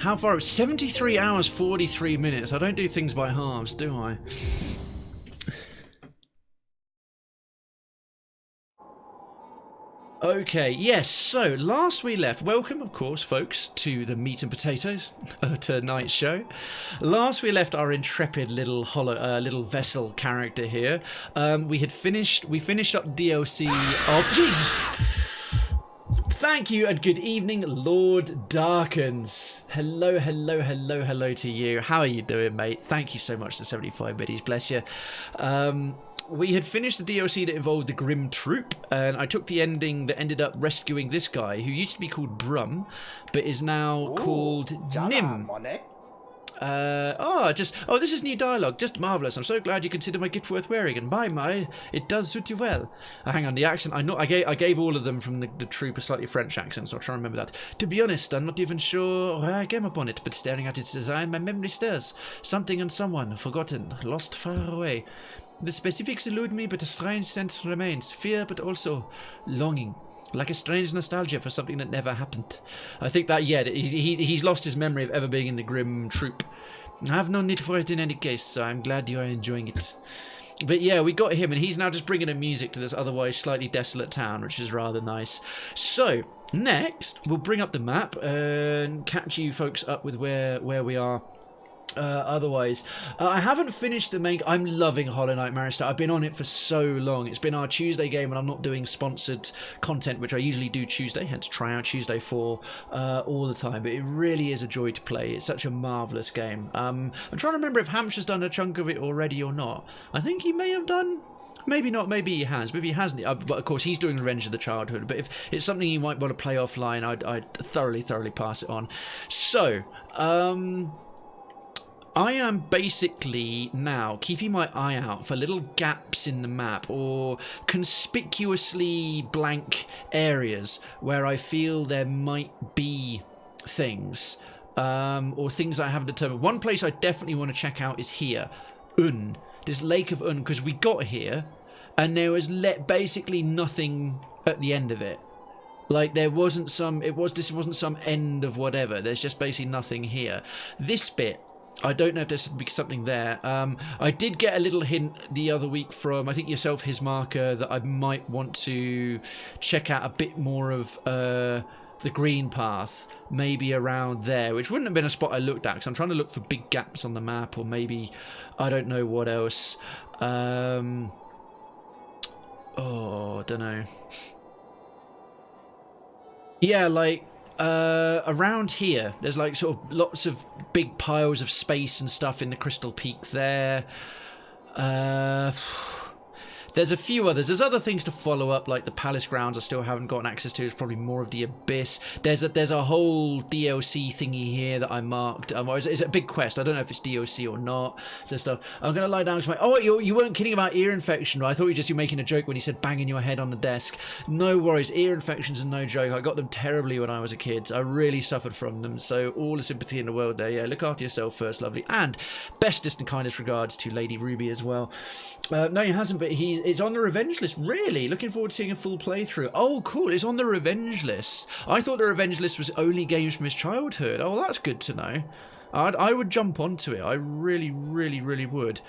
How far? 73 hours, 43 minutes. I don't do things by halves, do I? Okay, yes, so last we left, welcome of course folks to the meat and potatoes tonight's show. Last we left our intrepid little little vessel character here. We finished up DLC of Jesus. Thank you and good evening, Lord Darkens. Hello to you. How are you doing, mate? Thank you so much to 75 biddies, bless you. We had finished the DLC that involved the Grim Troop, and I took the ending that ended up rescuing this guy, who used to be called Brum, but is now called Nim. This is new dialogue, just marvellous. I'm so glad you consider my gift worth wearing, and it does suit you well. Hang on, the accent, I gave all of them from the troop a slightly French accent, so I'll try and remember that. To be honest, I'm not even sure where I came upon it, but staring at its design, my memory stirs. Something and someone, forgotten, lost far away. The specifics elude me, but a strange sense remains. Fear, but also longing. Like a strange nostalgia for something that never happened. I think that, yeah, he's lost his memory of ever being in the Grim Troop. I have no need for it in any case, so I'm glad you are enjoying it. But yeah, we got him, and he's now just bringing a music to this otherwise slightly desolate town, which is rather nice. So, next, we'll bring up the map and catch you folks up with where we are. Otherwise, I haven't finished the main. I'm loving Hollow Knight Maristar. I've been on it for so long. It's been our Tuesday game, and I'm not doing sponsored content, which I usually do Tuesday, hence try out Tuesday 4 all the time. But it really is a joy to play. It's such a marvellous game. I'm trying to remember if Hampshire's done a chunk of it already or not. I think he may have done. Maybe not, maybe he has, maybe he hasn't. But of course, he's doing Revenge of the Childhood. But if it's something you might want to play offline, I'd thoroughly pass it on. So, I am basically now keeping my eye out for little gaps in the map or conspicuously blank areas where I feel there might be things or things I haven't determined. One place I definitely want to check out is here, this Lake of because we got here and there was basically nothing at the end of it. Like there wasn't this wasn't some end of whatever. There's just basically nothing here. This bit, I don't know if there's something there. I did get a little hint the other week from, I think yourself, his marker, that I might want to check out a bit more of the green path, maybe around there, which wouldn't have been a spot I looked at, because I'm trying to look for big gaps on the map, or maybe, I don't know what else. I don't know. Yeah, like, around here, there's like sort of lots of big piles of space and stuff in the Crystal Peak there. There's a few others. There's other things to follow up, like the Palace Grounds I still haven't gotten access to. It's probably more of the Abyss. There's a whole DLC thingy here that I marked. It's a big quest. I don't know if it's DLC or not. So stuff. I'm going to lie down to my... Oh, you weren't kidding about ear infection, right? I thought you were making a joke when you said banging your head on the desk. No worries. Ear infections are no joke. I got them terribly when I was a kid. I really suffered from them. So all the sympathy in the world there. Yeah, look after yourself first, lovely. And bestest and kindest regards to Lady Ruby as well. No, he hasn't, but it's on the revenge list. Really? Looking forward to seeing a full playthrough. Oh, cool. It's on the revenge list. I thought the revenge list was only games from his childhood. Oh, well, that's good to know. I would jump onto it. I really would.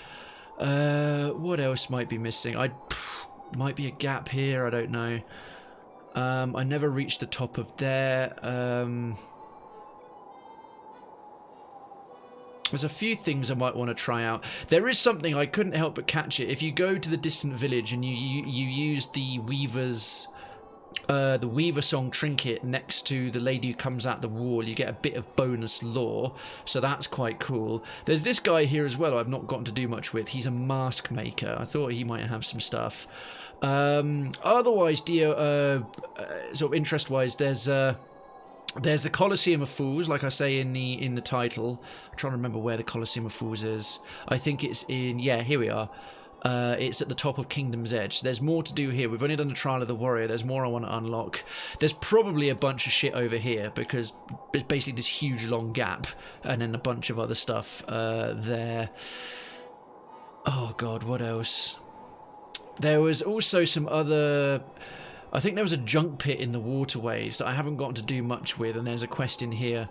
What else might be missing? Might be a gap here. I don't know. I never reached the top of there. There's a few things I might want to try out. There is something, I couldn't help but catch it. If you go to the distant village and you use the Weaver Song trinket next to the lady who comes out the wall, you get a bit of bonus lore. So that's quite cool. There's this guy here as well I've not gotten to do much with. He's a mask maker. I thought he might have some stuff. Otherwise, sort of interest-wise, there's the Colosseum of Fools, like I say in the title. I'm trying to remember where the Colosseum of Fools is. I think it's in... Yeah, here we are. It's at the top of Kingdom's Edge. There's more to do here. We've only done the Trial of the Warrior. There's more I want to unlock. There's probably a bunch of shit over here, because there's basically this huge long gap, and then a bunch of other stuff there. Oh, God, what else? There was also some other... I think there was a junk pit in the waterways that I haven't gotten to do much with, and there's a quest in here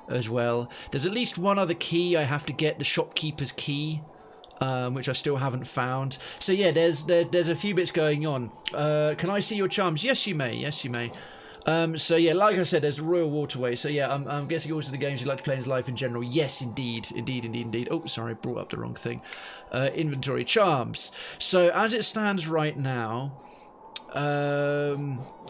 as well. There's at least one other key I have to get, the Shopkeeper's key, which I still haven't found. So yeah, there's a few bits going on. Can I see your charms? Yes, you may. Yes, you may. So yeah, like I said, there's the Royal Waterway. So yeah, I'm guessing also the games you like to play in his life in general. Yes, indeed. Oh, sorry, brought up the wrong thing. Inventory charms. So as it stands right now,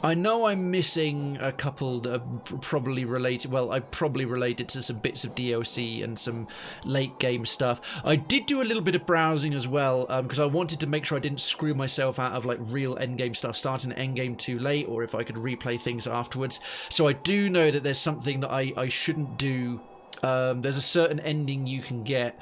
I know I'm missing a couple that are probably related. Well, I probably related to some bits of DLC and some late game stuff. I did do a little bit of browsing as well, because I wanted to make sure I didn't screw myself out of like real endgame stuff, starting endgame too late, or if I could replay things afterwards. So I do know that there's something that I shouldn't do. There's a certain ending you can get.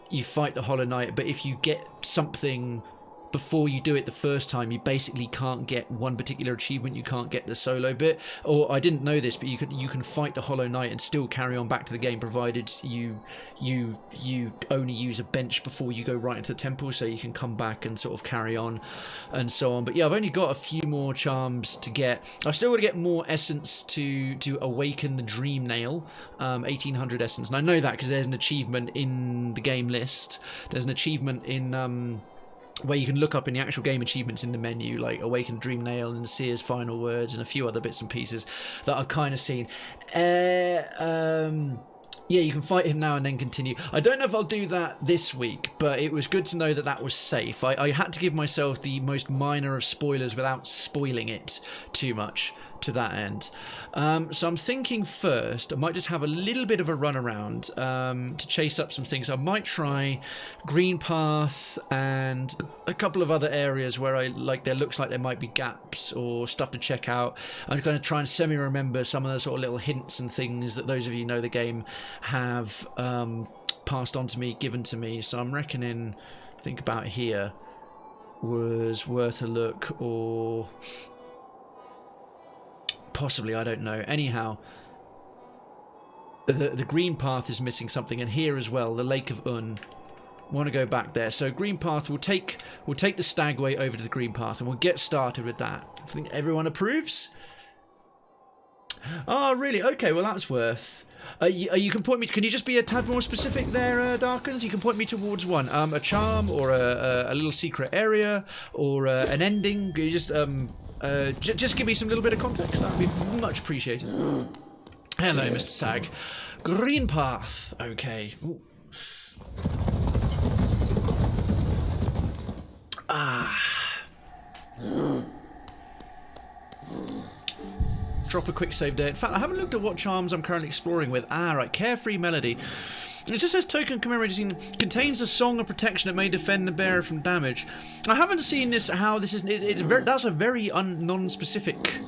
You fight the Hollow Knight, but if you get something before you do it the first time, you basically can't get one particular achievement. You can't get the solo bit. Or I didn't know this, but you can fight the Hollow Knight and still carry on back to the game, provided you only use a bench before you go right into the temple, so you can come back and sort of carry on and so on. But yeah, I've only got a few more charms to get. I've still got to get more essence to awaken the Dream Nail, 1800 essence, and I know that because there's an achievement in the game list. There's an achievement in where you can look up in the actual game achievements in the menu, like Awaken Dream Nail and Seer's Final Words and a few other bits and pieces that I've kind of seen. Yeah, you can fight him now and then continue. I don't know if I'll do that this week, but it was good to know that that was safe. I had to give myself the most minor of spoilers without spoiling it too much to that end. So I'm thinking first I might just have a little bit of a run around to chase up some things. I might try Green Path and a couple of other areas where there looks like there might be gaps or stuff to check out. I'm going to try and semi-remember some of the sort of little hints and things that those of you who know the game have passed on to me, given to me. So I'm reckoning, think about here was worth a look, or possibly, I don't know. Anyhow, the Green Path is missing something, and here as well, the Lake of Un. Want to go back there. So Green Path, we'll take the Stagway over to the Green Path, and we'll get started with that. I think everyone approves. Oh, really? Okay, well that's worth. You can point me. Can you just be a tad more specific there, Darkens? You can point me towards one, a charm or a little secret area or an ending. You just give me some little bit of context. That would be much appreciated. Hello, Mr. Stag. Green Path. Okay. Ooh. Drop a quick save there. In fact, I haven't looked at what charms I'm currently exploring with. Right. Carefree Melody. It just says token commemorating contains a song of protection that may defend the bearer from damage. I haven't seen this. How this is? That's a very non-specific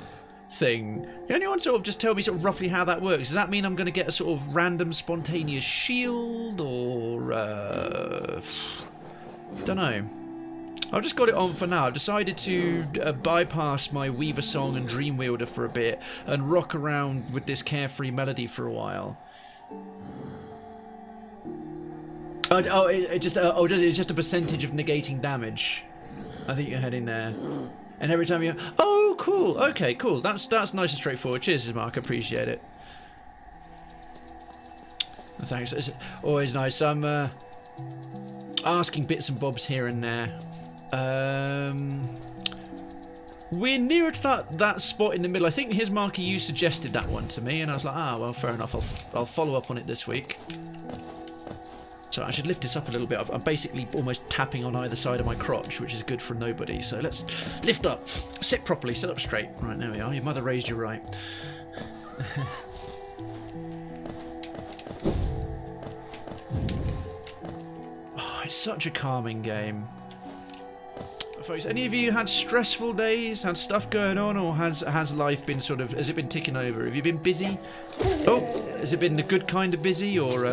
thing. Can anyone sort of just tell me sort of roughly how that works? Does that mean I'm going to get a sort of random spontaneous shield, or don't know. I've just got it on for now. I've decided to bypass my Weaver Song and Dream Wielder for a bit and rock around with this Carefree Melody for a while. It's just a percentage of negating damage. I think you're heading there. And every time you... Oh, cool. Okay, cool. That's nice and straightforward. Cheers, Mark. I appreciate it. Thanks. It's always nice. I'm asking bits and bobs here and there. We're nearer to that spot in the middle. I think his marker, you suggested that one to me, and I was like, well, fair enough. I'll follow up on it this week. So I should lift this up a little bit. I'm basically almost tapping on either side of my crotch, which is good for nobody. So let's lift up, sit properly, sit up straight. Right, there we are. Your mother raised you right. Oh, it's such a calming game. Folks, any of you had stressful days, had stuff going on, or has life been sort of, has it been ticking over? Have you been busy? Oh, has it been the good kind of busy, or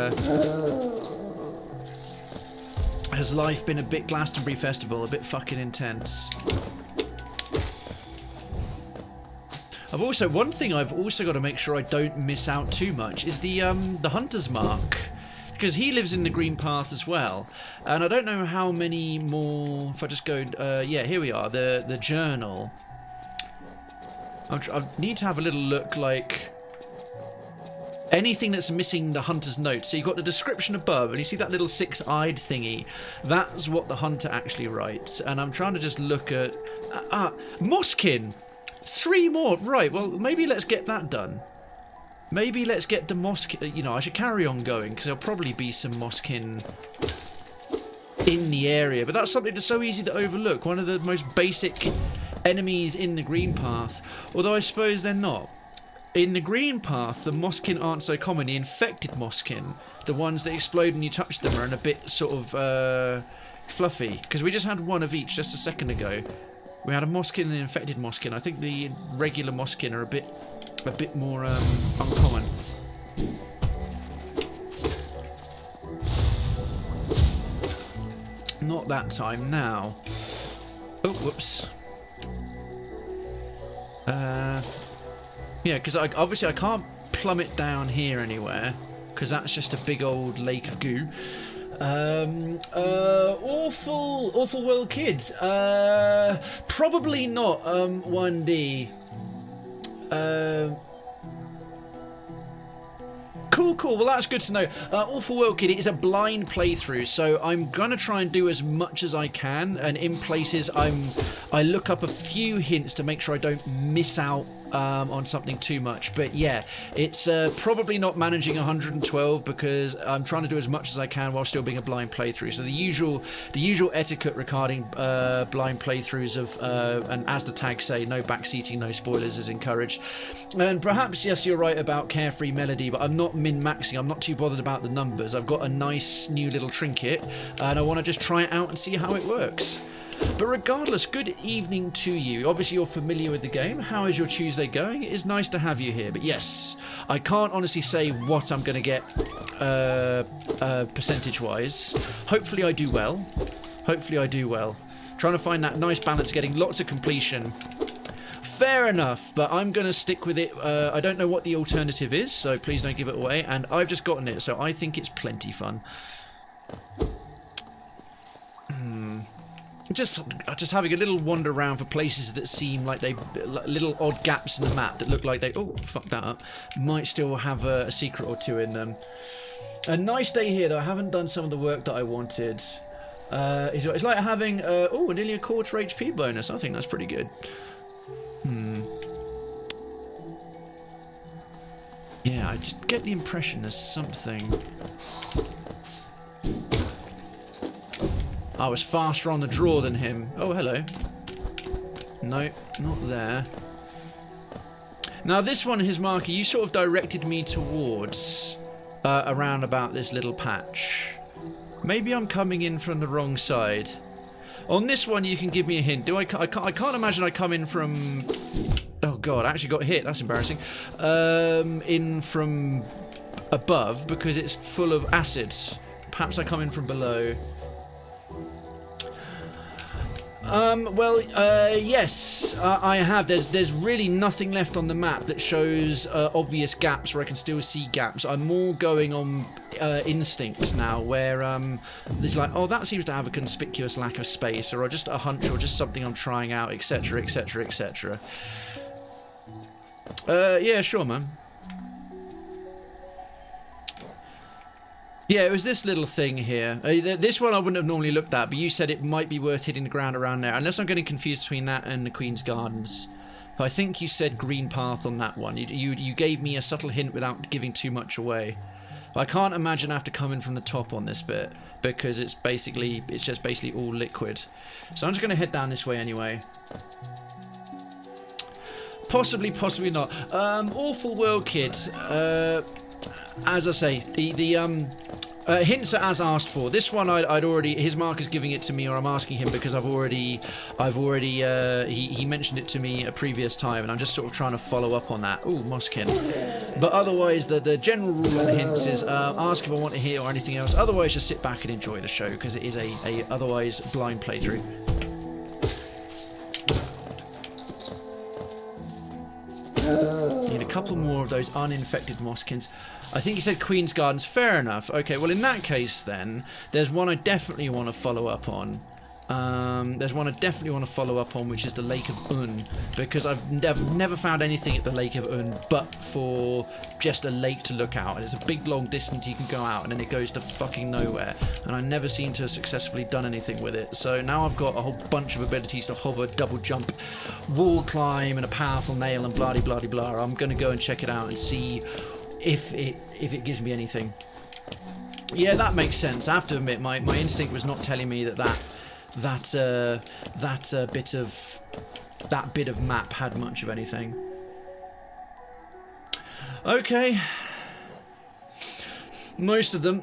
has life been a bit Glastonbury Festival, a bit fucking intense? One thing I've also got to make sure I don't miss out too much is the Hunter's Mark. Because he lives in the Green Path as well, and I don't know how many more. If I just go, yeah, here we are, the journal. I need to have a little look, like anything that's missing the hunter's note. So you've got the description above, and you see that little six-eyed thingy. That's what the hunter actually writes. And I'm trying to just look at... Moskin! 3 more! Right, well, maybe let's get that done. Maybe let's get the Moskin... You know, I should carry on going, because there'll probably be some Moskin in the area. But that's something that's so easy to overlook. One of the most basic enemies in the green path. Although I suppose they're not. In the green path, the Moskin aren't so common. The infected Moskin, the ones that explode when you touch them, are a bit sort of fluffy. Because we just had one of each just a second ago. We had a Moskin and an infected Moskin. I think the regular Moskin are a bit more uncommon. Not that time now. Oh, whoops. Yeah, because obviously I can't plummet down here anywhere, because that's just a big old lake of goo. Awful world kids. Probably not 1D. Cool. Well, that's good to know. Awful World Kid, it is a blind playthrough, so I'm gonna try and do as much as I can, and in places I look up a few hints to make sure I don't miss out on something too much. But yeah, it's probably not managing 112 because I'm trying to do as much as I can while still being a blind playthrough. So the usual etiquette regarding blind playthroughs of and as the tags say, no backseating, no spoilers is encouraged. And perhaps yes, you're right about Carefree Melody, but I'm not min-maxing. I'm not too bothered about the numbers. I've got a nice new little trinket and I want to just try it out and see how it works. But regardless, good evening to you. Obviously you're familiar with the game. How is your Tuesday going? It is nice to have you here. But yes, I can't honestly say what I'm going to get percentage-wise. Hopefully I do well. Trying to find that nice balance, getting lots of completion. Fair enough, but I'm going to stick with it. I don't know what the alternative is, so please don't give it away. And I've just gotten it, so I think it's plenty fun. Just having a little wander around for places that seem like they little odd gaps in the map that look like they fuck that up, might still have a secret or two in them. A nice day here though. I haven't done some of the work that I wanted. It's like having nearly a quarter HP bonus. I think that's pretty good. Yeah, I just get the impression there's something. I was faster on the draw than him. Oh, hello. No, not there. Now, this one, his marker, you sort of directed me towards around about this little patch. Maybe I'm coming in from the wrong side. On this one, you can give me a hint. I can't imagine I come in from... Oh, God, I actually got hit. That's embarrassing. In from above, because it's full of acids. Perhaps I come in from below. Yes, I have. There's really nothing left on the map that shows obvious gaps where I can still see gaps. I'm more going on instincts now, where there's like, oh, that seems to have a conspicuous lack of space, or just a hunch, or just something I'm trying out, etc., etc., etc. Yeah, sure, man. Yeah, it was this little thing here. This one I wouldn't have normally looked at, but you said it might be worth hitting the ground around there. Unless I'm getting confused between that and the Queen's Gardens. I think you said green path on that one. You gave me a subtle hint without giving too much away. I can't imagine I have to come in from the top on this bit, because it's just basically all liquid. So I'm just going to head down this way anyway. Possibly not. Awful World Kid. As I say, the hints are as asked for. This one I'd already, his marker's giving it to me, or I'm asking him because he mentioned it to me a previous time, and I'm just sort of trying to follow up on that. Ooh, Moskin. But otherwise, the general rule of the hints is ask if I want to hear or anything else. Otherwise, just sit back and enjoy the show, because it is a otherwise blind playthrough. Need a couple more of those uninfected Moskins. I think he said Queen's Gardens. Fair enough. Okay, well in that case then, there's one I definitely want to follow up on. There's one I definitely want to follow up on, which is the Lake of Un, because I've never found anything at the Lake of Un but for just a lake to look out, and it's a big long distance you can go out and then it goes to fucking nowhere, and I never seem to have successfully done anything with it. So now I've got a whole bunch of abilities to hover, double jump, wall climb, and a powerful nail, and blah blah blah blah. I'm going to go and check it out and see if it gives me anything. Yeah, that makes sense. I have to admit, my instinct was not telling me that bit of map had much of anything. Okay, most of them.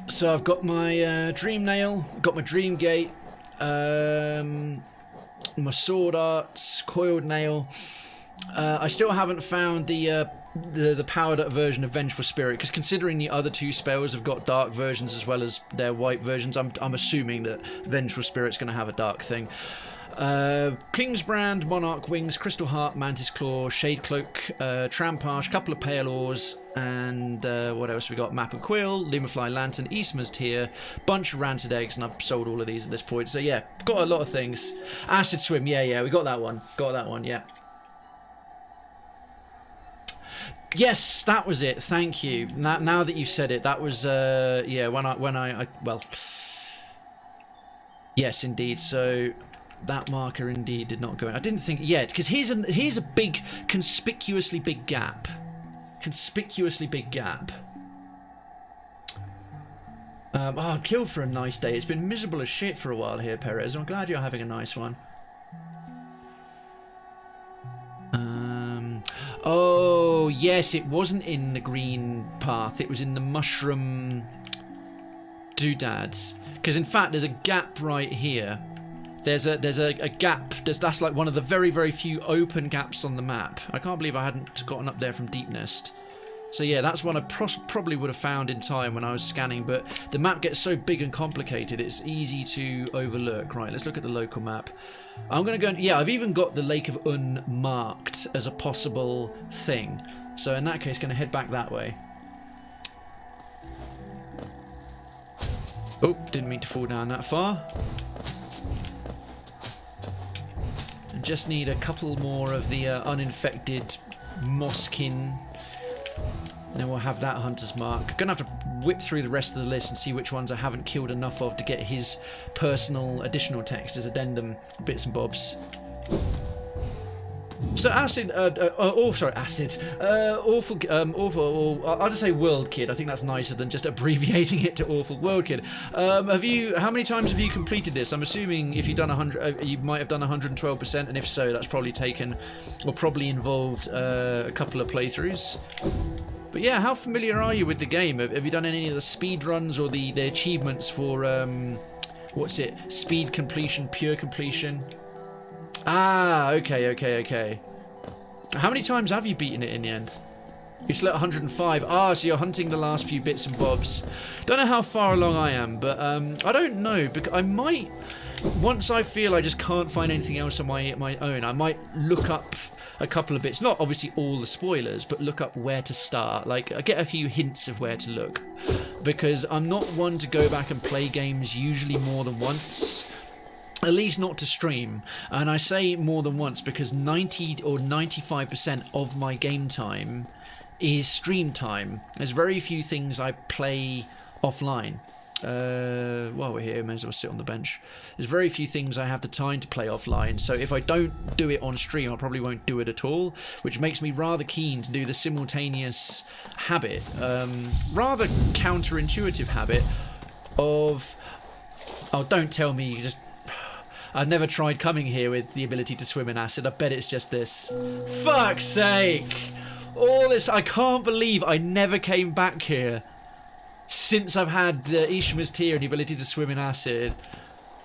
So I've got my dream nail, got my dream gate, my sword arts, coiled nail. I still haven't found the powered up version of Vengeful Spirit, because considering the other two spells have got dark versions as well as their white versions, I'm assuming that Vengeful Spirit's going to have a dark thing. King's Brand, Monarch Wings, Crystal Heart, Mantis Claw, Shade Cloak, Trampage, couple of Pale Ores, and what else we got? Map and Quill, Lumifly Lantern, Eastman's Tear, bunch of Rancid Eggs, and I've sold all of these at this point. So yeah, got a lot of things. Acid Swim, yeah, we got that one. Yeah. Yes, that was it. Thank you. Now that you said it, that was yeah. Well, yes, indeed. So that marker indeed did not go in. I didn't think yet, because here's a big, conspicuously big gap. Oh, killed for a nice day. It's been miserable as shit for a while here, Perez. I'm glad you're having a nice one. Oh, yes, it wasn't in the green path. It was in the mushroom doodads. Because, in fact, there's a gap right here. There's a gap. That's like one of the very, very few open gaps on the map. I can't believe I hadn't gotten up there from Deepnest. So, yeah, that's one I probably would have found in time when I was scanning. But the map gets so big and complicated, it's easy to overlook. Right, let's look at the local map. I'm going to go... Yeah, I've even got the Lake of Un marked as a possible thing. So in that case, going to head back that way. Oh, didn't mean to fall down that far. And just need a couple more of the uninfected Moskin. Then we'll have that hunter's mark. Gonna have to whip through the rest of the list and see which ones I haven't killed enough of to get his personal additional text as addendum bits and bobs. So acid, acid. Awful, I'll just say World Kid. I think that's nicer than just abbreviating it to Awful World Kid. How many times have you completed this? I'm assuming if you've done 100, you might have done 112%, and if so, that's probably taken, or probably involved a couple of playthroughs. But yeah, how familiar are you with the game? Have you done any of the speed runs or the achievements for what's it? Speed completion, pure completion. Ah, okay. How many times have you beaten it in the end? You still at 105. Ah, so you're hunting the last few bits and bobs. Don't know how far along I am, but I don't know, because I might, once I feel I just can't find anything else on my own, I might look up a couple of bits, not obviously all the spoilers, but look up where to start. Like, I get a few hints of where to look, because I'm not one to go back and play games usually more than once. At least not to stream. And I say more than once because 90 or 95% of my game time is stream time. There's very few things I play offline. While we're here, may as well sit on the bench. There's very few things I have the time to play offline, so if I don't do it on stream, I probably won't do it at all, which makes me rather keen to do the simultaneous habit, rather counterintuitive habit of... Oh, don't tell me you just... I've never tried coming here with the ability to swim in acid. I bet it's just this. Fuck's sake! All this... I can't believe I never came back here since I've had the Ishmael's Tear and the ability to swim in acid.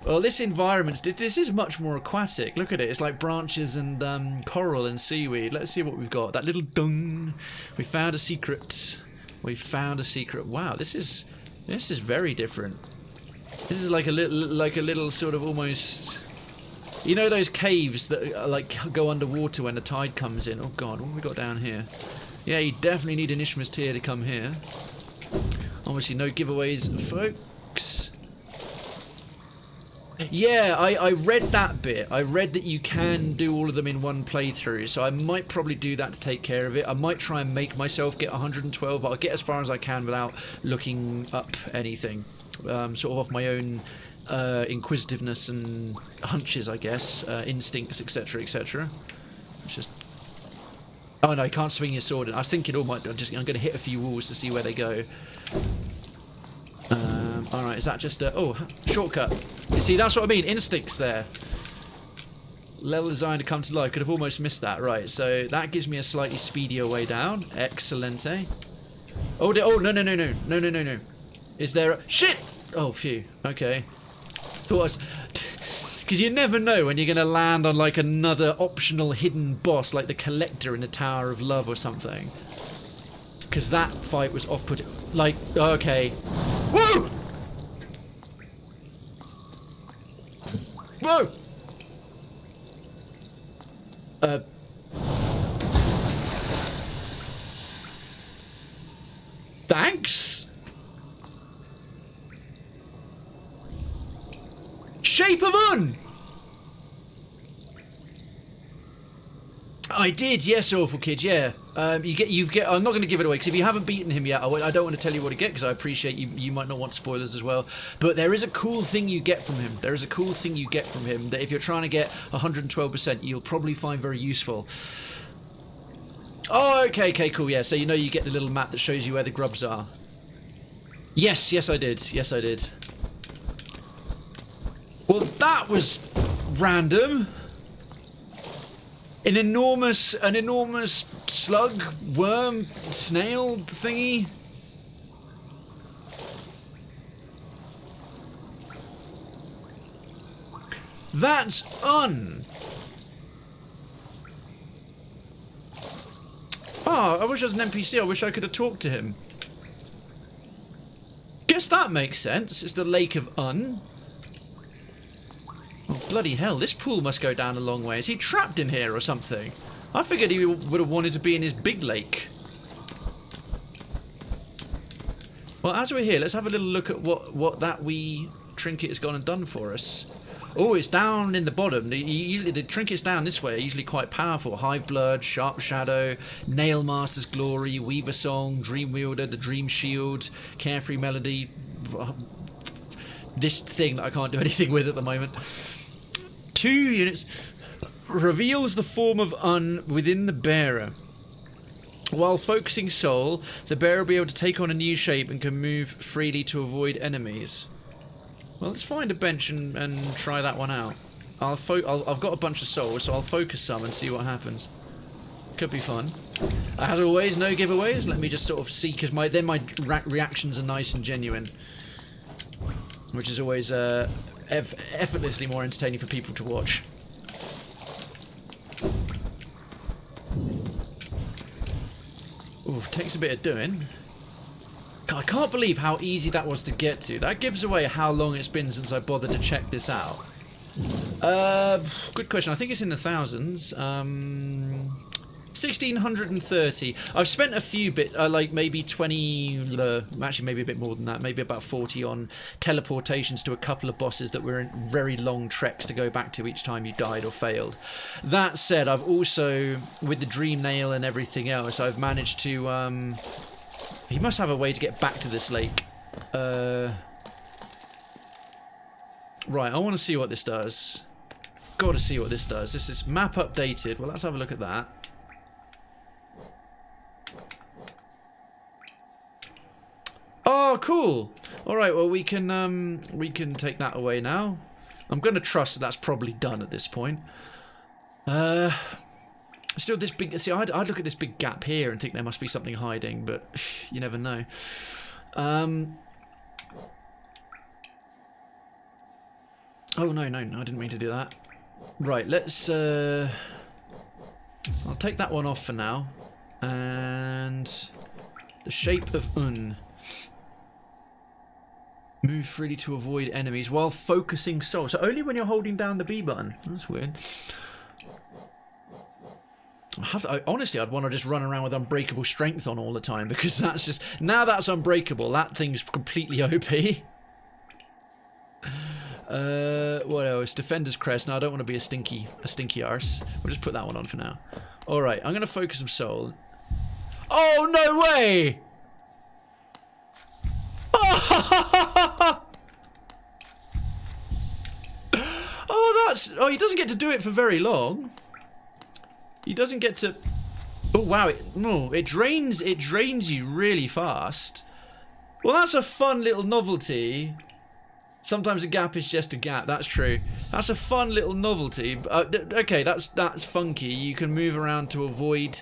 Well, this environment, this is much more aquatic. Look at it. It's like branches and coral and seaweed. Let's see what we've got. That little dung. We found a secret. We found a secret. Wow, this is very different. This is like a little sort of almost... You know those caves that like go underwater when the tide comes in? Oh god, what have we got down here? Yeah, you definitely need an Ishmael's Tear to come here. Obviously no giveaways, folks. Yeah, I read that bit. I read that you can do all of them in one playthrough, so I might probably do that to take care of it. I might try and make myself get 112, but I'll get as far as I can without looking up anything. Sort of off my own inquisitiveness and hunches, I guess, instincts, etc., etc. It's just... Oh no, you can't swing your sword. I was thinking, I'm going to hit a few walls to see where they go. Alright, is that just a... Oh, shortcut. You see, that's what I mean. Instincts there. Level design to come to life. Could have almost missed that. Right, so that gives me a slightly speedier way down. Excellente. Oh, no. Is there a... Shit! Oh, phew. Okay. Thought I was... Because you never know when you're going to land on, like, another optional hidden boss, like the Collector in the Tower of Love or something. Because that fight was off-putting. Like, okay. Whoa! Whoa! Thanks? Shape of Un! I did, yes, Awful Kid, yeah. I'm not going to give it away, because if you haven't beaten him yet, I don't want to tell you what to get, because I appreciate you might not want spoilers as well. But there is a cool thing you get from him. There is a cool thing you get from him that if you're trying to get 112%, you'll probably find very useful. Oh, okay, cool, yeah. So you know you get the little map that shows you where the grubs are. Yes, I did. Yes, I did. Well, that was random. An enormous slug, worm, snail thingy. That's Un. Oh, I wish I was an NPC. I wish I could have talked to him. Guess that makes sense. It's the Lake of Un. Oh, bloody hell, this pool must go down a long way. Is he trapped in here or something? I figured he would have wanted to be in his big lake. Well, as we're here, let's have a little look at what that wee trinket has gone and done for us. Oh, it's down in the bottom. The trinkets down this way are usually quite powerful. Hive Blood, Sharp Shadow, Nail Master's Glory, Weaver Song, Dream Wielder, the Dream Shield, Carefree Melody. This thing that I can't do anything with at the moment. 2 units. Reveals the form of Un within the bearer. While focusing soul, the bearer will be able to take on a new shape and can move freely to avoid enemies. Well, let's find a bench and try that one out. I've got a bunch of souls, so I'll focus some and see what happens. Could be fun. As always, no giveaways. Let me just sort of see, because then my reactions are nice and genuine. Which is always effortlessly more entertaining for people to watch. Ooh, takes a bit of doing. God, I can't believe how easy that was to get to. That gives away how long it's been since I bothered to check this out. Good question. I think it's in the thousands. 1630. I've spent a few like maybe 20, actually maybe a bit more than that, maybe about 40 on teleportations to a couple of bosses that were in very long treks to go back to each time you died or failed. That said, I've also, with the Dream Nail and everything else, I've managed to, he must have a way to get back to this lake. Right, I want to see what this does. Got to see what this does. This is map updated. Well, let's have a look at that. Oh, cool. All right, well, we can take that away now. I'm going to trust that that's probably done at this point. Still, this big... See, I'd look at this big gap here and think there must be something hiding, but you never know. Oh, no, I didn't mean to do that. Right, let's... I'll take that one off for now. And... the shape of Un. Move freely to avoid enemies while focusing soul. So only when you're holding down the B button. That's weird. Honestly, I'd want to just run around with unbreakable strength on all the time, because that's just... Now that's unbreakable, that thing's completely OP. What else? Defender's Crest. No, I don't want to be a stinky arse. We'll just put that one on for now. Alright, I'm going to focus some soul. Oh, no way! Oh, that's... Oh, he doesn't get to do it for very long. He doesn't get to... Oh, wow. It drains you really fast. Well, that's a fun little novelty. Sometimes a gap is just a gap. That's true. That's a fun little novelty. Okay, that's funky. You can move around to avoid...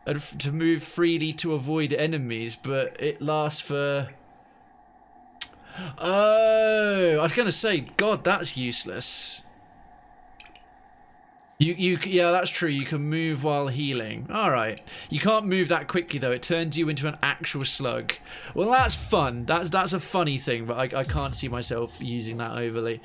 to move freely to avoid enemies, but it lasts for... Oh, I was going to say, God, that's useless. Yeah, that's true. You can move while healing. All right. You can't move that quickly, though. It turns you into an actual slug. Well, that's fun. That's a funny thing, but I can't see myself using that overly.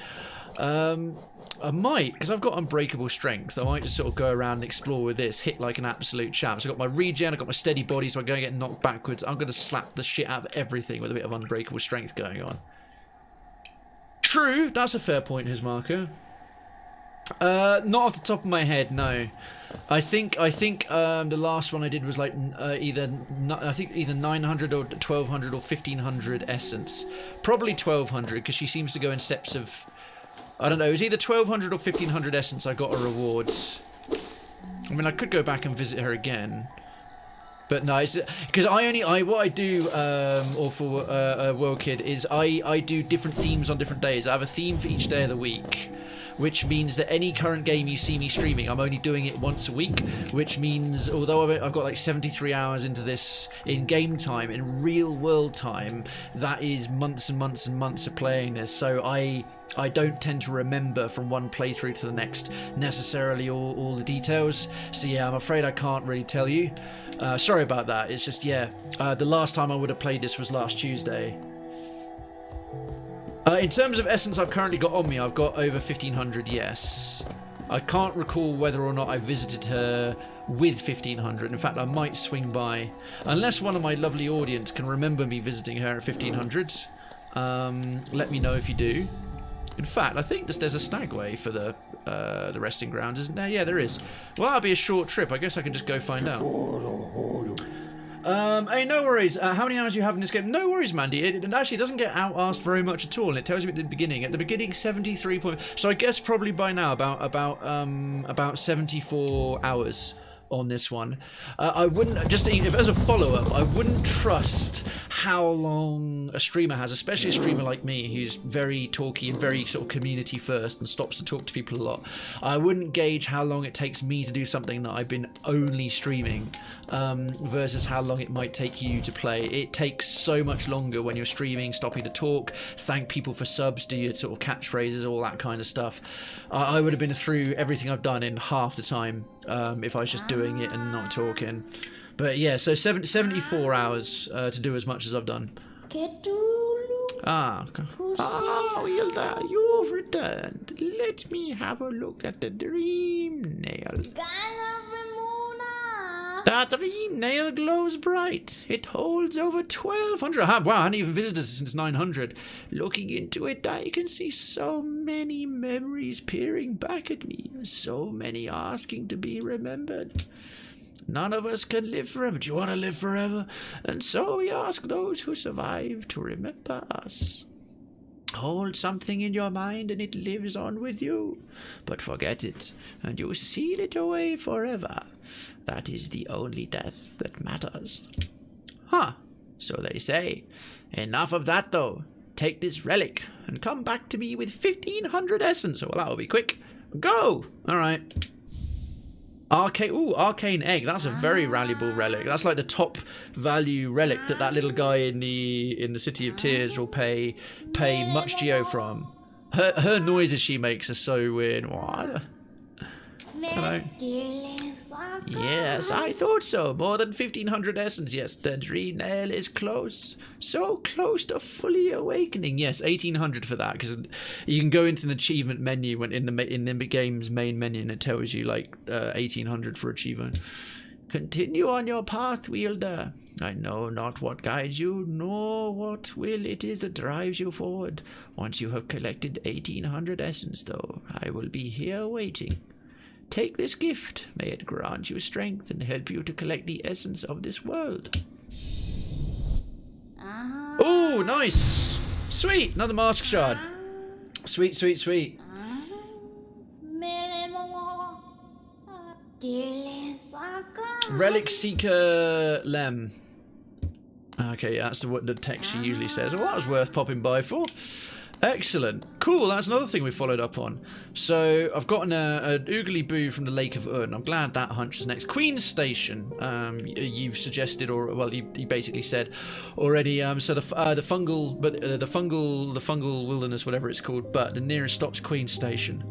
I might, because I've got unbreakable strength. I might just sort of go around and explore with this, hit like an absolute champ. So I've got my regen, I've got my steady body, so I'm going to get knocked backwards. I'm going to slap the shit out of everything with a bit of unbreakable strength going on. True, that's a fair point, his marker. Not off the top of my head, no. I think the last one I did was like either 900 or 1200 or 1500 essence. Probably 1200 because she seems to go in steps of, I don't know, it was either 1200 or 1500 essence I got a rewards. I mean, I could go back and visit her again. But no, because what I do, or for World Kid, is I do different themes on different days. I have a theme for each day of the week, which means that any current game you see me streaming, I'm only doing it once a week, which means, although I've got like 73 hours into this in game time, in real world time, that is months and months and months of playing this, so I don't tend to remember from one playthrough to the next necessarily all the details, so yeah, I'm afraid I can't really tell you. Sorry about that, it's just, yeah, the last time I would have played this was last Tuesday. In terms of essence I've currently got on me, I've got over 1500, yes. I can't recall whether or not I visited her with 1500. In fact, I might swing by. Unless one of my lovely audience can remember me visiting her at 1500. Let me know if you do. In fact, I think there's a stagway for the resting grounds, isn't there? Yeah, there is. Well, that'll be a short trip. I guess I can just go find out. Hey, no worries. How many hours you have in this game? No worries, Mandy. It actually doesn't get out-asked very much at all, and it tells you at the beginning. At the beginning, 73 point. So I guess probably by now about 74 hours on this one. I wouldn't, just if as a follow-up, I wouldn't trust how long a streamer has, especially a streamer like me who's very talky and very sort of community first and stops to talk to people a lot. I wouldn't gauge how long it takes me to do something that I've been only streaming versus how long it might take you to play. It takes so much longer when you're streaming, stopping to talk, thank people for subs, do your sort of catchphrases, all that kind of stuff. I would have been through everything I've done in half the time if I was just doing it and not talking. But yeah, so 74 hours to do as much as I've done. Ah, Hilda, you've returned. Let me have a look at the dream nail. That dream nail glows bright. It holds over 1200. Wow, I hadn't even visited since 900. Looking into it, I can see so many memories peering back at me. So many asking to be remembered. None of us can live forever. Do you want to live forever? And so we ask those who survive to remember us. Hold something in your mind and it lives on with you. But forget it, and you seal it away forever. That is the only death that matters. Huh, so they say. Enough of that, though. Take this relic and come back to me with 1500 essence. Well, that'll be quick. Go! Alright. Arcane egg. That's a very valuable relic. That's like the top value relic that little guy in the City of Tears will pay much geo from. Her noises she makes are so weird. What? Hello. Yes, I thought so. More than 1500 essence. Yes, the dream nail is close. So close to fully awakening. Yes, 1800 for that, because you can go into an achievement menu when in the game's main menu and it tells you like 1800 for achievement. Continue on your path, wielder. I know not what guides you, nor what will it is that drives you forward. Once you have collected 1800 essence, though, I will be here waiting. Take this gift. May it grant you strength and help you to collect the essence of this world. Oh, nice. Sweet. Another mask shard. Sweet, sweet, sweet. Relic Seeker Lem. Okay, that's what the text she usually says. Well, that was worth popping by for. Excellent. Cool, that's another thing we followed up on. So, I've gotten an Oogly Boo from the Lake of Urn. I'm glad that hunch is next. Queen's Station, you've suggested, or, well, you basically said already, so the fungal wilderness, whatever it's called, but the nearest stop's Queen's Station.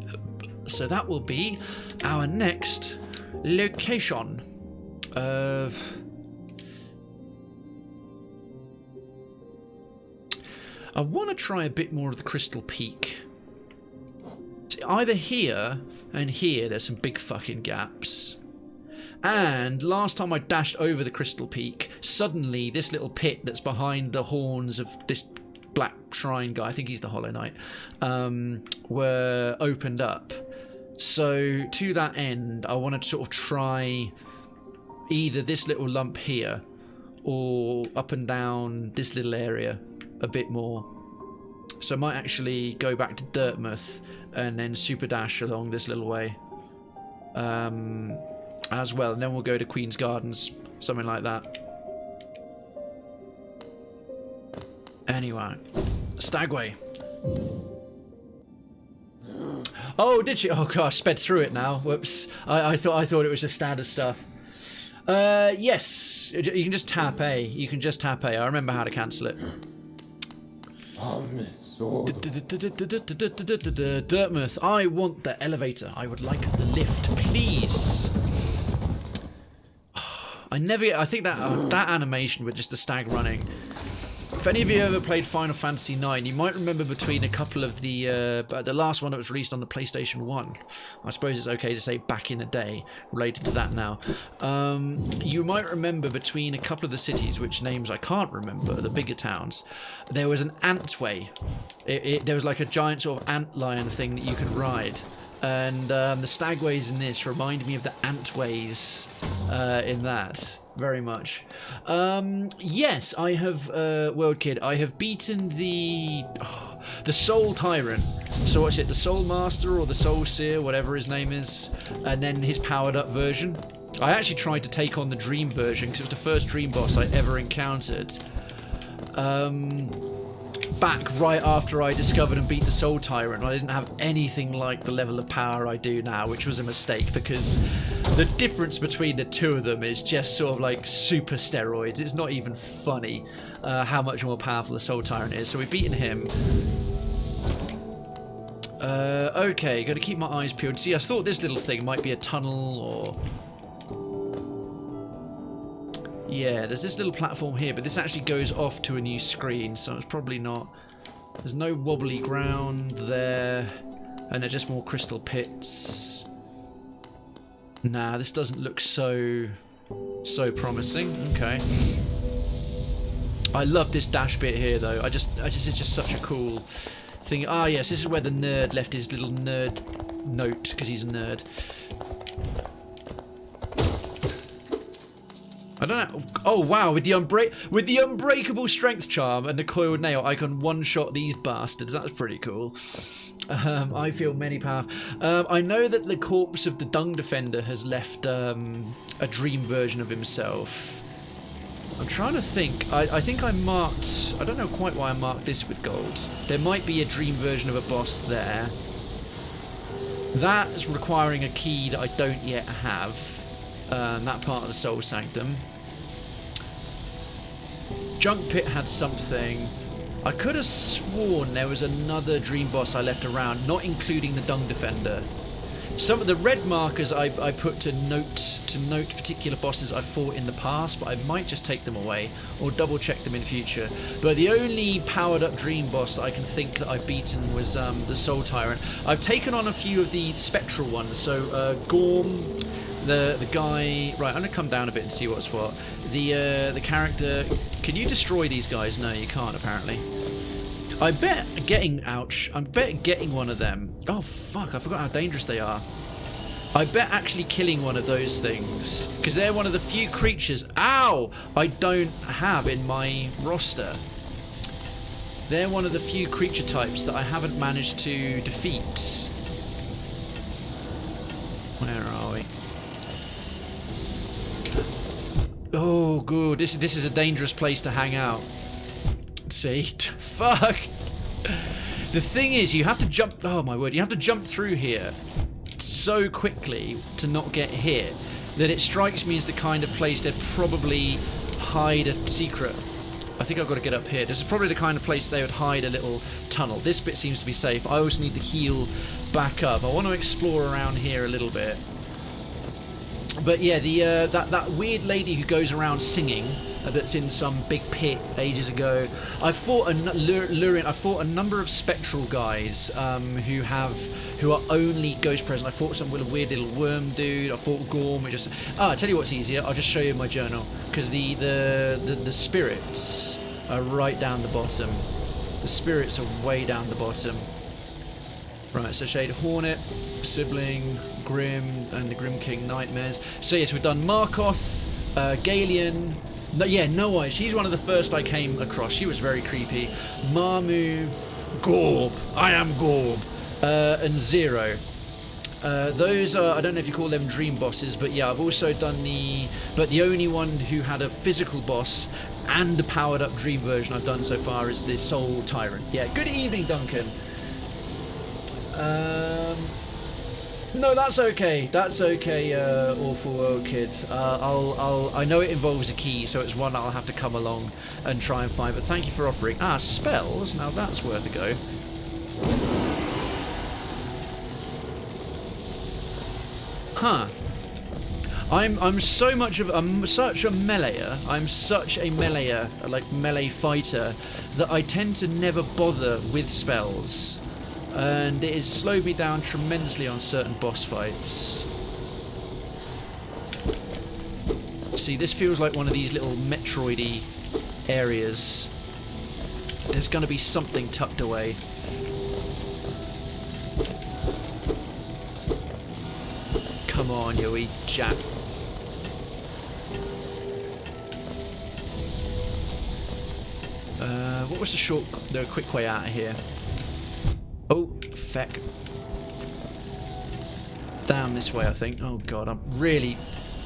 So that will be our next location. I want to try a bit more of the Crystal Peak. Either here and here, there's some big fucking gaps. And last time I dashed over the Crystal Peak, suddenly this little pit that's behind the horns of this black shrine guy, I think he's the Hollow Knight, were opened up. So to that end, I want to sort of try either this little lump here or up and down this little area a bit more. So I might actually go back to Dirtmouth and then super dash along this little way as well, and then we'll go to Queen's Gardens, something like that. Anyway, Stagway. Oh, did she? Oh god, I sped through it now. Whoops. I thought it was just standard stuff. Yes, you can just tap A. You can just tap A. I remember how to cancel it. Dirtmouth, I want the elevator. I would like the lift, please. I think that animation with just the stag running. If any of you ever played Final Fantasy IX, you might remember between a couple of the last one that was released on the PlayStation 1. I suppose it's okay to say back in the day, related to that now. You might remember between a couple of the cities, which names I can't remember, the bigger towns, there was an antway. There was like a giant sort of antlion thing that you could ride. And the stagways in this remind me of the antways in that. Very much. Yes, I have, World Kid, I have beaten the Soul Tyrant. So what's it, the Soul Master or the Soul Seer, whatever his name is, and then his powered up version. I actually tried to take on the Dream version because it was the first Dream boss I ever encountered. Back right after I discovered and beat the Soul Tyrant. I didn't have anything like the level of power I do now, which was a mistake because the difference between the two of them is just sort of like super steroids. It's not even funny how much more powerful the Soul Tyrant is. So we've beaten him. Okay, got to keep my eyes peeled. See, I thought this little thing might be a tunnel or... Yeah, there's this little platform here, but this actually goes off to a new screen, so it's probably not... There's no wobbly ground there, and they're just more crystal pits. Nah, this doesn't look so promising. Okay. I love this dash bit here, though. It's just such a cool thing. Ah, yes, this is where the nerd left his little nerd note, because he's a nerd. I don't know. Oh wow! With the unbreakable strength charm and the coiled nail, I can one-shot these bastards. That's pretty cool. I feel many power. I know that the corpse of the Dung Defender has left a dream version of himself. I'm trying to think. I think I marked... I don't know quite why I marked this with gold. There might be a dream version of a boss there. That's requiring a key that I don't yet have. That part of the Soul Sanctum. Junk Pit had something. I could have sworn there was another dream boss I left around, not including the Dung Defender. Some of the red markers I put to note particular bosses I fought in the past, but I might just take them away or double check them in future. But the only powered up dream boss that I can think that I've beaten was the Soul Tyrant. I've taken on a few of the spectral ones, so Gorm, The guy... Right, I'm going to come down a bit and see what's what. The character... Can you destroy these guys? No, you can't, apparently. I bet getting... Ouch. I bet getting one of them... Oh, fuck. I forgot how dangerous they are. I bet actually killing one of those things, because they're one of the few creatures... Ow! I don't have in my roster. They're one of the few creature types that I haven't managed to defeat. Where are we? Oh, good. This is a dangerous place to hang out. See? Fuck! The thing is, you have to jump... Oh, my word. You have to jump through here so quickly to not get hit that it strikes me as the kind of place they'd probably hide a secret. I think I've got to get up here. This is probably the kind of place they would hide a little tunnel. This bit seems to be safe. I always need to heal back up. I want to explore around here a little bit. But yeah, the that weird lady who goes around singing, that's in some big pit ages ago. I fought a number of spectral guys who are only ghost present. I fought some weird little worm dude. I fought Gorm. I'll tell you what's easier. I'll just show you my journal, because the spirits are right down the bottom. The spirits are way down the bottom. Right, so Shade Hornet, Sibling, Grim, and the Grim King Nightmares. So yes, we've done Markoth, Galian. No, yeah, No Eyes. She's one of the first I came across. She was very creepy. Marmu, Gorb. I am Gorb. And Zero. Those are, I don't know if you call them dream bosses, but yeah, I've also done but the only one who had a physical boss and a powered up dream version I've done so far is the Soul Tyrant. Yeah, good evening, Duncan. No, that's okay. That's okay, Awful World Kids. I know it involves a key, so it's one I'll have to come along and try and find. But thank you for offering. Spells. Now that's worth a go. Huh. I'm such a meleeer. I'm such a meleeer, like melee fighter, that I tend to never bother with spells. And it has slowed me down tremendously on certain boss fights. See, this feels like one of these little Metroid-y areas. There's going to be something tucked away. Come on, you wee jap. What was the quick way out of here? Oh, feck. Down this way, I think. Oh, God, I'm really...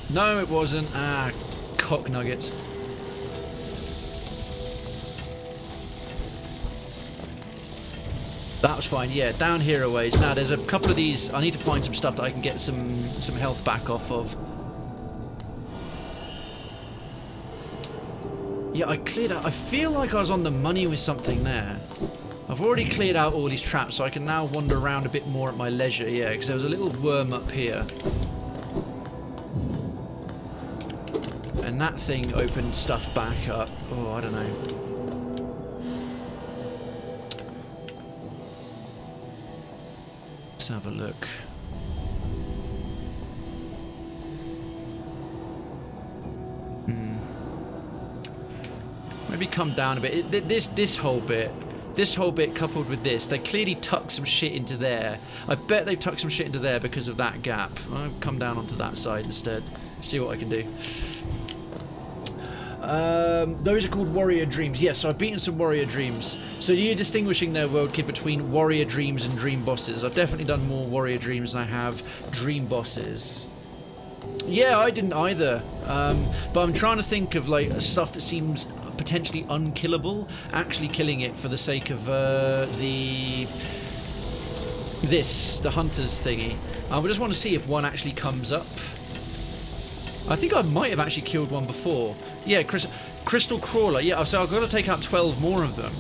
No, it wasn't. Cock nuggets. That was fine. Yeah, down here a ways. Now, there's a couple of these... I need to find some stuff that I can get some health back off of. Yeah, I cleared out... I feel like I was on the money with something there. I've already cleared out all these traps, so I can now wander around a bit more at my leisure, yeah, because there was a little worm up here. And that thing opened stuff back up. Oh, I don't know. Let's have a look. Maybe come down a bit. This whole bit coupled with this, they clearly tucked some shit into there. I bet they tucked some shit into there because of that gap. I'll come down onto that side instead. See what I can do. Those are called Warrior Dreams. Yes, so I've beaten some Warrior Dreams. So you're distinguishing there, World Kid, between Warrior Dreams and Dream Bosses. I've definitely done more Warrior Dreams than I have Dream Bosses. Yeah, I didn't either. But I'm trying to think of like stuff that seems potentially unkillable, actually killing it for the sake of the hunters thingy. I just want to see if one actually comes up. I think I might have actually killed one before. Yeah, Crystal Crawler. Yeah, so I've got to take out 12 more of them.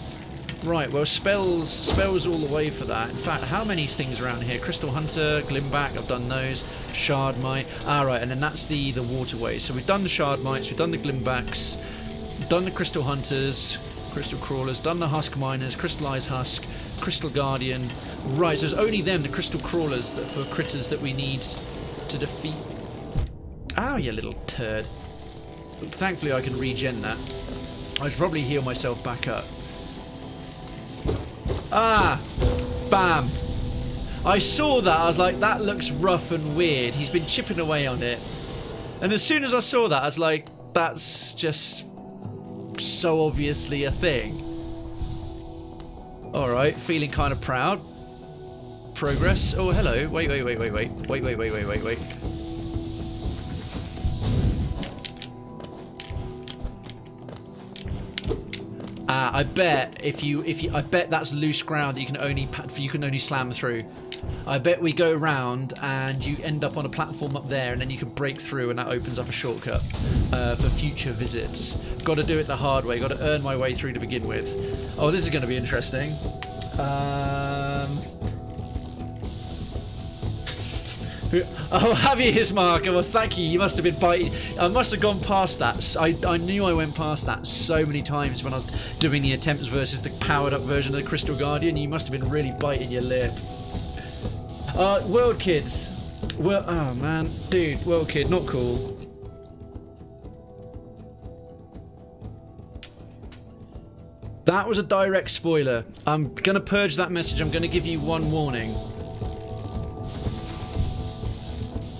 Right, well, spells all the way for that. In fact, how many things around here? Crystal Hunter, Glimback, I've done those. Shardmite. Right, and then that's the waterways. So we've done the Shardmites, we've done the Glimbacks, done the Crystal Hunters, Crystal Crawlers, done the Husk Miners, Crystallized Husk, Crystal Guardian. Right, so it's only them, the Crystal Crawlers, for critters that we need to defeat. Ow, you little turd. Thankfully I can regen that. I should probably heal myself back up. Ah! Bam! I saw that, I was like, that looks rough and weird. He's been chipping away on it. And as soon as I saw that, I was like, that's just so obviously a thing. Alright, feeling kind of proud. Progress. Oh, hello. Wait. I bet I bet that's loose ground that you can only slam through. I bet we go round and you end up on a platform up there and then you can break through and that opens up a shortcut for future visits. Got to do it the hard way. Got to earn my way through to begin with. Oh, this is going to be interesting. Oh, have you his marker? Well, thank you. You must have been biting. I must have gone past that. I knew I went past that so many times when I was doing the attempts versus the powered up version of the Crystal Guardian. You must have been really biting your lip. World Kids. Well, oh man, dude, World Kid, not cool. That was a direct spoiler. I'm gonna purge that message. I'm gonna give you one warning.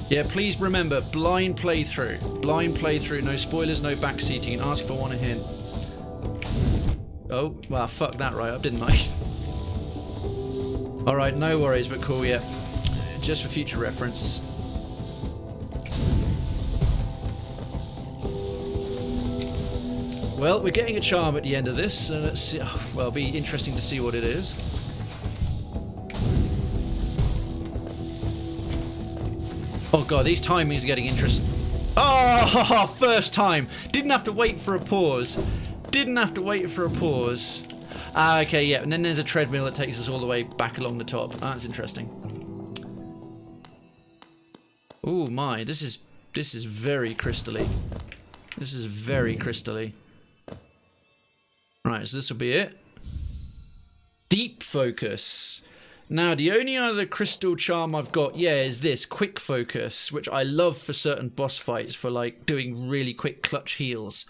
Yeah, please remember, blind playthrough. Blind playthrough, no spoilers, no backseating, and ask if I want a hint. Oh, well, fuck that right up, didn't I? Alright, no worries, but cool, yeah. Just for future reference. Well, we're getting a charm at the end of this, so let's see. Well, it'll be interesting to see what it is. Oh god, these timings are getting interesting. Oh, first time. Didn't have to wait for a pause. Didn't have to wait for a pause. Ah, okay, yeah. And then there's a treadmill that takes us all the way back along the top. Ah, that's interesting. Oh my, this is very crystally. This is very crystally. Right, so this will be it. Deep focus. Now, the only other crystal charm I've got, yeah, is this, quick focus, which I love for certain boss fights, for like doing really quick clutch heals.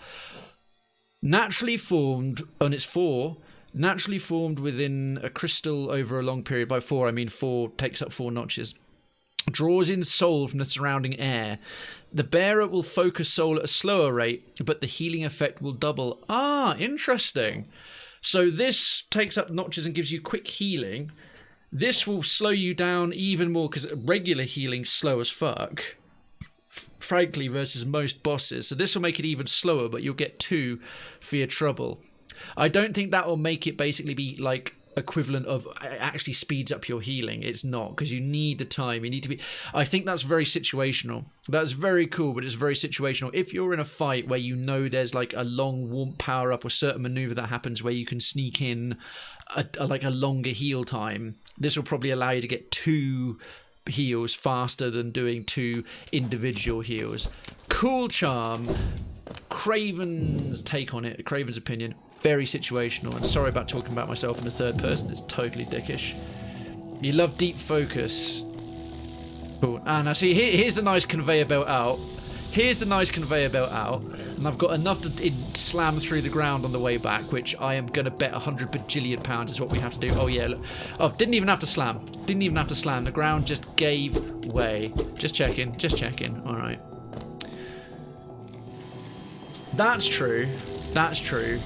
Naturally formed, and it's 4, naturally formed within a crystal over a long period. By 4, I mean 4 takes up 4 notches. Draws in soul from the surrounding air. The bearer will focus soul at a slower rate, but the healing effect will double. Ah, interesting. So this takes up notches and gives you quick healing. This will slow you down even more because regular healing's slow as fuck, frankly, versus most bosses. So this will make it even slower, but you'll get 2 for your trouble. I don't think that will make it basically be like equivalent of actually speeds up your healing. It's not, because you need the time. You need to be. I think that's very situational. That's very cool, but it's very situational. If you're in a fight where you know there's like a long warmth power up or certain maneuver that happens where you can sneak in like a longer heal time, this will probably allow you to get 2 heals faster than doing 2 individual heals. Cool charm. Krayven's take on it, Krayven's opinion, very situational. And sorry about talking about myself in the third person, it's totally dickish. You love deep focus. Cool. And I see, here's the nice conveyor belt out. Here's the nice conveyor belt out. And I've got enough to slam through the ground on the way back, which I am going to bet 100 bajillion pounds is what we have to do. Oh, yeah. Look. Oh, didn't even have to slam. Didn't even have to slam. The ground just gave way. Just checking. Just checking. All right. That's true. That's true.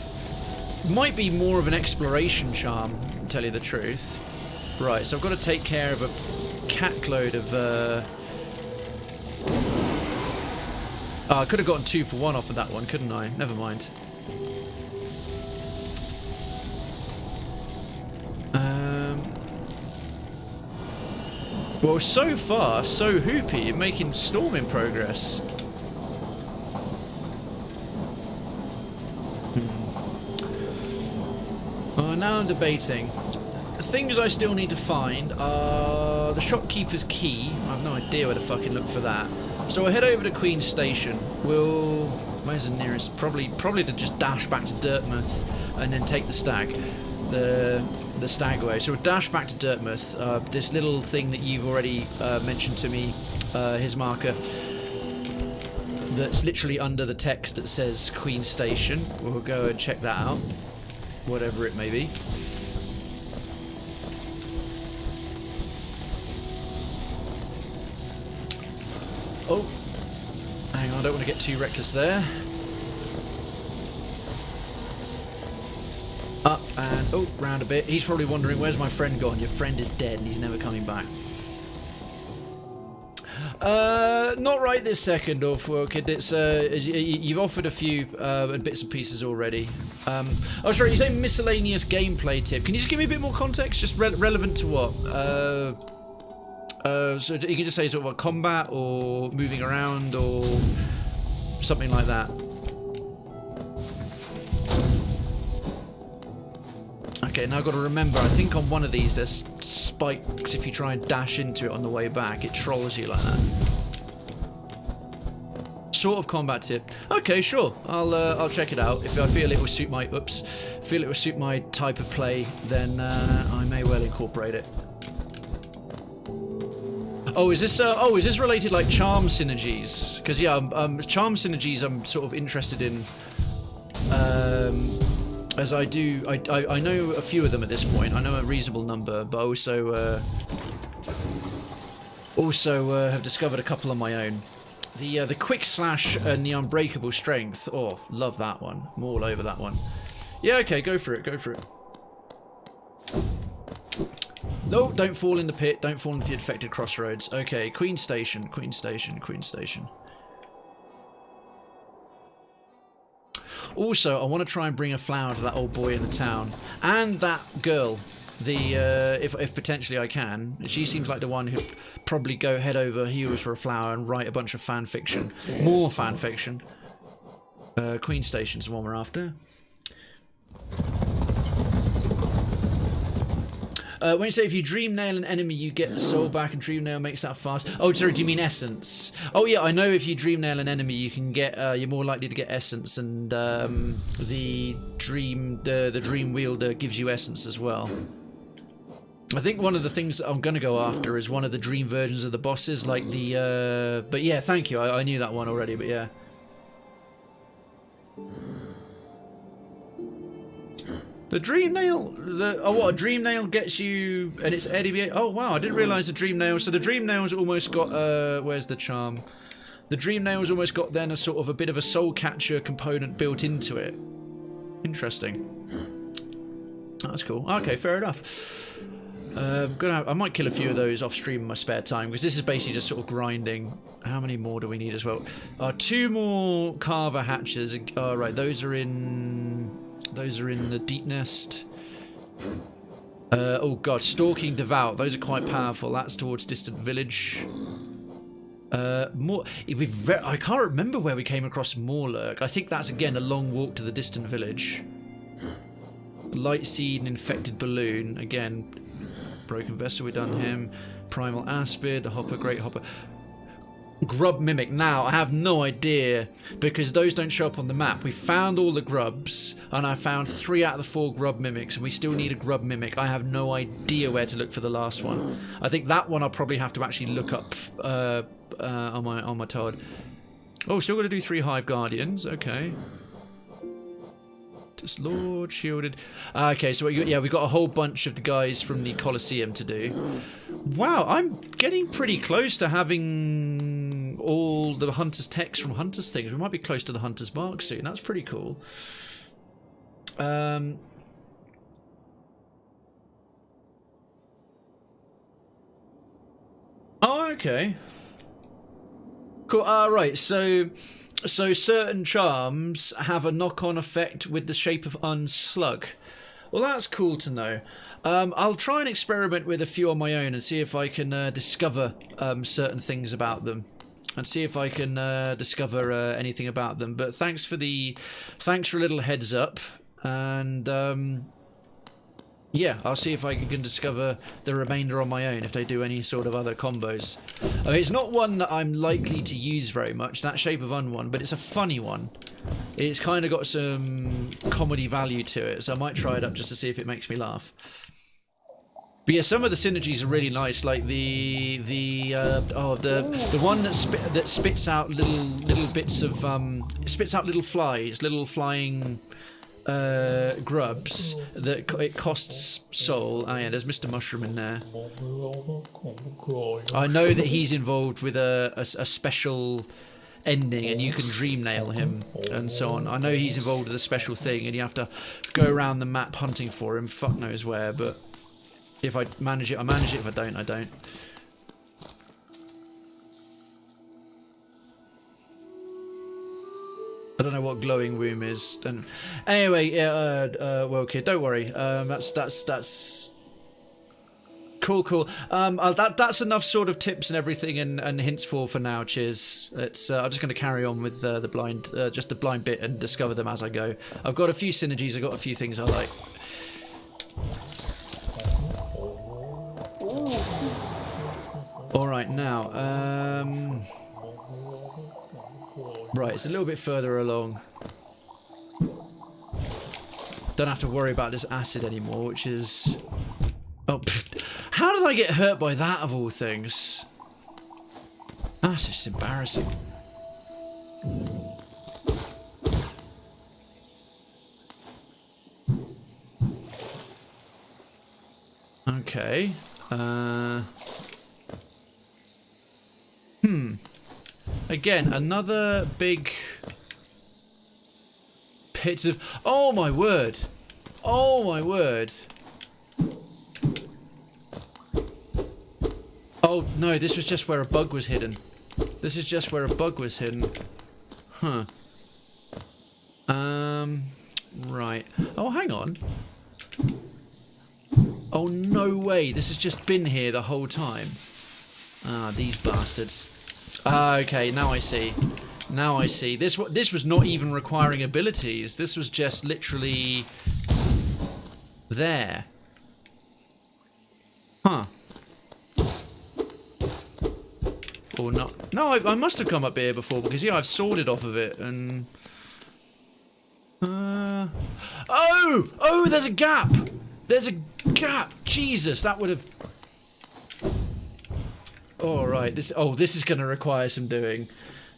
Might be more of an exploration charm, to tell you the truth. Right, so I've got to take care of a catload of... Oh, I could have gotten 2 for 1 off of that one, couldn't I? Never mind. Well, so far, so hoopy. You're making storming progress. Now I'm debating. Things I still need to find are the Shopkeeper's key. I have no idea where to fucking look for that. So we'll head over to Queen's Station. Where's the nearest? Probably to just dash back to Dirtmouth and then take the stag. The stagway. So we'll dash back to Dirtmouth. This little thing that you've already mentioned to me, his marker. that's literally under the text that says Queen Station. We'll go and check that out, whatever it may be. Oh, hang on, I don't want to get too reckless there. Up and, oh, round a bit. He's probably wondering, where's my friend gone? Your friend is dead and he's never coming back. Not right this second, Orfwilkid. It's, you've offered a few bits and pieces already. Oh, sorry, you say miscellaneous gameplay tip. Can you just give me a bit more context? Just relevant to what? So you can just say sort of what, combat or moving around or something like that. Okay, now I've got to remember, I think on one of these there's spikes. If you try and dash into it on the way back, it trolls you like that. Sort of combat tip. Okay, sure. I'll check it out. If I feel it will suit my type of play, then I may well incorporate it. Oh, is this related like charm synergies? Because yeah, charm synergies I'm sort of interested in. As I know a few of them at this point. I know a reasonable number, but also have discovered a couple on my own. The quick slash and the unbreakable strength. Oh, love that one. I'm all over that one. Yeah, okay, go for it. Go for it. No, don't fall in the pit. Don't fall into the infected crossroads. Okay, Queen Station. Queen Station. Queen Station. Also, I want to try and bring a flower to that old boy in the town. And that girl. If potentially I can. She seems like the one who'd probably go head over heels for a flower and write a bunch of fan fiction. More fan fiction. Queen Station's the one we're after. When you say if you dream nail an enemy, you get the soul back, and dream nail makes that fast. Oh, sorry, do you mean essence? Oh yeah, I know if you dream nail an enemy, you can get. You're more likely to get essence, and the dream wielder gives you essence as well. I think one of the things that I'm gonna go after is one of the dream versions of the bosses, like the. But yeah, thank you. I knew that one already, but yeah. The dream nail, a dream nail gets you, and it's ADB. Oh wow, I didn't realise the dream nail. So the dream nail's almost got, where's the charm? The dream nail's almost got then a sort of a bit of a soul catcher component built into it. Interesting. That's cool. Okay, fair enough. I might kill a few of those off stream in my spare time, because this is basically just sort of grinding. How many more do we need as well? 2 more carver hatches. Right, those are in the deep nest. Oh god, stalking devout. Those are quite powerful. That's towards distant village. I can't remember where we came across Morlurk. I think that's again a long walk to the distant village. Light seed and infected balloon. Again, broken vessel. We done him. Primal aspid. The hopper, great hopper. Grub mimic. Now I have no idea because those don't show up on the map. We found all the grubs and I found 3 out of the 4 grub mimics, and we still need a grub mimic. I have no idea where to look for the last one. I think that one I'll probably have to actually look up on my Todd. Oh, still got to do 3 hive guardians. Okay. Just Lord shielded. Okay, so we've got a whole bunch of the guys from the Colosseum to do. Wow, I'm getting pretty close to having all the Hunter's text from Hunter's things. We might be close to the Hunter's mark soon. That's pretty cool. Oh, okay. Cool. Right, so certain charms have a knock-on effect with the shape of unslug. Well, that's cool to know. I'll try and experiment with a few on my own and see if I can discover certain things about them, and see if I can discover anything about them. But thanks for a little heads up, and yeah, I'll see if I can discover the remainder on my own if they do any sort of other combos. I mean, it's not one that I'm likely to use very much, that Shape of Un one, but it's a funny one. It's kind of got some comedy value to it, so I might try it up just to see if it makes me laugh. But yeah, some of the synergies are really nice, like the one that spits out little bits of spits out little flies, little flying grubs that it costs soul. Oh yeah, there's Mr. Mushroom in there. I know that he's involved with a special ending, and you can dream nail him and so on. I know he's involved with a special thing, and you have to go around the map hunting for him. Fuck knows where, but if I manage it, I manage it. If I don't, I don't. I don't know what glowing womb is. And anyway, well, kid, don't worry. That's cool. That's enough sort of tips and everything and hints for now. Cheers. It's I'm just going to carry on with the blind, just the blind bit, and discover them as I go. I've got a few synergies. I've got a few things I like. All right, now. Right, it's a little bit further along. Don't have to worry about this acid anymore, which is... Oh, pfft. How did I get hurt by that, of all things? That's just embarrassing. Okay. Again, another big pits of... Oh my word! Oh my word! Oh no, this was just where a bug was hidden. This is just where a bug was hidden. Huh. Right. Oh, hang on. Oh, no way. This has just been here the whole time. Ah, these bastards. Okay, now I see. Now I see. This was not even requiring abilities. This was just literally there. Huh. Or not. No, I must have come up here before, because yeah, I've sorted off of it and... Oh, there's a gap. There's a gap. Jesus, that would have... All right. This is going to require some doing.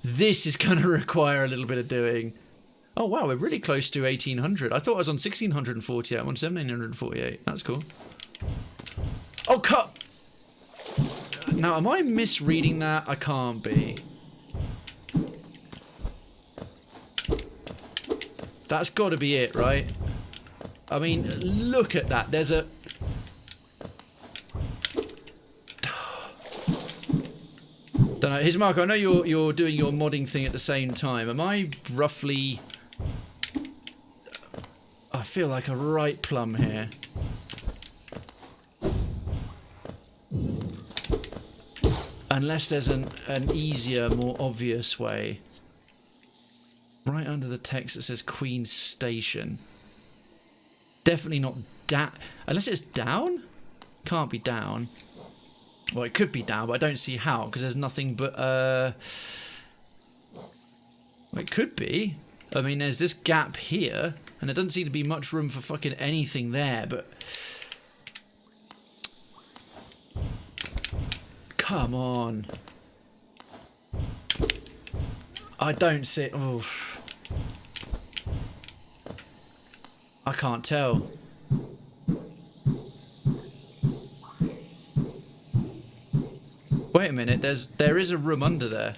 This is going to require a little bit of doing. Oh wow, we're really close to 1800. I thought I was on 1648. I'm on 1748. That's cool. Oh, cut. Now, am I misreading that? I can't be. That's got to be it, right? I mean, look at that. There's a... Don't know. Here's Marco. I know you're doing your modding thing at the same time. Am I roughly... I feel like a right plum here. Unless there's an easier, more obvious way. Right under the text that says Queen's Station. Definitely not down. Unless it's down? Can't be down. Well, it could be down, but I don't see how, because there's nothing but... Well, it could be. I mean, there's this gap here, and there doesn't seem to be much room for fucking anything there, but... Come on. I don't see... Oh. I can't tell. Wait a minute, there is a room under there.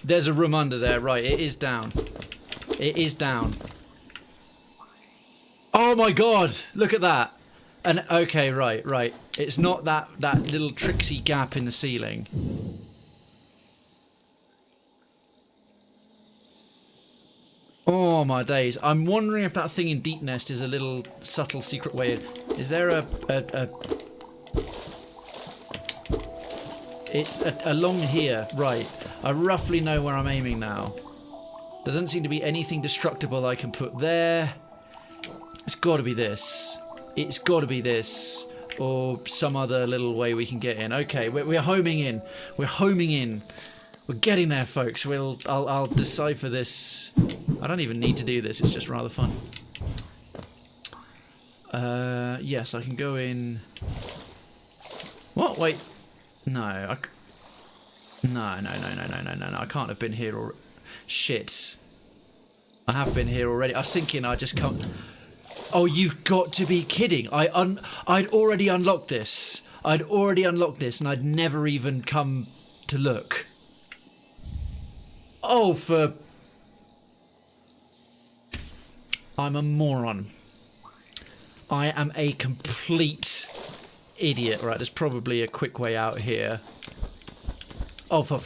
There's a room under there, right, it is down. It is down. Oh my god, look at that. And okay, right. It's not that little tricksy gap in the ceiling. Oh my days. I'm wondering if that thing in Deep Nest is a little subtle secret way. Is there a It's along here, right. I roughly know where I'm aiming now. There doesn't seem to be anything destructible I can put there. It's got to be this. It's got to be this. Or some other little way we can get in. Okay, we're homing in. We're homing in. We're getting there, folks. I'll decipher this. I don't even need to do this. It's just rather fun. Yes, I can go in. What? Wait. No. No. I can't have been here or. Shit. I have been here already. I was thinking I just can't. Oh, you've got to be kidding! I'd already unlocked this. And I'd never even come to look. Oh, for. I'm a moron. I am a complete idiot. Right, there's probably a quick way out here. Oh, for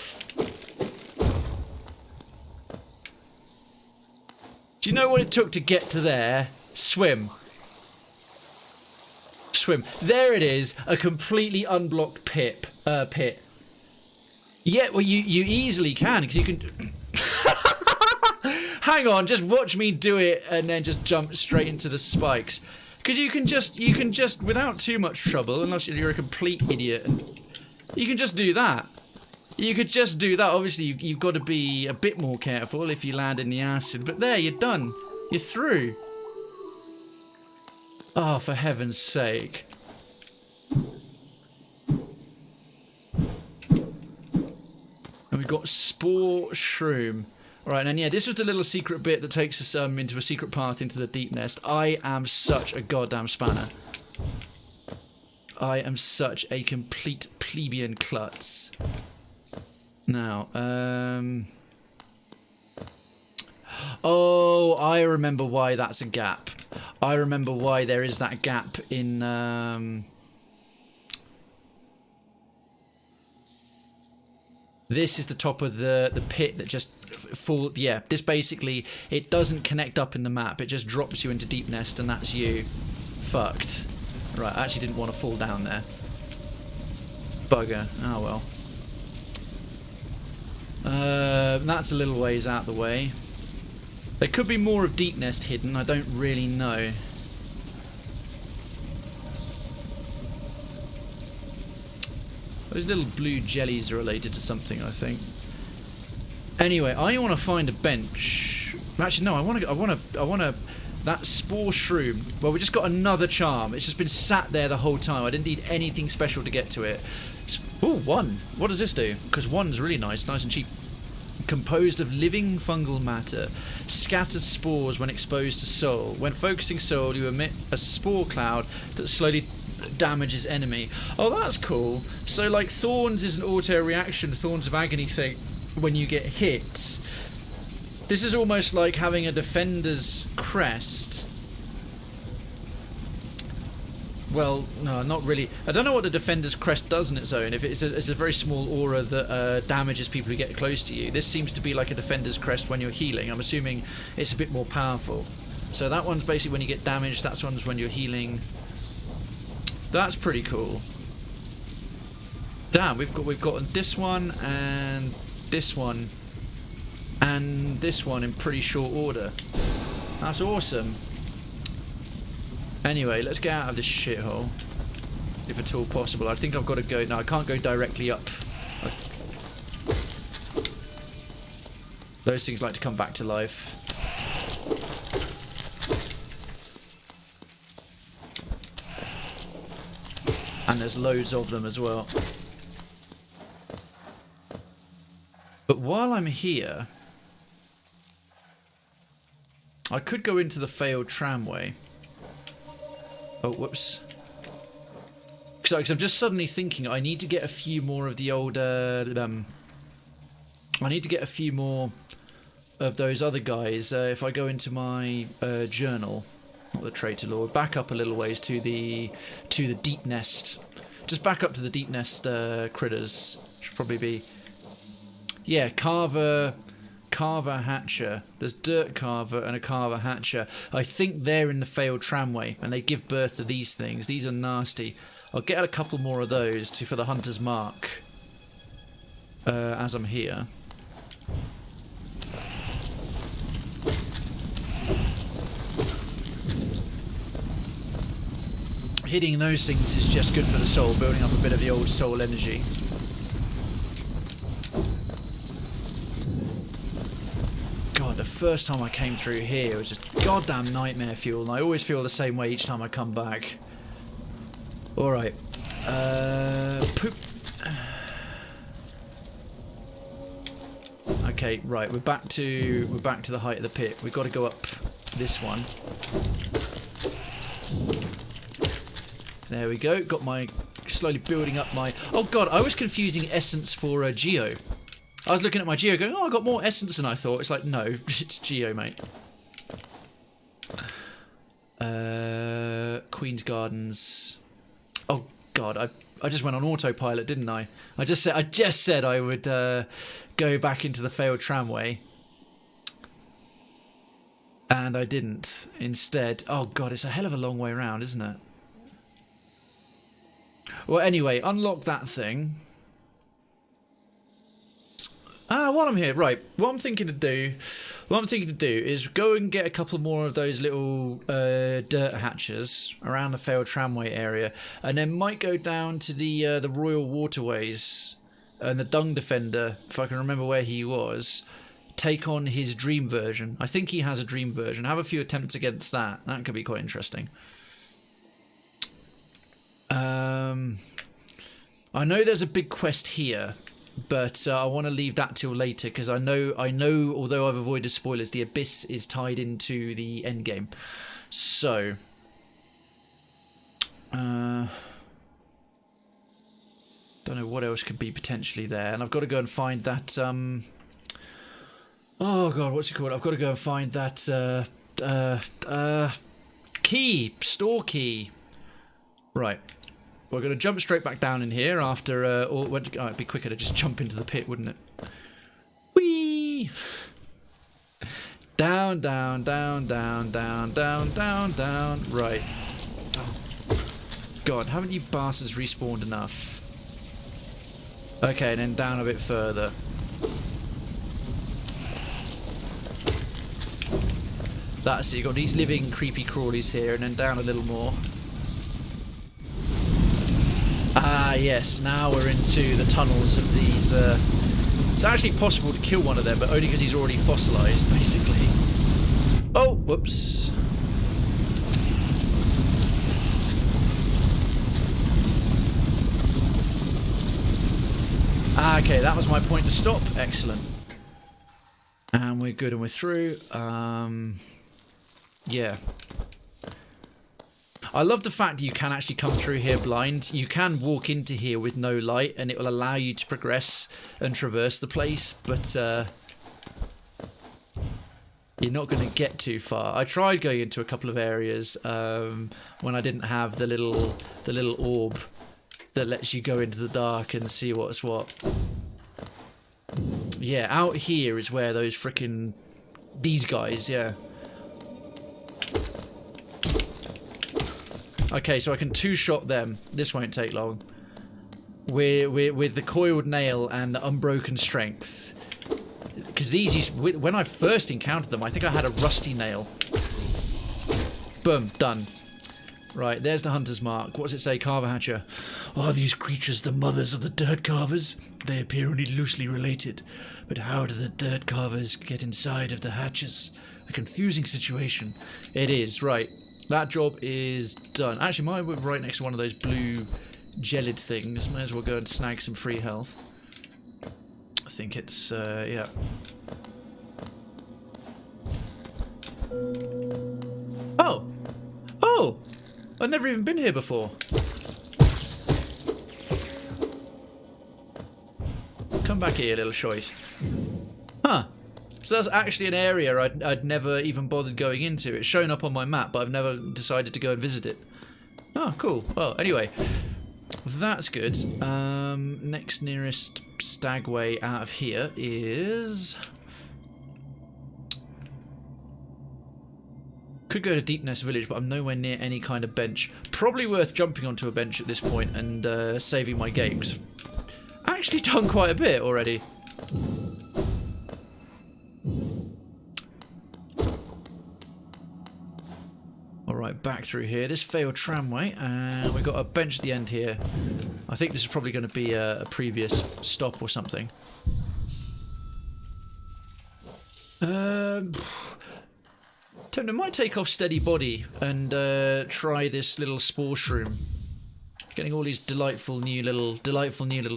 do you know what it took to get to there? Swim. There it is, a completely unblocked pit. Yeah, well, you easily can, because you can... Hang on, just watch me do it and then just jump straight into the spikes. Because you can just, without too much trouble, unless you're a complete idiot, you can just do that. You could just do that. Obviously, you've got to be a bit more careful if you land in the acid. But there, you're done. You're through. Oh, for heaven's sake. And we've got Spore, Shroom. Alright, and yeah, this was the little secret bit that takes us into a secret path into the deep nest. I am such a goddamn spanner. I am such a complete plebeian klutz. Now, oh, I remember why that's a gap. I remember why there is that gap in, this is the top of the pit that just fall. Yeah, this basically, it doesn't connect up in the map. It just drops you into deep nest and that's you fucked. Right, I actually didn't want to fall down there. Bugger. Oh well. That's a little ways out the way. There could be more of deep nest hidden. I don't really know. Those little blue jellies are related to something, I think. Anyway, I want to find a bench. Actually, no. I want to. That Spore Shroom. Well, we just got another charm. It's just been sat there the whole time. I didn't need anything special to get to it. Oh, 1. What does this do? Because 1's really nice and cheap. Composed of living fungal matter. Scatters spores when exposed to soul. When focusing soul, you emit a spore cloud that slowly damages enemy. Oh, that's cool. So, like, Thorns is an auto-reaction, Thorns of Agony thing when you get hit. This is almost like having a Defender's Crest. Well, no, not really. I don't know what the Defender's Crest does on its own. If it's a very small aura that damages people who get close to you. This seems to be like a Defender's Crest when you're healing. I'm assuming it's a bit more powerful. So that one's basically when you get damaged. That one's when you're healing. That's pretty cool. Damn, we've got this one and this one and this one in pretty short order. That's awesome. Anyway, let's get out of this shithole, if at all possible. I think I've got to go. No, I can't go directly up. Those things like to come back to life. And there's loads of them as well. But while I'm here, I could go into the failed tramway. Oh, whoops. Because I'm just suddenly thinking I need to get a few more of the old... I need to get a few more of those other guys. If I go into my journal, not the Traitor Lord, back up a little ways to the deep nest. Just back up to the deep nest critters. Should probably be... Yeah, Carver Hatcher. There's Dirt Carver and a Carver Hatcher. I think they're in the failed tramway, and they give birth to these things. These are nasty. I'll get a couple more of those for the Hunter's Mark as I'm here. Hitting those things is just good for the soul, building up a bit of the old soul energy. God, God, the first time I came through here was just goddamn nightmare fuel, and I always feel the same way each time I come back. Alright. Poop. Okay, right, we're back to the height of the pit. We've got to go up this one. There we go. Got my slowly building up my. Oh god, I was confusing essence for geo. I was looking at my geo, going, "Oh, I got more essence than I thought." It's like, no, it's geo, mate. Queen's Gardens. Oh god, I just went on autopilot, didn't I? I just said I would go back into the failed tramway, and I didn't. Instead, oh god, it's a hell of a long way around, isn't it? Well, anyway, unlock that thing. While I'm here, right, what I'm thinking to do is go and get a couple more of those little dirt hatches around the failed tramway area, and then might go down to the Royal Waterways and the Dung Defender, if I can remember where he was, take on his dream version. I think he has a dream version. Have a few attempts against that. That could be quite interesting. I know there's a big quest here, but I want to leave that till later, because I know, although I've avoided spoilers, the Abyss is tied into the end game. So, don't know what else could be potentially there, and I've got to go and find that. Oh god, what's it called? I've got to go and find that key, store key. Right. We're going to jump straight back down in here after it'd be quicker to just jump into the pit, wouldn't it? Whee! Down, down, down, down, down, down, down, down. Right. Oh. God, haven't you bastards respawned enough? Okay, and then down a bit further. That's it, you've got these living creepy crawlies here, and then down a little more. Ah, yes, now we're into the tunnels of these. It's actually possible to kill one of them, but only because he's already fossilized, basically. Oh, whoops. Ah, okay, that was my point to stop. Excellent. And we're good and we're through. Yeah. I love the fact that you can actually come through here blind. You can walk into here with no light, and it will allow you to progress and traverse the place, but you're not going to get too far. I tried going into a couple of areas when I didn't have the little orb that lets you go into the dark and see what's what. Yeah, out here is where those frickin' these guys, yeah. Okay, so I can two-shot them. This won't take long. With the coiled nail and the unbroken strength. Because these, when I first encountered them, I think I had a rusty nail. Boom, done. Right, there's the hunter's mark. What does it say, Carver Hatcher? Are these creatures the mothers of the dirt carvers? They appear only loosely related. But how do the dirt carvers get inside of the hatches? A confusing situation. It is, right. That job is done. Actually, mine were right next to one of those blue gelid things. Might as well go and snag some free health. I think it's, yeah. Oh! Oh! I've never even been here before. Come back here, little shite. Huh. So that's actually an area I'd never even bothered going into. It's shown up on my map, but I've never decided to go and visit it. Oh, cool. Well, anyway, that's good. Next nearest stagway out of here is... Could go to Deepnest Village, but I'm nowhere near any kind of bench. Probably worth jumping onto a bench at this point and saving my game, because I've actually done quite a bit already. Alright, back through here. This failed tramway, and we've got a bench at the end here. I think this is probably going to be a previous stop or something. Tony, I might take off Steady Body and try this little Spore Shroom. Getting all these delightful new little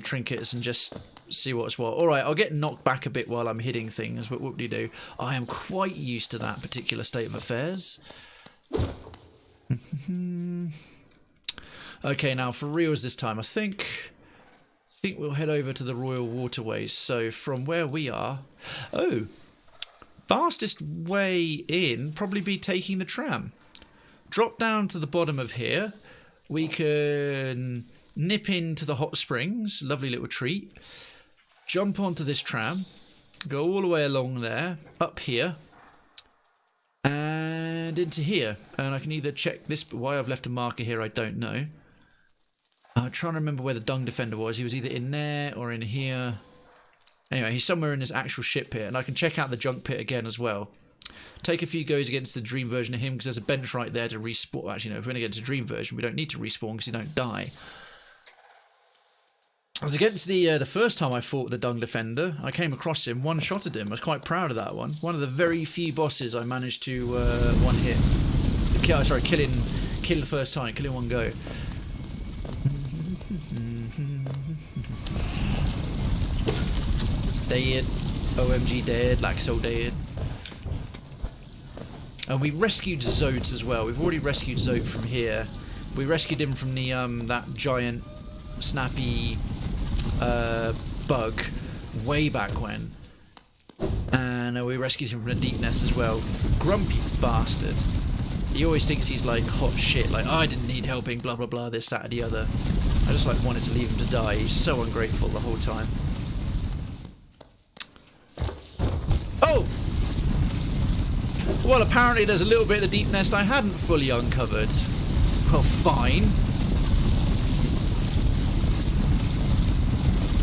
trinkets and just see what's what. Alright, I'll get knocked back a bit while I'm hitting things, but whoop-de-doo. I am quite used to that particular state of affairs. Okay, now for reals this time, I think we'll head over to the Royal Waterways. So from where we are... Oh! Fastest way in, probably be taking the tram. Drop down to the bottom of here. We can nip into the hot springs, lovely little treat. Jump onto this tram, go all the way along there, up here, and into here. And I can either check this, but why I've left a marker here, I don't know. I'm trying to remember where the dung defender was. He was either in there or in here. Anyway, he's somewhere in this actual ship pit, and I can check out the junk pit again as well. Take a few goes against the dream version of him, because there's a bench right there to respawn. Actually, no, if we're going to get to dream version, we don't need to respawn because you don't die. I was against the first time I fought the Dung Defender. I came across him, one-shotted him. I was quite proud of that one. One of the very few bosses I managed to one-hit. Kill the first time, kill in one go. Dead. OMG dead, like so dead. And we rescued Zote as well. We've already rescued Zote from here. We rescued him from the that giant snappy bug way back when. And we rescued him from the deep nest as well. Grumpy bastard. He always thinks he's like hot shit, like, oh, I didn't need helping, blah blah blah, this, that, and the other. I just like wanted to leave him to die. He's so ungrateful the whole time. Oh! Well, apparently there's a little bit of the deep nest I hadn't fully uncovered. Well, fine.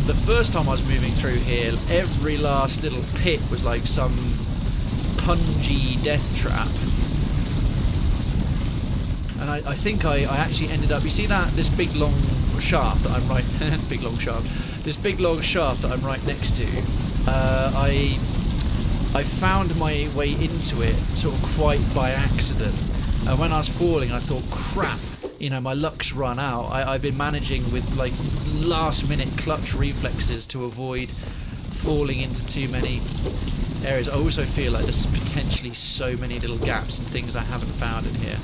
The first time I was moving through here, every last little pit was like some pungy death trap. And I think I actually ended up... You see that? This big long shaft that I'm right... big long shaft. This big long shaft that I'm right next to. I found my way into it sort of quite by accident. And when I was falling, I thought, crap, you know, my luck's run out. I've been managing with like last minute clutch reflexes to avoid falling into too many areas. I also feel like there's potentially so many little gaps and things I haven't found in here.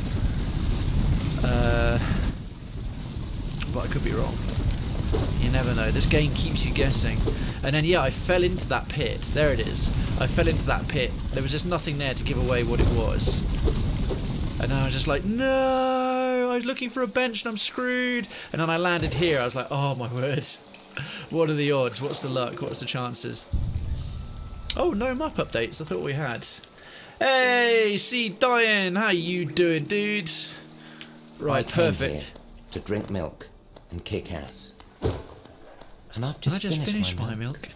But I could be wrong. You never know. This game keeps you guessing. And then, yeah, I fell into that pit. There it is. I fell into that pit. There was just nothing there to give away what it was. And then I was just like, no! I was looking for a bench and I'm screwed. And then I landed here. I was like, oh my word. What are the odds? What's the luck? What's the chances? Oh, no muff updates. I thought we had. Hey, see, Diane. How you doing, dude? Right, perfect. To drink milk and kick ass. And I've just finished my milk.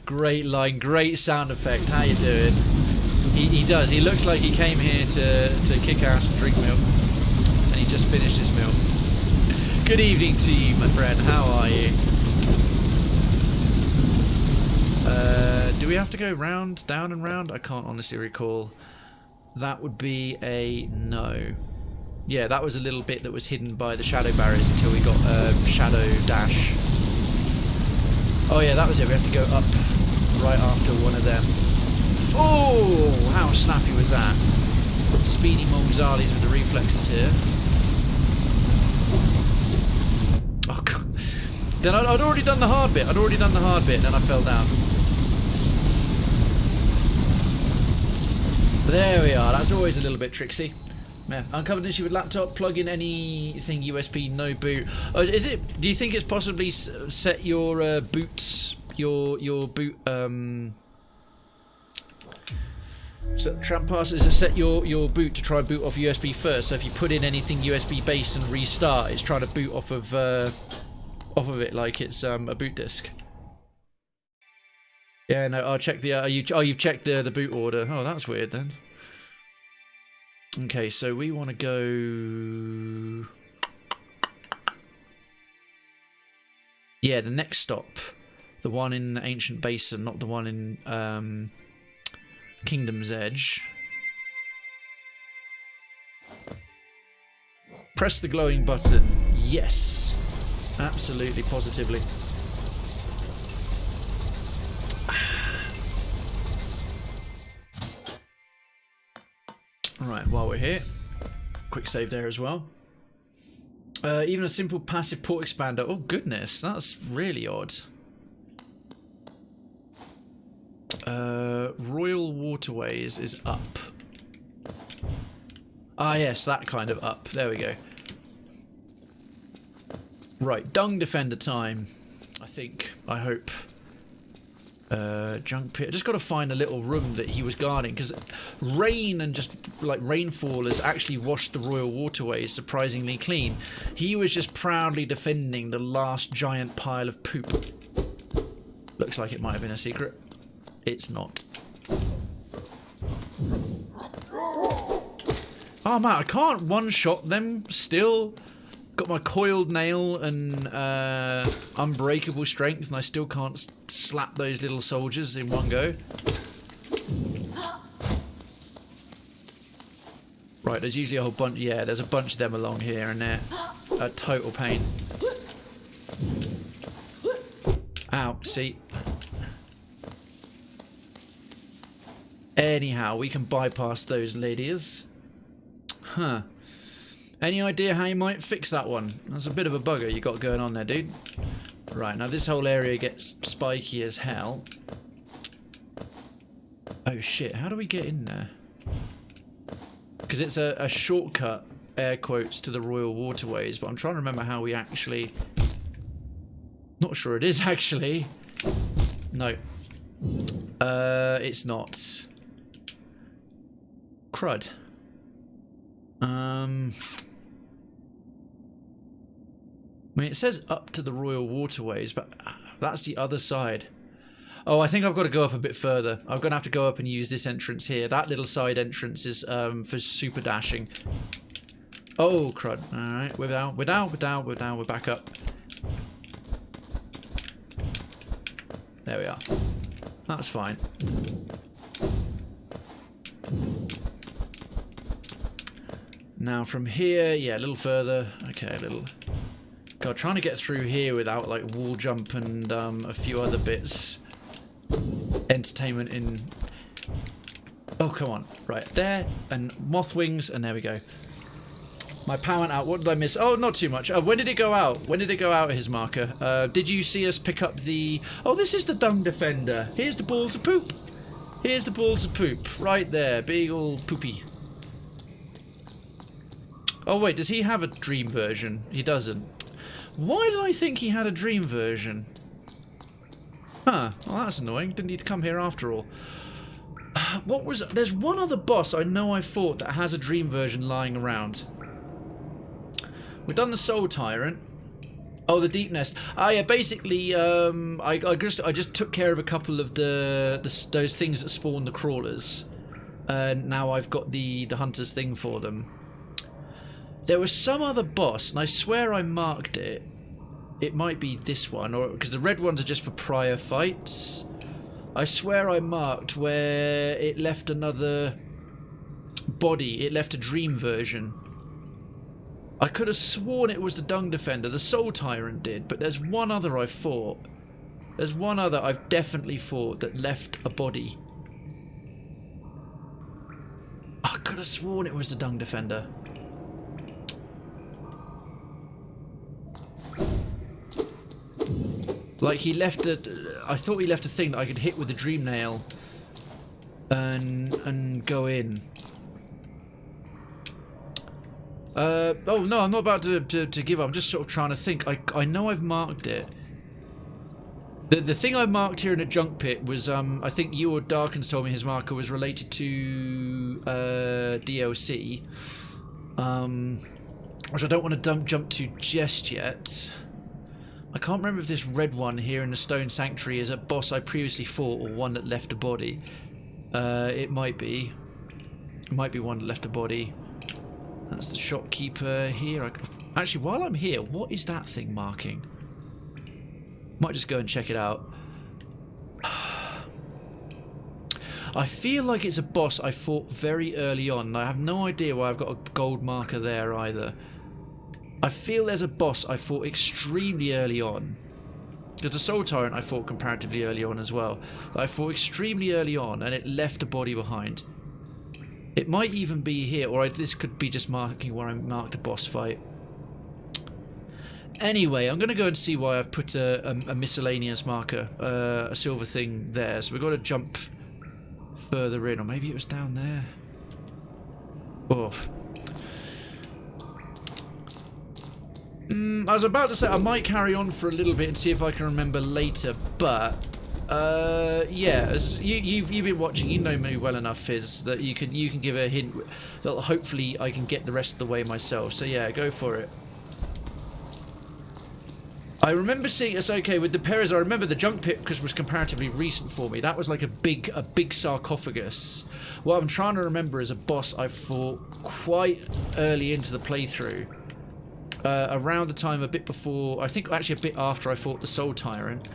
Great line, great sound effect. How you doing? He does. He looks like he came here to kick ass and drink milk, and he just finished his milk. Good evening to you, my friend. How are you? Do we have to go round, down and round? I can't honestly recall. That would be a no. Yeah, that was a little bit that was hidden by the shadow barriers until we got shadow dash. Oh yeah, that was it. We have to go up right after one of them. Oh, how snappy was that? Speedy Mongzalis with the reflexes here. Oh god. Then I'd already done the hard bit. And then I fell down. There we are. That's always a little bit tricksy. Yeah. Uncovered issue with laptop. Plug in anything USB. No boot. Oh, is it? Do you think it's possibly set your boots? Your boot. So tramp pass is to set your boot to try and boot off USB first. So if you put in anything USB based and restart, it's trying to boot off of it like it's a boot disk. Yeah, no, I'll check the. You've checked the boot order. Oh, that's weird then. Okay, so we want to go. Yeah, the next stop The one in the Ancient Basin, not the one in Kingdom's Edge. Press the glowing button. Yes. Absolutely, positively. Alright, while we're here, quick save there as well. Even a simple passive port expander. Oh goodness, that's really odd. Royal Waterways is up. Ah yes, that kind of up. There we go. Right, Dung Defender time. I think. I hope. Junk pit. I just got to find a little room that he was guarding, because rain and just like rainfall has actually washed the Royal Waterways surprisingly clean. He was just proudly defending the last giant pile of poop. Looks like it might have been a secret. It's not. Oh man, I can't one-shot them still. Got my coiled nail and unbreakable strength, and I still can't slap those little soldiers in one go. Right, there's usually a whole bunch. Yeah, there's a bunch of them along here, and they're a total pain. Ow, see. Anyhow, we can bypass those ladies. Huh. Any idea how you might fix that one? That's a bit of a bugger you got going on there, dude. Right, now this whole area gets spiky as hell. Oh shit, how do we get in there? Because it's a shortcut, air quotes, to the Royal Waterways, but I'm trying to remember how we actually... Not sure it is, actually. No. It's not. Crud. I mean, it says up to the Royal Waterways, but that's the other side. Oh, I think I've got to go up a bit further. I'm going to have to go up and use this entrance here. That little side entrance is for super dashing. Oh, crud. Alright, we're down, we're back up. There we are. That's fine. Now from here, yeah, a little further. Okay, a little... God, trying to get through here without, like, wall jump and a few other bits. Entertainment in... Oh, come on. Right, there, and moth wings, and there we go. My power went out. What did I miss? Oh, not too much. When did it go out? When did it go out, his marker? Did you see us pick up the... Oh, this is the Dung Defender. Here's the balls of poop. Here's the balls of poop. Right there. Big old poopy. Oh, wait. Does he have a dream version? He doesn't. Why did I think he had a dream version? Huh. Well, that's annoying. Didn't need to come here after all. What was... There's one other boss I know I fought that has a dream version lying around. We've done the Soul Tyrant. Oh, the Deep Nest. Ah, yeah. Basically, I just took care of a couple of those things that spawn the crawlers, and now I've got the hunter's thing for them. There was some other boss, and I swear I marked it. It might be this one, or because the red ones are just for prior fights. I swear I marked where it left another body. It left a dream version. I could have sworn it was the Dung Defender. The Soul Tyrant did, but there's one other I fought. There's one other I've definitely fought that left a body. I could have sworn it was the Dung Defender. Like he left a... I thought he left a thing that I could hit with the Dream Nail and go in. Oh no, I'm not about to give up. I'm just sort of trying to think. I know I've marked it. The thing I marked here in a junk pit was I think you or Darkins told me his marker was related to DLC, which I don't want to jump to just yet. I can't remember if this red one here in the Stone Sanctuary is a boss I previously fought or one that left a body. It might be. It might be one that left a body. That's the shopkeeper here. Actually, while I'm here, what is that thing marking? Might just go and check it out. I feel like it's a boss I fought very early on. And I have no idea why I've got a gold marker there either. I feel there's a boss I fought extremely early on. There's a Soul Tyrant I fought comparatively early on as well. That I fought extremely early on and it left a body behind. It might even be here, or this could be just marking where I marked a boss fight. Anyway, I'm going to go and see why I've put a miscellaneous marker, a silver thing there. So we've got to jump further in, or maybe it was down there. Oh. I was about to say I might carry on for a little bit and see if I can remember later, but yeah, as you've been watching, you know me well enough, Fizz, that you can give a hint that hopefully I can get the rest of the way myself. So yeah, go for it. I remember seeing it's okay with the Perez. I remember the junk pit because it was comparatively recent for me. That was like a big sarcophagus. What I'm trying to remember is a boss I fought quite early into the playthrough. Around the time a bit before, I think actually a bit after I fought the Soul Tyrant,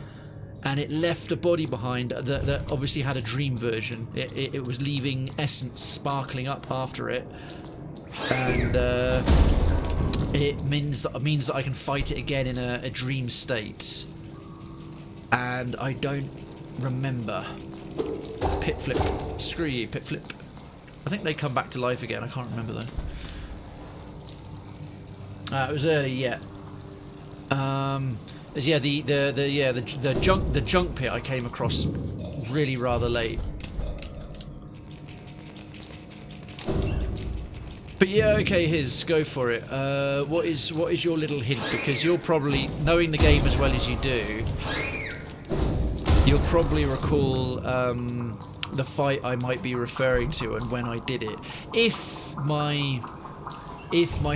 and it left a body behind that obviously had a dream version. It was leaving essence sparkling up after it, and it means that I can fight it again in a dream state, and I don't remember. Pit flip, screw you, pit flip. I think they come back to life again. I can't remember though. It was early, yeah. Yeah, the junk pit I came across really rather late. But yeah, okay, go for it. What is your little hint? Because you'll probably, knowing the game as well as you do, you'll probably recall the fight I might be referring to and when I did it. If my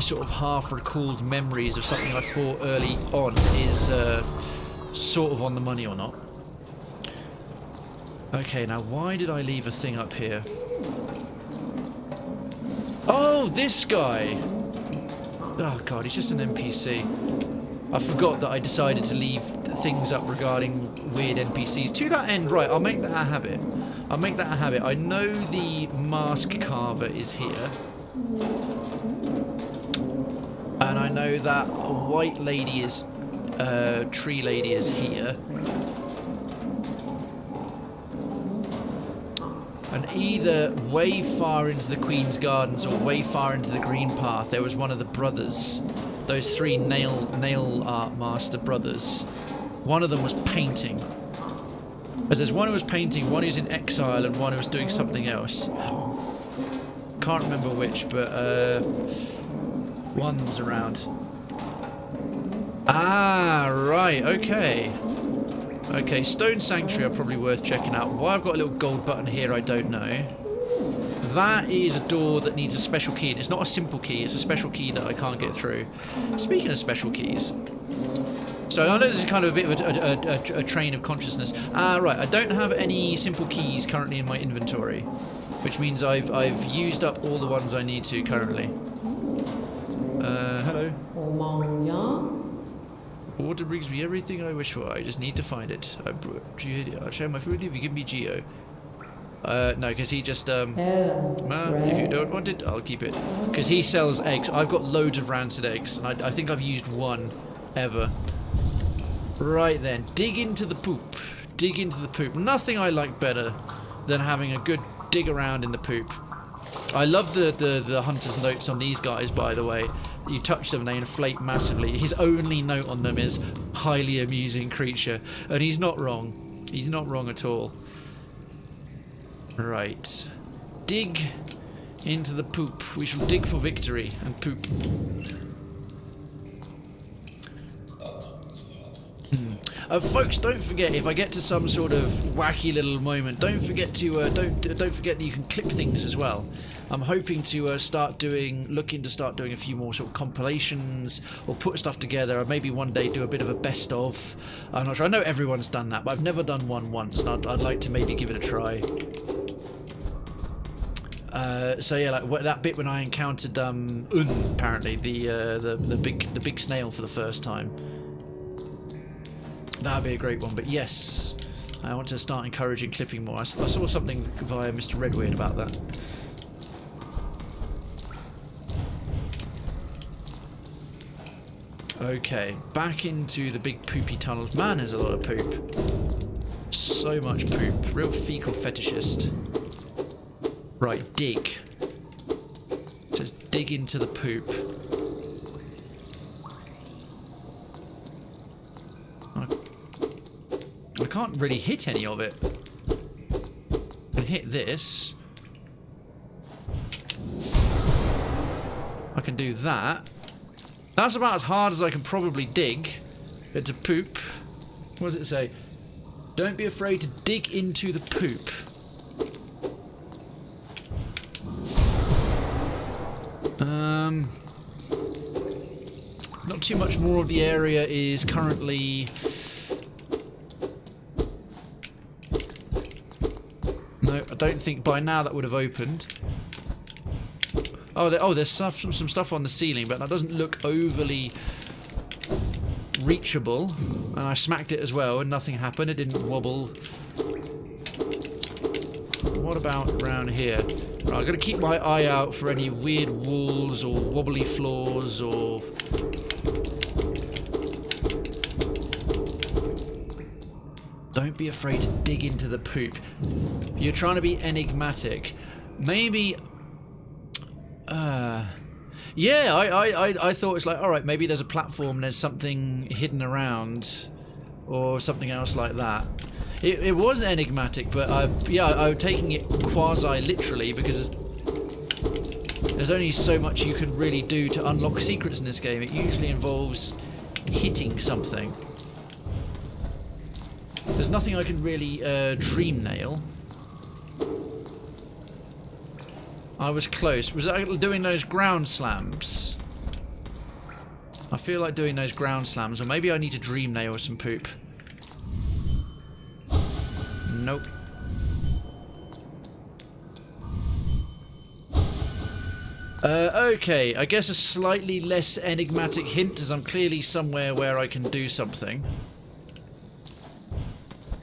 sort of half-recalled memories of something I fought early on is sort of on the money or not. Okay, now why did I leave a thing up here? Oh, this guy! Oh god, he's just an NPC. I forgot that I decided to leave things up regarding weird NPCs. To that end, right, I'll make that a habit. I'll make that a habit. I know the mask carver is here. And I know that a white lady is, tree lady is here. And either way far into the Queen's Gardens or way far into the Green Path, there was one of the brothers. Those three nail art master brothers. One of them was painting. As there's one who was painting, one who's in exile, and one who was doing something else. Can't remember which, but one was around. Ah, right, okay. Okay, Stone Sanctuary are probably worth checking out. Why I've got a little gold button here, I don't know. That is a door that needs a special key, and it's not a simple key, it's a special key that I can't get through. Speaking of special keys, so I know this is kind of a bit of a train of consciousness. Ah, right, I don't have any simple keys currently in my inventory, which means I've used up all the ones I need to currently. Hello. Water brings me everything I wish for. I just need to find it. I'll share my food if you give me Geo. No, because he just, if you don't want it, I'll keep it. Because he sells eggs. I've got loads of rancid eggs, and I think I've used one ever. Right then, dig into the poop. Dig into the poop. Nothing I like better than having a good dig around in the poop. I love the hunter's notes on these guys, by the way. You touch them and they inflate massively. His only note on them is highly amusing creature. And he's not wrong. He's not wrong at all. Right. Dig into the poop. We shall dig for victory and poop. Folks, don't forget, if I get to some sort of wacky little moment, don't forget to don't forget that you can clip things as well. I'm hoping to looking to start doing a few more sort of compilations or put stuff together, or maybe one day do a bit of a best of. I'm not sure. I know everyone's done that, but I've never done one once, and I'd like to maybe give it a try. So yeah, like that bit when I encountered apparently the big snail for the first time. That'd be a great one, but yes, I want to start encouraging clipping more. I saw something via Mr. Redweird about that. Okay, back into the big poopy tunnels. Man, there's a lot of poop. So much poop. Real fecal fetishist. Right, dig. Just dig into the poop. I can't really hit any of it. I can hit this. I can do that. That's about as hard as I can probably dig. It's a poop. What does it say? Don't be afraid to dig into the poop. Not too much more of the area is currently... No, I don't think by now that would have opened. Oh, there's some stuff on the ceiling, but that doesn't look overly reachable. And I smacked it as well, and nothing happened. It didn't wobble. What about around here? Right, I've got to keep my eye out for any weird walls or wobbly floors or... Don't be afraid to dig into the poop. You're trying to be enigmatic. Maybe... yeah, I thought it's like, alright, maybe there's a platform, there's something hidden around, or something else like that. It was enigmatic, but yeah, I'm taking it quasi-literally, because there's only so much you can really do to unlock secrets in this game. It usually involves hitting something. There's nothing I can really dream nail. I was close. Was I doing those ground slams? I feel like doing those ground slams, or maybe I need to dream nail some poop. Nope. Okay, I guess a slightly less enigmatic hint, as I'm clearly somewhere where I can do something.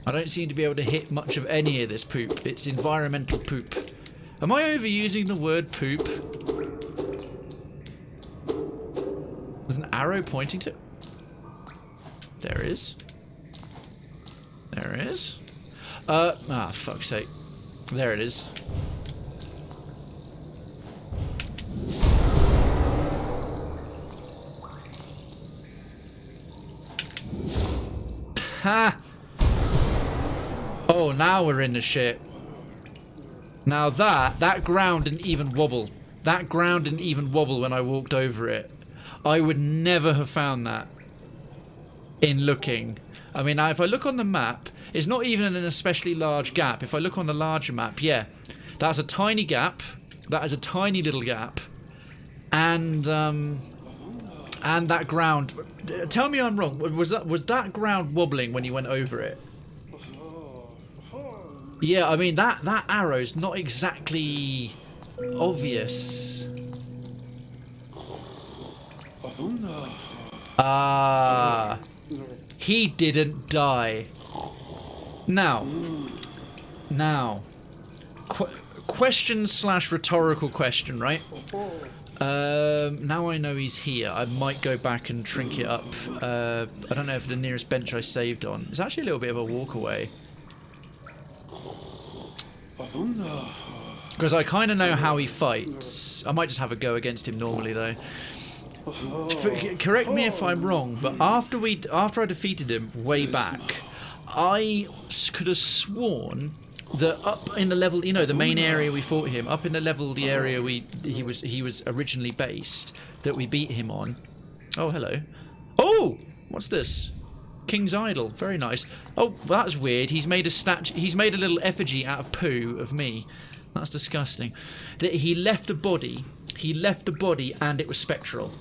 I don't seem to be able to hit much of any of this poop. It's environmental poop. Am I overusing the word poop? There's an arrow pointing to... There is. There is. Fuck's sake. There it is. Ha! Oh, now we're in the shit. Now that ground didn't even wobble. That ground didn't even wobble when I walked over it. I would never have found that in looking. I mean, now if I look on the map, it's not even an especially large gap. If I look on the larger map, yeah, that's a tiny gap. That is a tiny little gap. And that ground. Tell me I'm wrong. Was that ground wobbling when you went over it? Yeah, I mean, that arrow's not exactly obvious. He didn't die. Now, question / rhetorical question, right? Now I know he's here. I might go back and trinket up. I don't know if the nearest bench I saved on. It's actually a little bit of a walk away. Because I kind of know how he fights. I might just have a go against him normally, though. Correct me if I'm wrong, but after I defeated him way back, I could have sworn that up in the level, you know, the main area we fought him, up in the level, the area he was originally based, that we beat him on. Oh, hello. Oh, what's this? King's Idol, very nice. Oh, that's weird. He's made a statue. He's made a little effigy out of poo of me. That's disgusting. He left a body. He left a body, and it was spectral.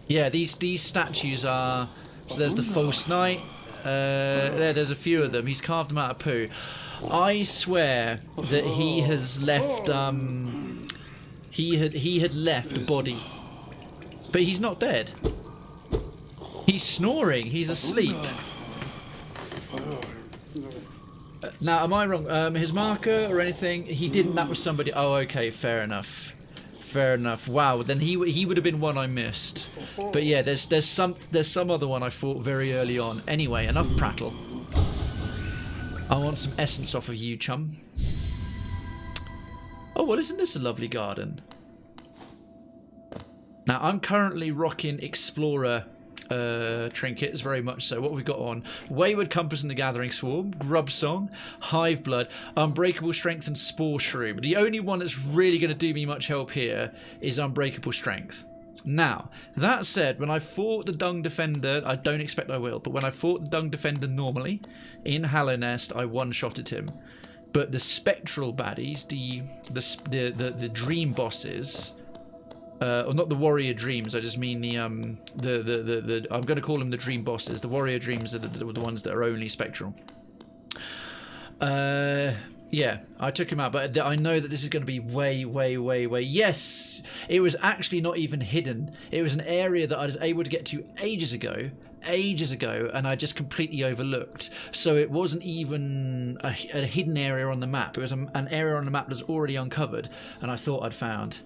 Yeah, these statues are. So there's the false knight. There's a few of them. He's carved them out of poo. I swear that he has left. He had left a body, but he's not dead. He's snoring. He's asleep. Now, am I wrong? His marker or anything? He didn't. That was somebody. Oh, okay. Fair enough. Fair enough. Wow. Then he would have been one I missed. But yeah, there's some other one I fought very early on. Anyway, enough prattle. I want some essence off of you, chum. Oh, well, isn't this a lovely garden? Now, I'm currently rocking Explorer trinkets, very much so. What have we got on? Wayward Compass and the Gathering Swarm, Grub Song, Hive Blood, Unbreakable Strength and Spore Shroom. The only one that's really going to do me much help here is Unbreakable Strength. Now, that said, when I fought the Dung Defender, I don't expect I will, but when I fought the Dung Defender normally, in Flukenest, I one-shotted him. But the spectral baddies, the dream bosses... or not the warrior dreams. I just mean the I'm going to call them the dream bosses. The warrior dreams are the ones that are only spectral. Yeah, I took him out, but I know that this is going to be way. Yes, it was actually not even hidden. It was an area that I was able to get to ages ago, and I just completely overlooked. So it wasn't even a hidden area on the map. It was an area on the map that's already uncovered, and I thought I'd found.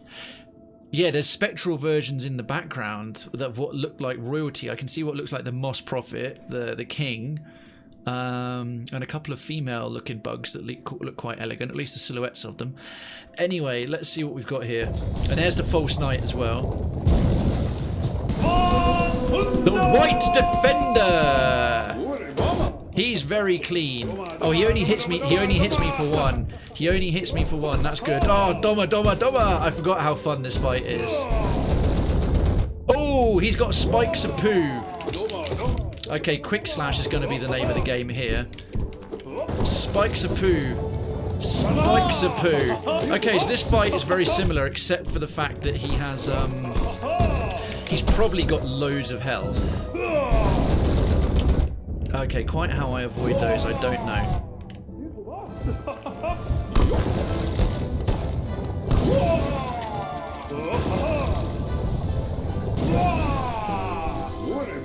Yeah, there's spectral versions in the background that what look like royalty. I can see what looks like the Moss Prophet, the king, and a couple of female-looking bugs that look quite elegant, at least the silhouettes of them. Anyway, let's see what we've got here. And there's the False Knight as well. The White Defender! He's very clean. Oh, he only hits me for one. He only hits me for one. That's good. Oh, Doma. I forgot how fun this fight is. Oh, he's got spikes of poo. Okay, Quick Slash is going to be the name of the game here. Spikes of poo. Spikes of poo. Okay, so this fight is very similar, except for the fact that he has, he's probably got loads of health. Okay, quite how I avoid those, I don't know.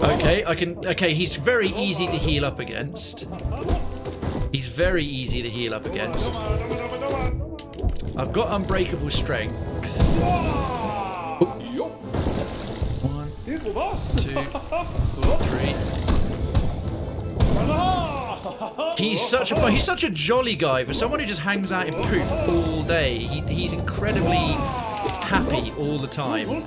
Okay, okay, he's very easy to heal up against. He's very easy to heal up against. I've got Unbreakable Strength. Oh. 1, 2, 3. He's such a jolly guy for someone who just hangs out in poop all day. He's incredibly happy all the time.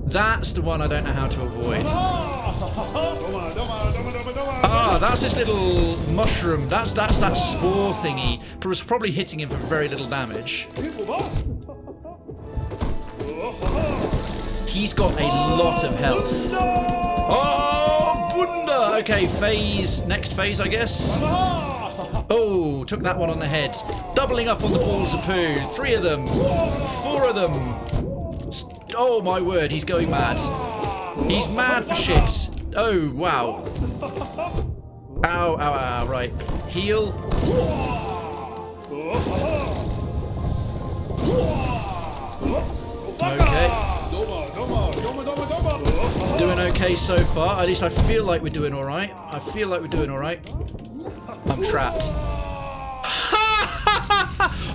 That's the one I don't know how to avoid. Ah, that's this little mushroom. That's that spore thingy. It was probably hitting him for very little damage. He's got a lot of health. Oh, Bunda! Okay, phase. Next phase, I guess. Oh, took that one on the head. Doubling up on the balls of poo. 3 of them. 4 of them. Oh, my word, he's going mad. He's mad for shit. Oh, wow. Ow. Right. Heal. Okay. Doing okay so far. At least I feel like we're doing alright. I'm trapped.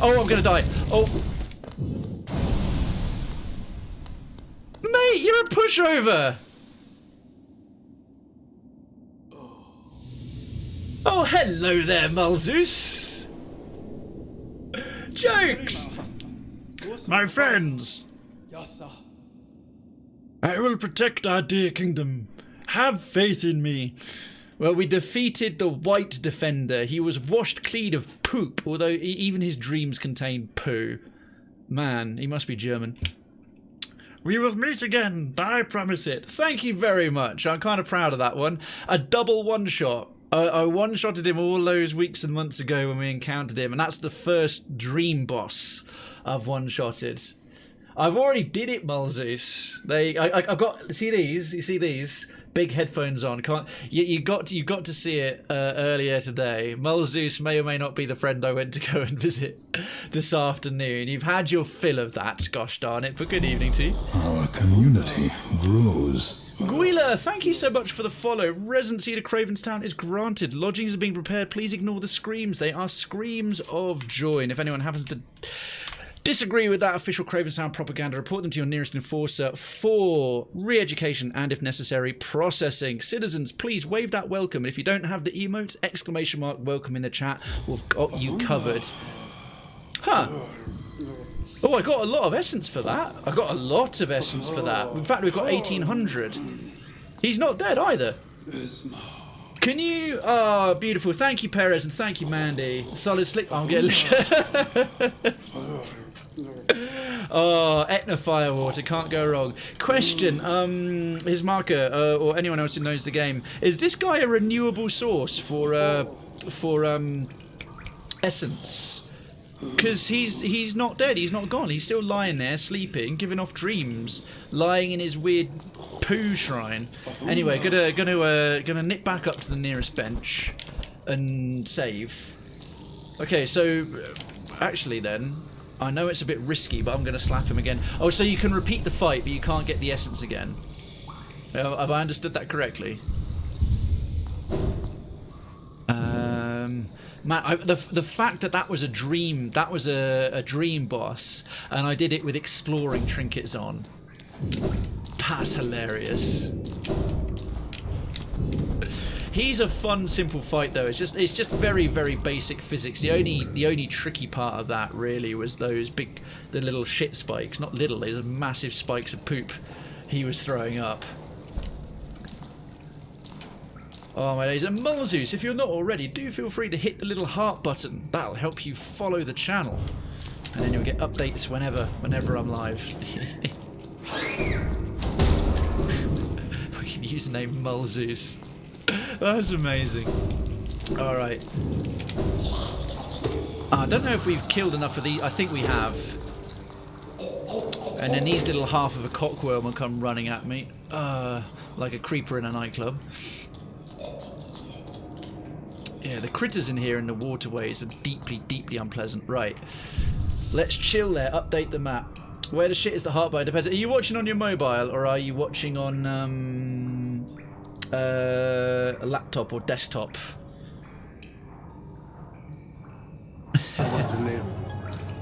Oh, I'm gonna die. Oh. Mate, you're a pushover. Oh, hello there, Malzus. Jokes. My friends. I will protect our dear kingdom. Have faith in me. Well, we defeated the White Defender. He was washed clean of poop, although even his dreams contain poo. Man, he must be German. We will meet again, I promise it. Thank you very much. I'm kind of proud of that one. A double one-shot. I one-shotted him all those weeks and months ago when we encountered him, and that's the first dream boss I've one-shotted. I've already did it, Malzus. I've got, see these? You see these? Big headphones on. Can't you got to see it earlier today. Mulzeus may or may not be the friend I went to go and visit this afternoon. You've had your fill of that, gosh darn it, but good evening to you. Our community grows. Guila, thank you so much for the follow. Residency to Cravenstown is granted. Lodgings are being prepared. Please ignore the screams. They are screams of joy. And if anyone happens to disagree with that official Cravenstown propaganda, report them to your nearest enforcer for re-education and, if necessary, processing. Citizens, please wave that welcome. And if you don't have the emotes, exclamation mark welcome in the chat. We've got you covered. Huh. Oh, I got a lot of essence for that. I got a lot of essence for that. In fact, we've got 1,800. He's not dead either. Can you... Oh, beautiful. Thank you, Perez, and thank you, Mandy. Solid slick... Oh, I'm getting... Oh, Etna Firewater. Can't go wrong. Question. His marker, or anyone else who knows the game. Is this guy a renewable source for essence? Because he's not dead, he's not gone, he's still lying there, sleeping, giving off dreams, lying in his weird poo shrine. Anyway, gonna nip back up to the nearest bench and save. Okay, so actually then, I know it's a bit risky, but I'm gonna slap him again. Oh, so you can repeat the fight, but you can't get the essence again. Have I understood that correctly? Man, the fact that was a dream, that was a dream boss, and I did it with exploring trinkets on. That's hilarious. He's a fun, simple fight though. It's just very, very basic physics. The only tricky part of that really was the little shit spikes. Not little, those are massive spikes of poop he was throwing up. Oh my days, and Mulzeus, if you're not already, do feel free to hit the little heart button. That'll help you follow the channel. And then you'll get updates whenever I'm live. Fucking username Mulzeus. That's amazing. Alright. I don't know if we've killed enough of these. I think we have. And then these little half of a cockworm will come running at me. Like a creeper in a nightclub. Yeah, the critters in here in the waterways are deeply, deeply unpleasant. Right. Let's chill there. Update the map. Where the shit is the heart bite? Depends. Are you watching on your mobile or are you watching on a laptop or desktop?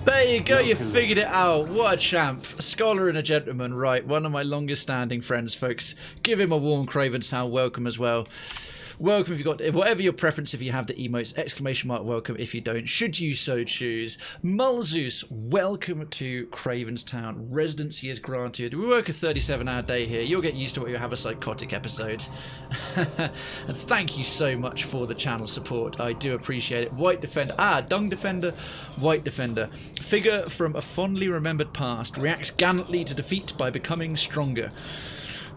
There you go, you figured it out. What a champ. A scholar and a gentleman. Right, one of my longest standing friends, folks. Give him a warm Cravenstown welcome as well. Welcome if you got whatever your preference, if you have the emotes, exclamation mark welcome if you don't, should you so choose. Mulzeus, welcome to Cravenstown. Residency is granted. We work a 37-hour day here. You'll get used to it. You'll have a psychotic episode. And thank you so much for the channel support. I do appreciate it. White Defender. Dung Defender. White Defender. Figure from a fondly remembered past. Reacts gallantly to defeat by becoming stronger.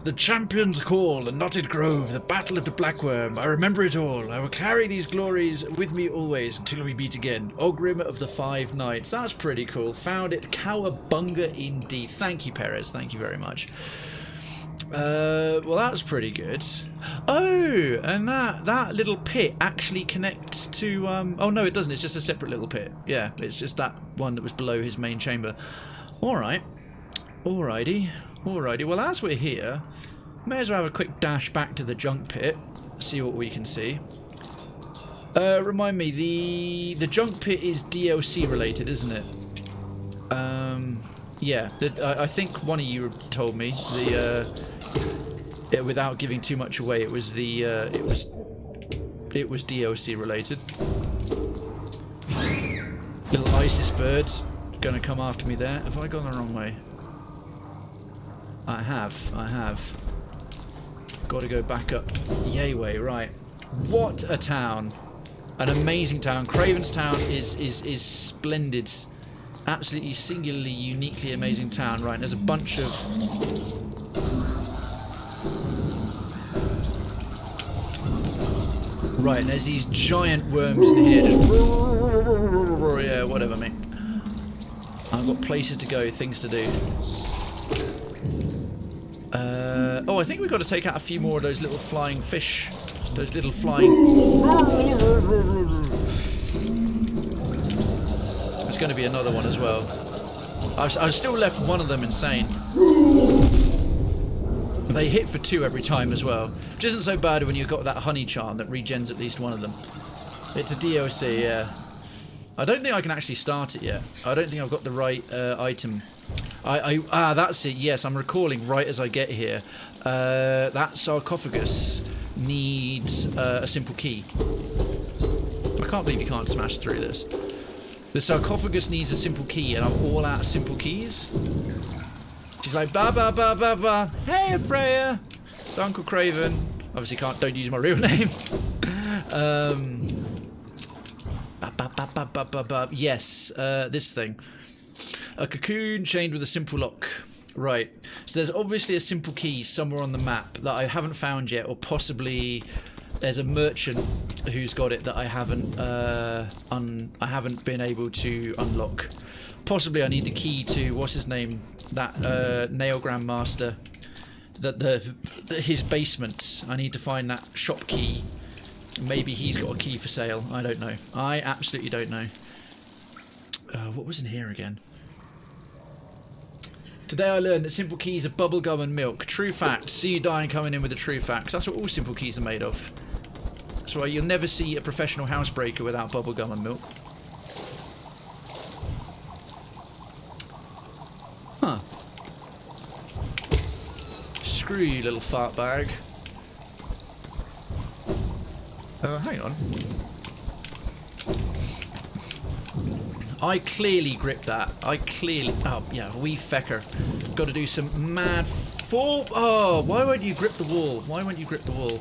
The champion's call, a knotted grove, the battle of the blackworm. I remember it all. I will carry these glories with me always until we meet again. Ogrim of the Five Knights. That's pretty cool. Found it. Cowabunga indeed. Thank you, Perez. Thank you very much. Well, that was pretty good. Oh, and that little pit actually connects to... oh, no, it doesn't. It's just a separate little pit. Yeah, it's just that one that was below his main chamber. All right. Alrighty. Alrighty, well as we're here, may as well have a quick dash back to the junk pit, see what we can see. Remind me, the junk pit is DLC related, isn't it? Yeah, I think one of you told me, without giving too much away, it was DLC related. Little Isis bird, gonna come after me there. Have I gone the wrong way? I have. Got to go back up. Yay way, right. What a town. An amazing town. Cravenstown is splendid. Absolutely singularly, uniquely amazing town. Right, there's a bunch of... Right, there's these giant worms in here. Just... Yeah, whatever, mate. I've got places to go, things to do. Oh, I think we've got to take out a few more of those little flying fish. Those little flying... There's going to be another one as well. I've still left one of them insane. They hit for 2 every time as well. Which isn't so bad when you've got that honey charm that regens at least one of them. It's a DLC, yeah. I don't think I can actually start it yet. I don't think I've got the right item. That's it. Yes, I'm recalling right as I get here. That sarcophagus needs a simple key. I can't believe you can't smash through this. The sarcophagus needs a simple key, and I'm all out of simple keys. She's like, ba ba ba ba ba. Hey, Freya. It's Uncle Krayven. Obviously, don't use my real name. Yes, this thing. A cocoon chained with a simple lock. Right. So there's obviously a simple key somewhere on the map that I haven't found yet, or possibly there's a merchant who's got it that I haven't been able to unlock. Possibly I need the key to what's his name, that Nailgram Master, his basement. I need to find that shop key. Maybe he's got a key for sale. I don't know. I absolutely don't know. What was in here again? Today I learned that simple keys are bubblegum and milk. True fact. See you dying coming in with the true facts. That's what all simple keys are made of. That's why you'll never see a professional housebreaker without bubblegum and milk. Huh. Screw you, little fart bag. Hang on. I clearly gripped that. Oh, yeah, wee fecker. Got to do some mad fall. Oh, why won't you grip the wall? Why won't you grip the wall?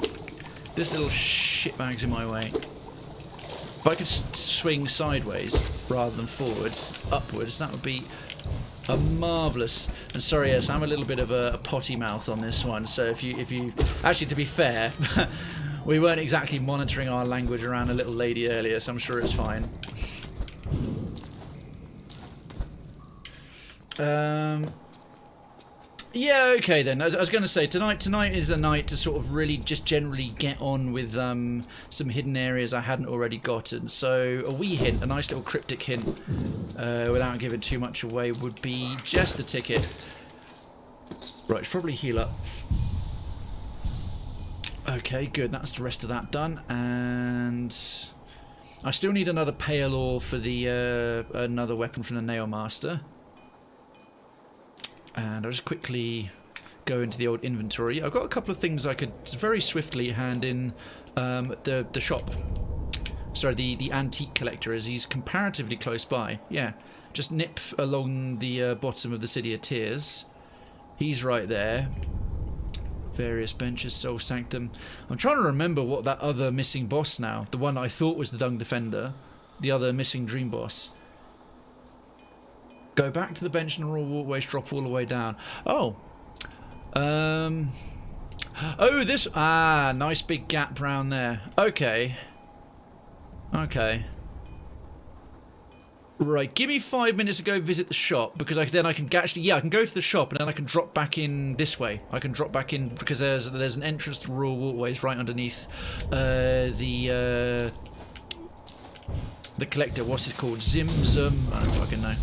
This little shitbag's in my way. If I could swing sideways rather than forwards, upwards, that would be a marvellous. And sorry, yes, I'm a little bit of a potty mouth on this one. So if you, actually, to be fair, we weren't exactly monitoring our language around a little lady earlier, so I'm sure it's fine. Yeah, okay then. I was going to say, tonight is a night to sort of really just generally get on with some hidden areas I hadn't already gotten. So a wee hint, a nice little cryptic hint, without giving too much away, would be just the ticket. Right, should probably heal up. Okay, good. That's the rest of that done, and I still need another pale ore for the another weapon from the Nail Master. And I'll just quickly go into the old inventory. I've got a couple of things I could very swiftly hand in the shop. Sorry, the antique collector, as he's comparatively close by. Yeah, just nip along the bottom of the City of Tears. He's right there. Various benches, Soul Sanctum. I'm trying to remember what that other missing boss now. The one I thought was the Dung Defender. The other missing dream boss. Go back to the bench and royal walkways, drop all the way down. Oh. Oh, this... Ah, nice big gap round there. Okay. Okay. Right, give me 5 minutes to go visit the shop, because then I can actually... Yeah, I can go to the shop, and then I can drop back in this way. I can drop back in, because there's an entrance to royal walkways right underneath the collector. What's it called? Zim. I don't fucking know.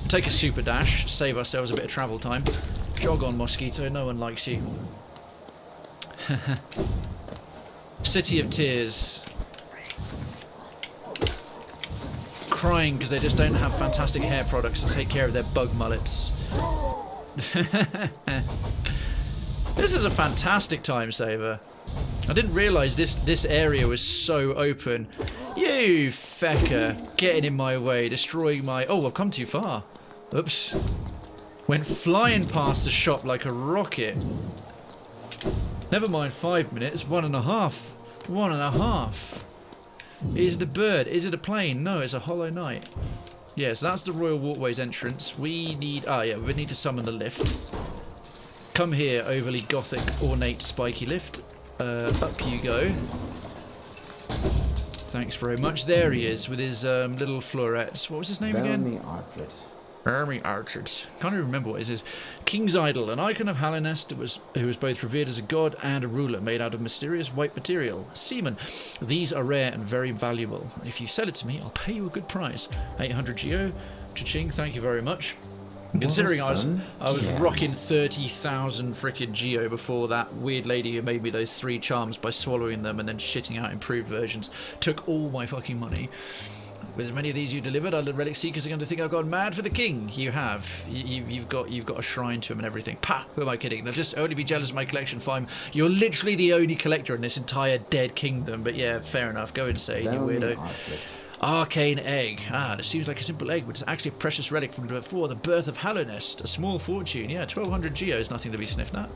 Take a super dash, save ourselves a bit of travel time. Jog on, Mosquito, no one likes you. City of Tears. Crying because they just don't have fantastic hair products to take care of their bug mullets. This is a fantastic time saver. I didn't realise this area was so open. You fecker, getting in my way, destroying my... Oh, I've come too far. Oops. Went flying past the shop like a rocket. Never mind 5 minutes, 1.5. 1.5. Is it a bird? Is it a plane? No, it's a hollow knight. Yes, that's the Royal Walkways entrance. We need... Ah, yeah, we need to summon the lift. Come here, overly gothic, ornate, spiky lift. Up you go. Thanks very much. There he is with his little florets. What was his name again? Verily Artlet. Army archers. Can't even remember what it is. King's idol, an icon of Flukenest who was both revered as a god and a ruler, made out of mysterious white material. Seaman. These are rare and very valuable. If you sell it to me, I'll pay you a good price. 800 geo. Cha-ching, thank you very much. Considering I was rocking 30,000 frickin' geo before that weird lady who made me those 3 charms by swallowing them and then shitting out improved versions took all my fucking money. With as many of these you delivered, other relic seekers are going to think I've gone mad for the king. You have. You've got a shrine to him and everything. Pah! Who am I kidding? They'll just only be jealous of my collection. Fine. You're literally the only collector in this entire dead kingdom. But yeah, fair enough. Go insane, you weirdo. Arcane egg. Ah, this seems like a simple egg, but it's actually a precious relic from before the birth of Flukenest. A small fortune. Yeah, 1200 geo is nothing to be sniffed at.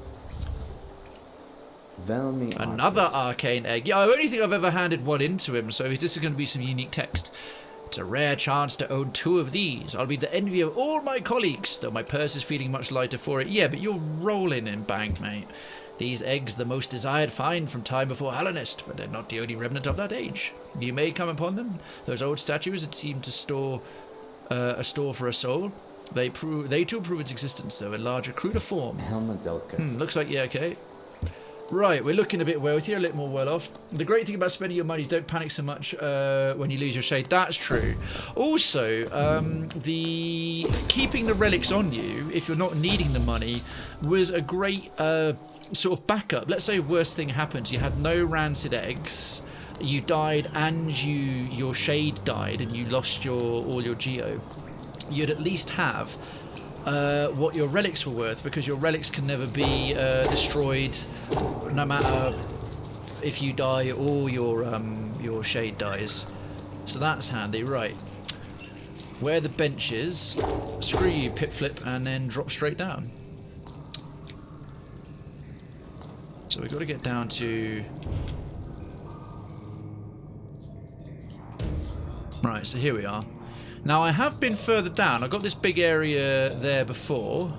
Another arcane egg. Yeah, I only think I've ever handed one into him, so this is going to be some unique text. It's a rare chance to own 2 of these. I'll be the envy of all my colleagues, though my purse is feeling much lighter for it. Yeah, but you're rolling in bank, mate. These eggs the most desired find from time before Flukenest, but they're not the only remnant of that age. You may come upon them. Those old statues that seem to store a store for a soul. They too prove its existence, though, in larger, cruder form. Looks like, yeah, okay. Right, we're looking a bit wealthier, a little more well off. The great thing about spending your money is don't panic so much when you lose your shade. That's true. Also, the keeping the relics on you, if you're not needing the money, was a great sort of backup. Let's say worst thing happens. You had no rancid eggs, you died, and your shade died, and you lost all your geo. You'd at least have what your relics were worth, because your relics can never be destroyed, no matter if you die or your shade dies. So that's handy, right? Where the bench is, screw you, pip flip, and then drop straight down. So we've got to get down to. Right, so here we are. Now, I have been further down. I got this big area there before.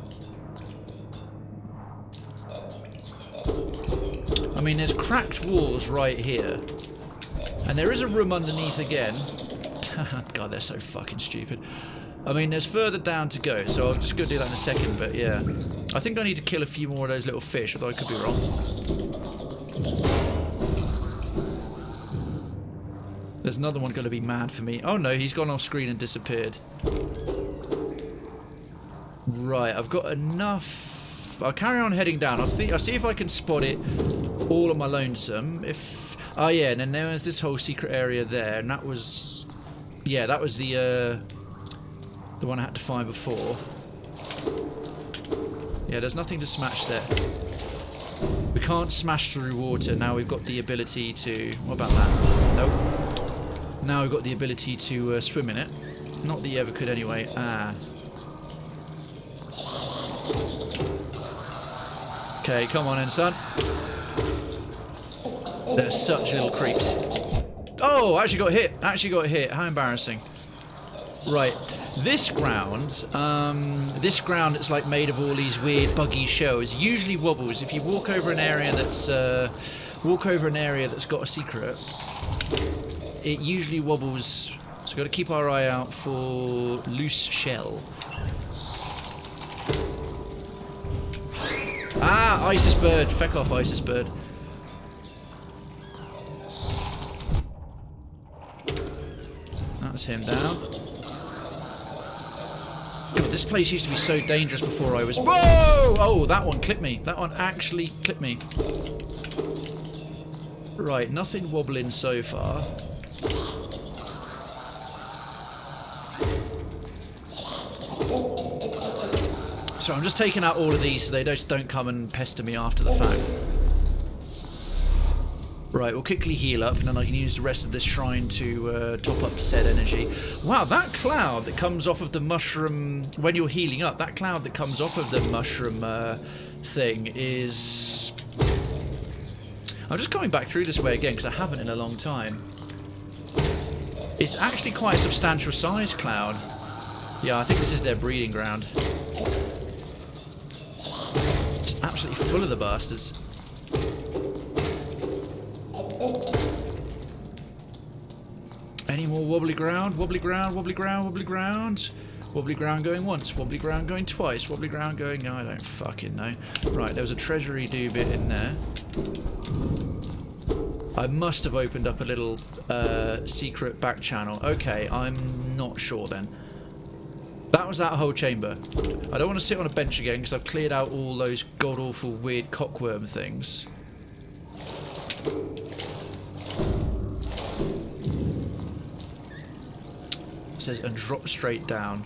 I mean, there's cracked walls right here. And there is a room underneath again. God, they're so fucking stupid. I mean, there's further down to go, so I'll just go do that in a second, but yeah. I think I need to kill a few more of those little fish, although I could be wrong. There's another one going to be mad for me. Oh no, he's gone off screen and disappeared. Right, I've got enough. I'll carry on heading down. I'll see if I can spot it all on my lonesome. Oh yeah, and then there was this whole secret area there, and that was, yeah, that was the one I had to find before. Yeah, there's nothing to smash there. We can't smash through water. Now we've got the ability to. What about that? Nope. Now we've got the ability to swim in it. Not that you ever could anyway. Ah. Okay, come on in, son. They're such little creeps. Oh, I actually got hit. Actually got hit. How embarrassing. Right. This ground is like made of all these weird buggy shells. Usually wobbles. If you walk over an area that's got a secret, it usually wobbles. So we've got to keep our eye out for loose shell. Ah, Isis bird. Feck off, Isis bird. That's him down. God, this place used to be so dangerous before I was. Whoa! Oh, that one clipped me. That one actually clipped me. Right, nothing wobbling so far. So I'm just taking out all of these so they just don't come and pester me after the fact. Right, we'll quickly heal up, and then I can use the rest of this shrine to top up said energy. Wow, that cloud that comes off of the mushroom when you're healing up, that cloud that comes off of the mushroom thing is... I'm just coming back through this way again because I haven't in a long time. It's actually quite a substantial size cloud. Yeah, I think this is their breeding ground. It's absolutely full of the bastards. Any more wobbly ground? Wobbly ground, wobbly ground, wobbly ground. Wobbly ground going once, wobbly ground going twice, wobbly ground going... I don't fucking know. Right, there was a treasury do bit in there. I must have opened up a little secret back channel. Okay, I'm not sure then. That was that whole chamber. I don't want to sit on a bench again because I've cleared out all those god-awful weird cockworm things. It says, and drop straight down.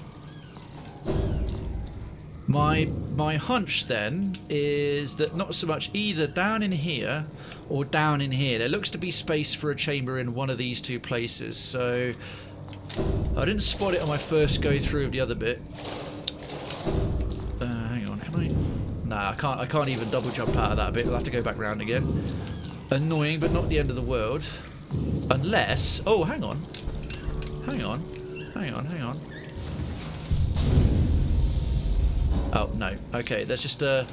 My hunch then is that not so much either down in here or down in here. There looks to be space for a chamber in one of these two places, so I didn't spot it on my first go through of the other bit. Hang on, can I? Nah, I can't even double jump out of that bit. I'll have to go back round again. Annoying, but not the end of the world. Unless... Oh, hang on. Hang on. Hang on. Oh, no. Okay, there's just a...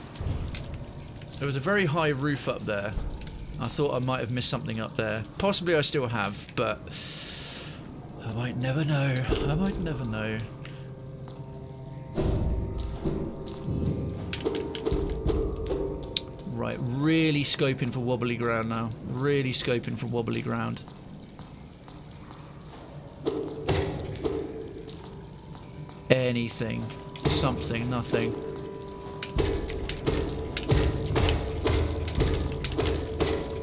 There was a very high roof up there. I thought I might have missed something up there. Possibly I still have, but... I might never know. I might never know. Right, really scoping for wobbly ground now. Really scoping for wobbly ground. Anything. Something. Nothing.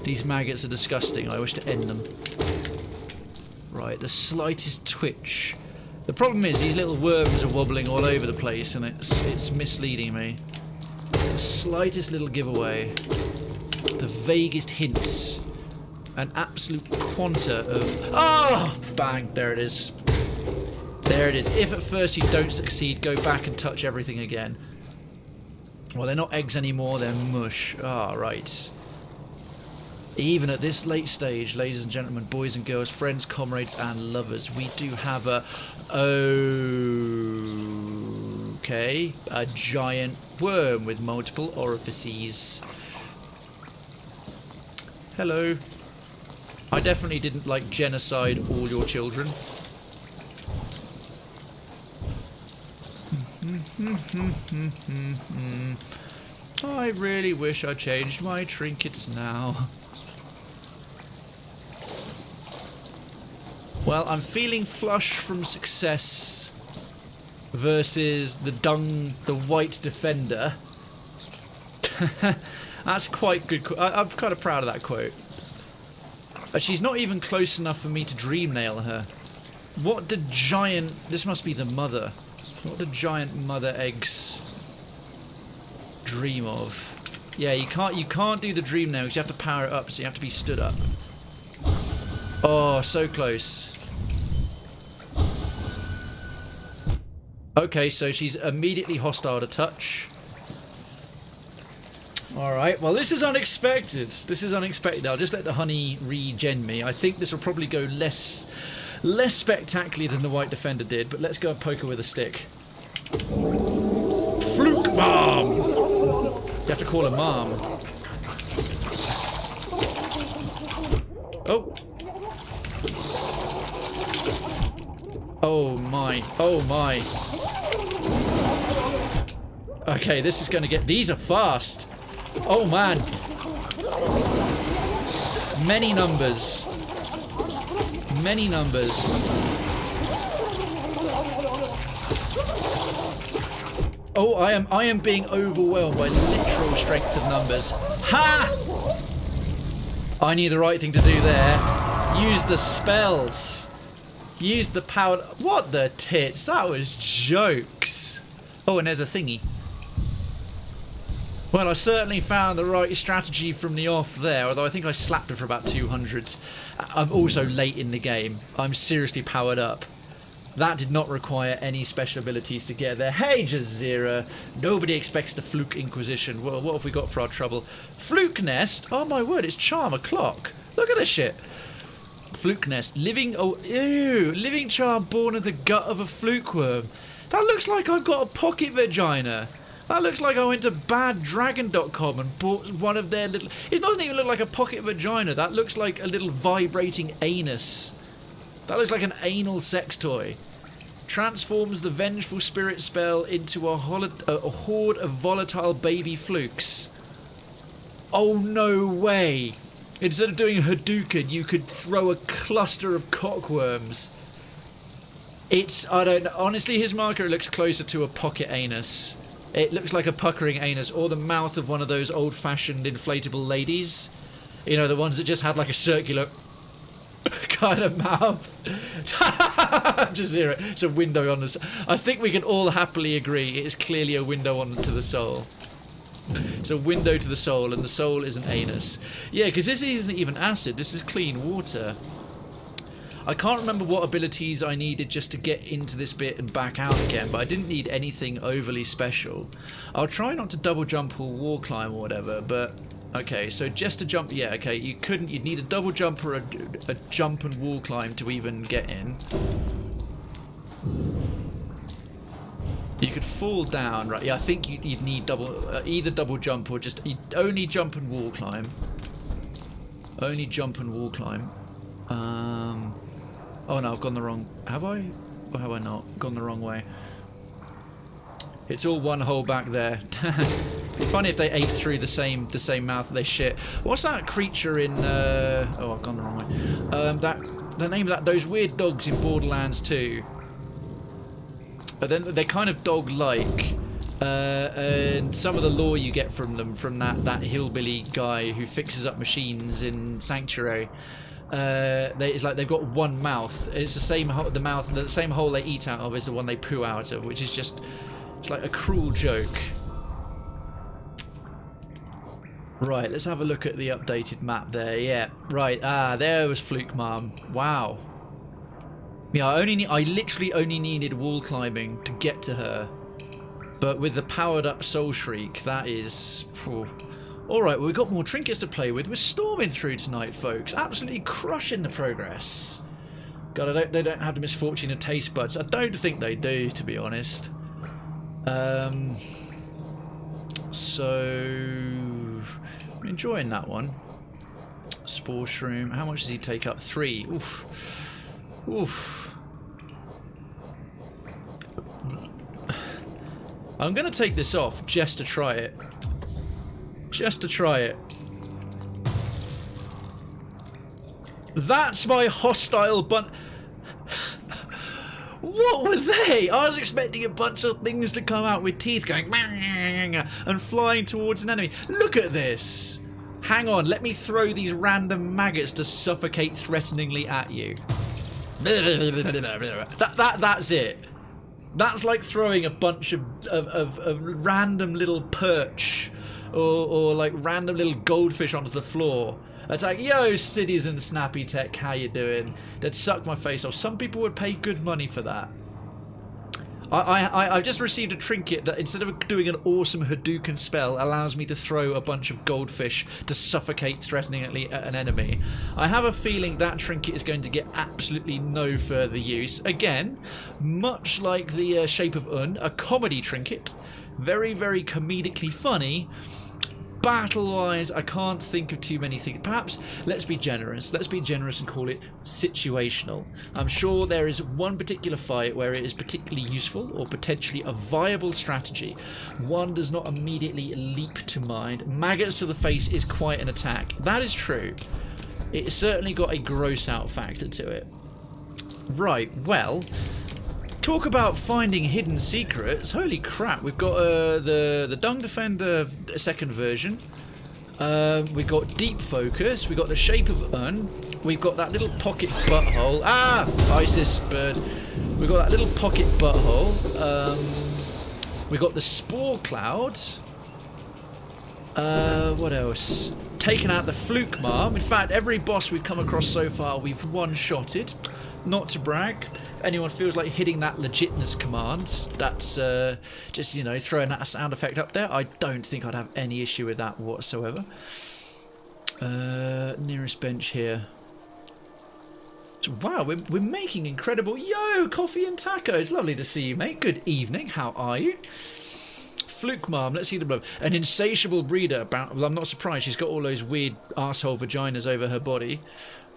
These maggots are disgusting. I wish to end them. Right, the slightest twitch. The problem is these little worms are wobbling all over the place and it's misleading me. The slightest little giveaway. The vaguest hints. An absolute quanta of... Oh! Bang! There it is. There it is. If at first you don't succeed, go back and touch everything again. Well, they're not eggs anymore, they're mush. Ah, right. Even at this late stage, ladies and gentlemen, boys and girls, friends, comrades and lovers, we do have a... Okay. A giant worm with multiple orifices. Hello. I definitely didn't, like, genocide all your children. I really wish I changed my trinkets now. Well, I'm feeling flush from success versus the white defender. That's quite good. I'm kind of proud of that quote. She's not even close enough for me to dream nail her. What the giant... This must be the mother. What do giant mother eggs dream of? Yeah, you can't do the dream nails. You have to power it up, so you have to be stood up. Oh, so close. Okay, so she's immediately hostile to touch. Alright, well this is unexpected. This is unexpected. I'll just let the honey regen me. I think this will probably go less spectacularly than the white defender did, but let's go and poke her with a stick. Flukemarm! You have to call her Mom. Oh! Oh my. Oh my. Okay, this is going to get... These are fast. Oh man. Many numbers. Many numbers. Oh, I am being overwhelmed by literal strength of numbers. Ha! I knew the right thing to do there. Use the spells. Use the power. What the tits? That was jokes. Oh, and there's a thingy. Well, I certainly found the right strategy from the off there, although I think I slapped her for about 200. I'm also late in the game. I'm seriously powered up. That did not require any special abilities to get there. Hey, Jazeera. Nobody expects the Fluke Inquisition. Well, what have we got for our trouble? Flukenest? Oh my word, it's Charm o'clock. Look at this shit. Flukenest. Living... Oh, ew. Living charm born of the gut of a flukeworm. That looks like I've got a pocket vagina. That looks like I went to baddragon.com and bought one of their little... It doesn't even look like a pocket vagina. That looks like a little vibrating anus. That looks like an anal sex toy. transforms the Vengeful Spirit spell into a horde of volatile baby flukes. Oh, no way. Instead of doing a Hadouken, you could throw a cluster of cockworms. I don't know. Honestly, his marker looks closer to a pocket anus. It looks like a puckering anus, or the mouth of one of those old-fashioned inflatable ladies. You know, the ones that just had like a circular kind of mouth. Just hear it. It's a window on the... I think we can all happily agree it is clearly a window onto the soul. It's a window to the soul, and the soul is an anus. Yeah, because this isn't even acid. This is clean water. I can't remember what abilities I needed just to get into this bit and back out again, but I didn't need anything overly special. I'll try not to double jump or wall climb or whatever, but... Okay, so just a jump... Yeah, okay, you'd need a double jump or a jump and wall climb to even get in. You could fall down, right? Yeah, I think you'd need either double jump or just... only jump and wall climb. Only jump and wall climb. Oh no, I've gone the wrong... Have I? Or have I not? Gone the wrong way. It's all one hole back there. It'd be funny if they ate through the same mouth that they shit. What's that creature in... Oh, I've gone the wrong way. The name of that... Those weird dogs in Borderlands 2. But then they're kind of dog-like. And some of the lore you get from them, from that hillbilly guy who fixes up machines in Sanctuary... it's like they've got one mouth. It's the same the same hole they eat out of is the one they poo out of, which is just, it's like a cruel joke. Right, let's have a look at the updated map there. Yeah, right. There was Flukemarm. Wow. Yeah, I literally only needed wall climbing to get to her, but with the powered up Soul Shriek, that is. Alright, well, we've got more trinkets to play with. We're storming through tonight, folks. Absolutely crushing the progress. God, they don't have the misfortune of taste buds. I don't think they do, to be honest. So... I'm enjoying that one. Spore Shroom. How much does he take up? 3. Oof. Oof. I'm going to take this off just to try it. Just to try it. That's my hostile What were they? I was expecting a bunch of things to come out with teeth going and flying towards an enemy. Look at this. Hang on, let me throw these random maggots to suffocate threateningly at you. That's it. That's like throwing a bunch of random little perch or like random little goldfish onto the floor. It's like, yo, Citizen Snappy Tech, how you doing? They'd suck my face off. Some people would pay good money for that. I've just received a trinket that instead of doing an awesome Hadouken spell allows me to throw a bunch of goldfish to suffocate threateningly at an enemy. I have a feeling that trinket is going to get absolutely no further use. Again, much like the Shape of Un, a comedy trinket. Very, very comedically funny. Battle-wise, I can't think of too many things. Perhaps, let's be generous. Let's be generous and call it situational. I'm sure there is one particular fight where it is particularly useful or potentially a viable strategy. One does not immediately leap to mind. Maggots to the face is quite an attack. That is true. It's certainly got a gross-out factor to it. Right, well... Talk about finding hidden secrets. Holy crap, we've got the Dung Defender second version. We've got Deep Focus. We've got the Shape of Un. We've got that little pocket butthole. ISIS bird. We've got that little pocket butthole. We've got the Spore Cloud. What else? Taken out the Flukemarm. In fact, every boss we've come across so far, we've one-shotted. Not to brag. If anyone feels like hitting that legitness command, that's just, you know, throwing that sound effect up there. I don't think I'd have any issue with that whatsoever. Nearest bench here. So, wow, we're making incredible... Yo, Coffee and Taco. It's lovely to see you, mate. Good evening. How are you? Flukemarm, let's see the blood. An insatiable breeder. Well, I'm not surprised. She's got all those weird arsehole vaginas over her body.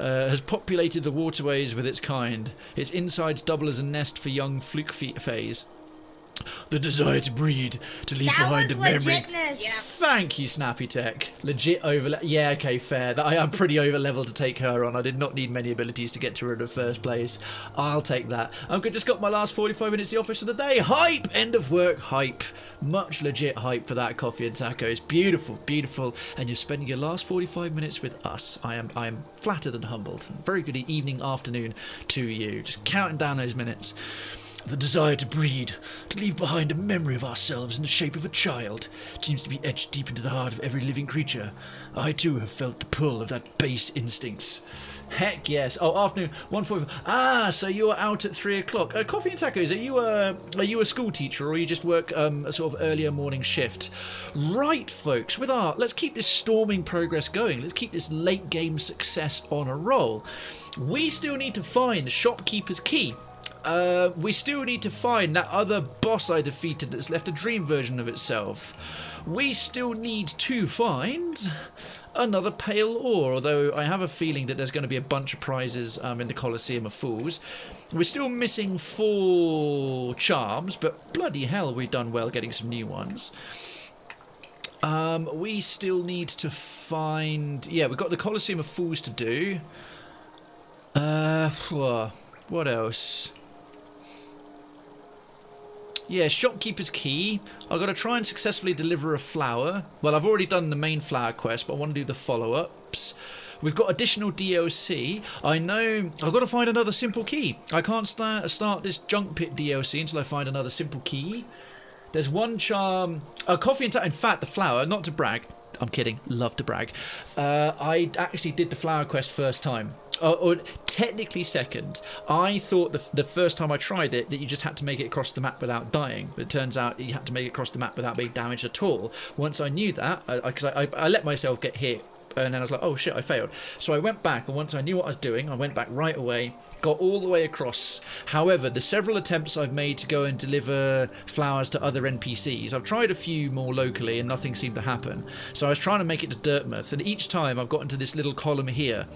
has populated the waterways with its kind. Its insides double as a nest for young Flukefays. The desire to breed, to leave behind a memory. Yeah. Thank you, Snappy Tech. Legit over. Yeah, okay, fair. I'm pretty over level to take her on. I did not need many abilities to get to her in the first place. I'll take that. I've just got my last 45 minutes to the office of the day. Hype! End of work hype. Much legit hype for that coffee and tacos. Beautiful, beautiful. And you're spending your last 45 minutes with us. I am flattered and humbled. Very good evening, afternoon to you. Just counting down those minutes. The desire to breed, to leave behind a memory of ourselves in the shape of a child, seems to be etched deep into the heart of every living creature. I too have felt the pull of that base instinct. Heck yes. Oh, afternoon, 1:45. Ah, so you are out at 3 o'clock. Coffee and tacos, are you a school teacher, or you just work a sort of earlier morning shift? Right, folks, let's keep this storming progress going. Let's keep this late game success on a roll. We still need to find the Shopkeeper's key. We still need to find that other boss I defeated that's left a dream version of itself. We still need to find another pale ore, although I have a feeling that there's going to be a bunch of prizes in the Colosseum of Fools. We're still missing 4 charms, but bloody hell, we've done well getting some new ones. We still need to find... Yeah, we've got the Colosseum of Fools to do. What else? Yeah, Shopkeeper's Key. I've got to try and successfully deliver a flower. Well, I've already done the main flower quest, but I want to do the follow-ups. We've got additional DLC. I know I've got to find another simple key. I can't start this junk pit DLC until I find another simple key. There's one charm. Coffee and in fact, the flower, not to brag. I'm kidding. Love to brag. I actually did the flower quest first time. Or technically second. I thought the first time I tried it that you just had to make it across the map without dying, but it turns out you had to make it across the map without being damaged at all. Once I knew that, because I let myself get hit, and then I was like, oh shit, I failed. So I went back, and once I knew what I was doing, I went back right away, got all the way across. However, the several attempts I've made to go and deliver flowers to other NPCs, I've tried a few more locally and nothing seemed to happen. So I was trying to make it to Dirtmouth, and each time I've gotten to this little column here,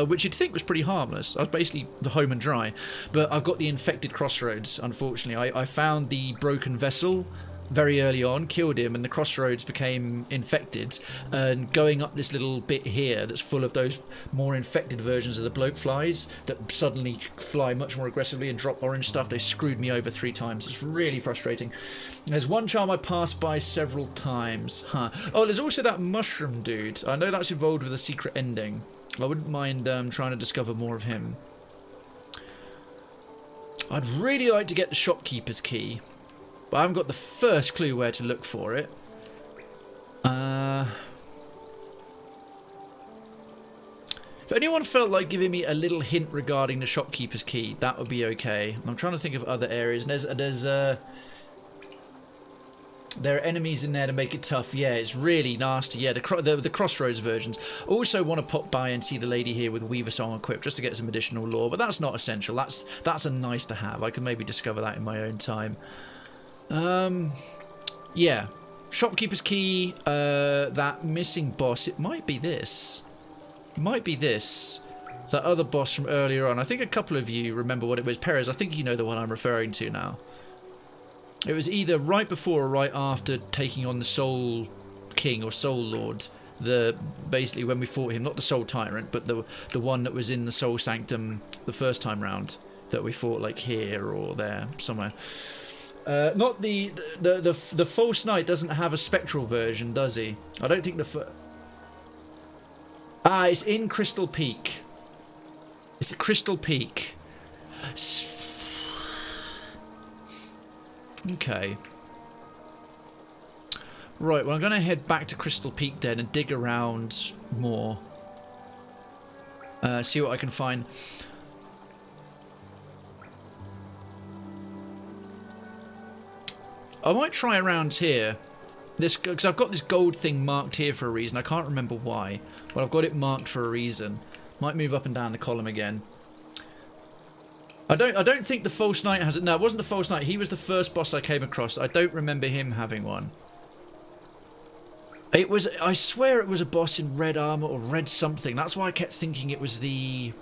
which you'd think was pretty harmless. I was basically the home and dry. But I've got the infected crossroads, unfortunately. I found the broken vessel very early on, killed him, and the crossroads became infected, and going up this little bit here that's full of those more infected versions of the bloat flies that suddenly fly much more aggressively and drop orange stuff. They screwed me over 3 times. It's really frustrating. There's one charm I passed by several times. Oh, there's also that mushroom dude. I know that's involved with a secret ending. I wouldn't mind trying to discover more of him. I'd really like to get the Shopkeeper's key, but I haven't got the first clue where to look for it. If anyone felt like giving me a little hint regarding the Shopkeeper's key, that would be okay. I'm trying to think of other areas. There are enemies in there to make it tough. Yeah, it's really nasty. Yeah, the Crossroads versions. Also want to pop by and see the lady here with Weaver Song equipped just to get some additional lore, but that's not essential. That's a nice to have. I can maybe discover that in my own time. Yeah. Shopkeeper's key, that missing boss, it might be this. It might be this. That other boss from earlier on. I think a couple of you remember what it was. Perez, I think you know the one I'm referring to now. It was either right before or right after taking on the Soul King or Soul Lord. Basically when we fought him, not the Soul Tyrant, but the one that was in the Soul Sanctum the first time round that we fought like here or there somewhere. Not the False Knight doesn't have a spectral version, does he? I don't think it's in Crystal Peak. It's at Crystal Peak. Okay. Right, well I'm going to head back to Crystal Peak then and dig around more. See what I can find. I might try around here. Because I've got this gold thing marked here for a reason. I can't remember why, but I've got it marked for a reason. Might move up and down the column again. I don't think the False Knight has it. No, it wasn't the False Knight. He was the first boss I came across. I don't remember him having one. It was, I swear it was a boss in red armor or red something. That's why I kept thinking it was the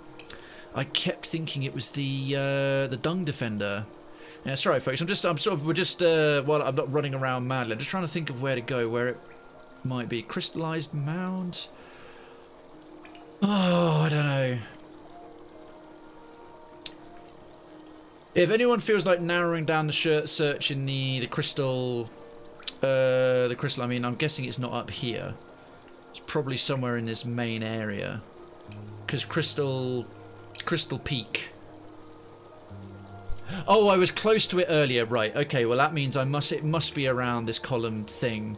the dung defender. Yeah, sorry folks, well, I'm not running around madly. I'm just trying to think of where to go, where it might be. Crystallized mound? Oh, I don't know. If anyone feels like narrowing down the search in the crystal, I mean, I'm guessing it's not up here. It's probably somewhere in this main area. Because Crystal Peak. Oh, I was close to it earlier. Right, okay, well that means it must be around this column thing.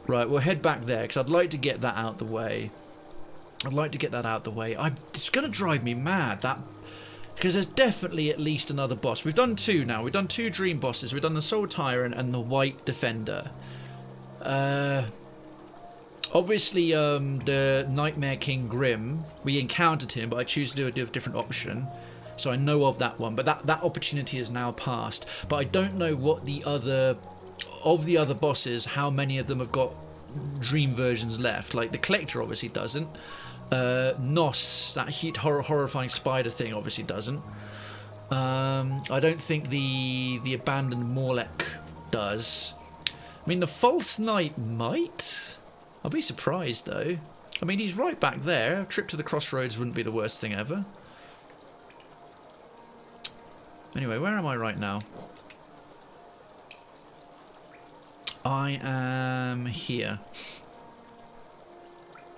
Right, we'll head back there, because I'd like to get that out the way. It's going to drive me mad, that... Because there's definitely at least another boss. We've done 2 now. We've done 2 dream bosses. We've done the Soul Tyrant and the White Defender. Obviously, the Nightmare King Grim, we encountered him, but I choose to do a different option. So I know of that one, but that opportunity is now passed. But I don't know what the other bosses, how many of them have got dream versions left. Like the Collector obviously doesn't. Nos, that horrifying spider thing, obviously doesn't. I don't think the abandoned Morlek does. I mean, the False Knight might. I'll be surprised though. I mean, he's right back there. A trip to the crossroads wouldn't be the worst thing ever. Anyway, where am I right now? I am here.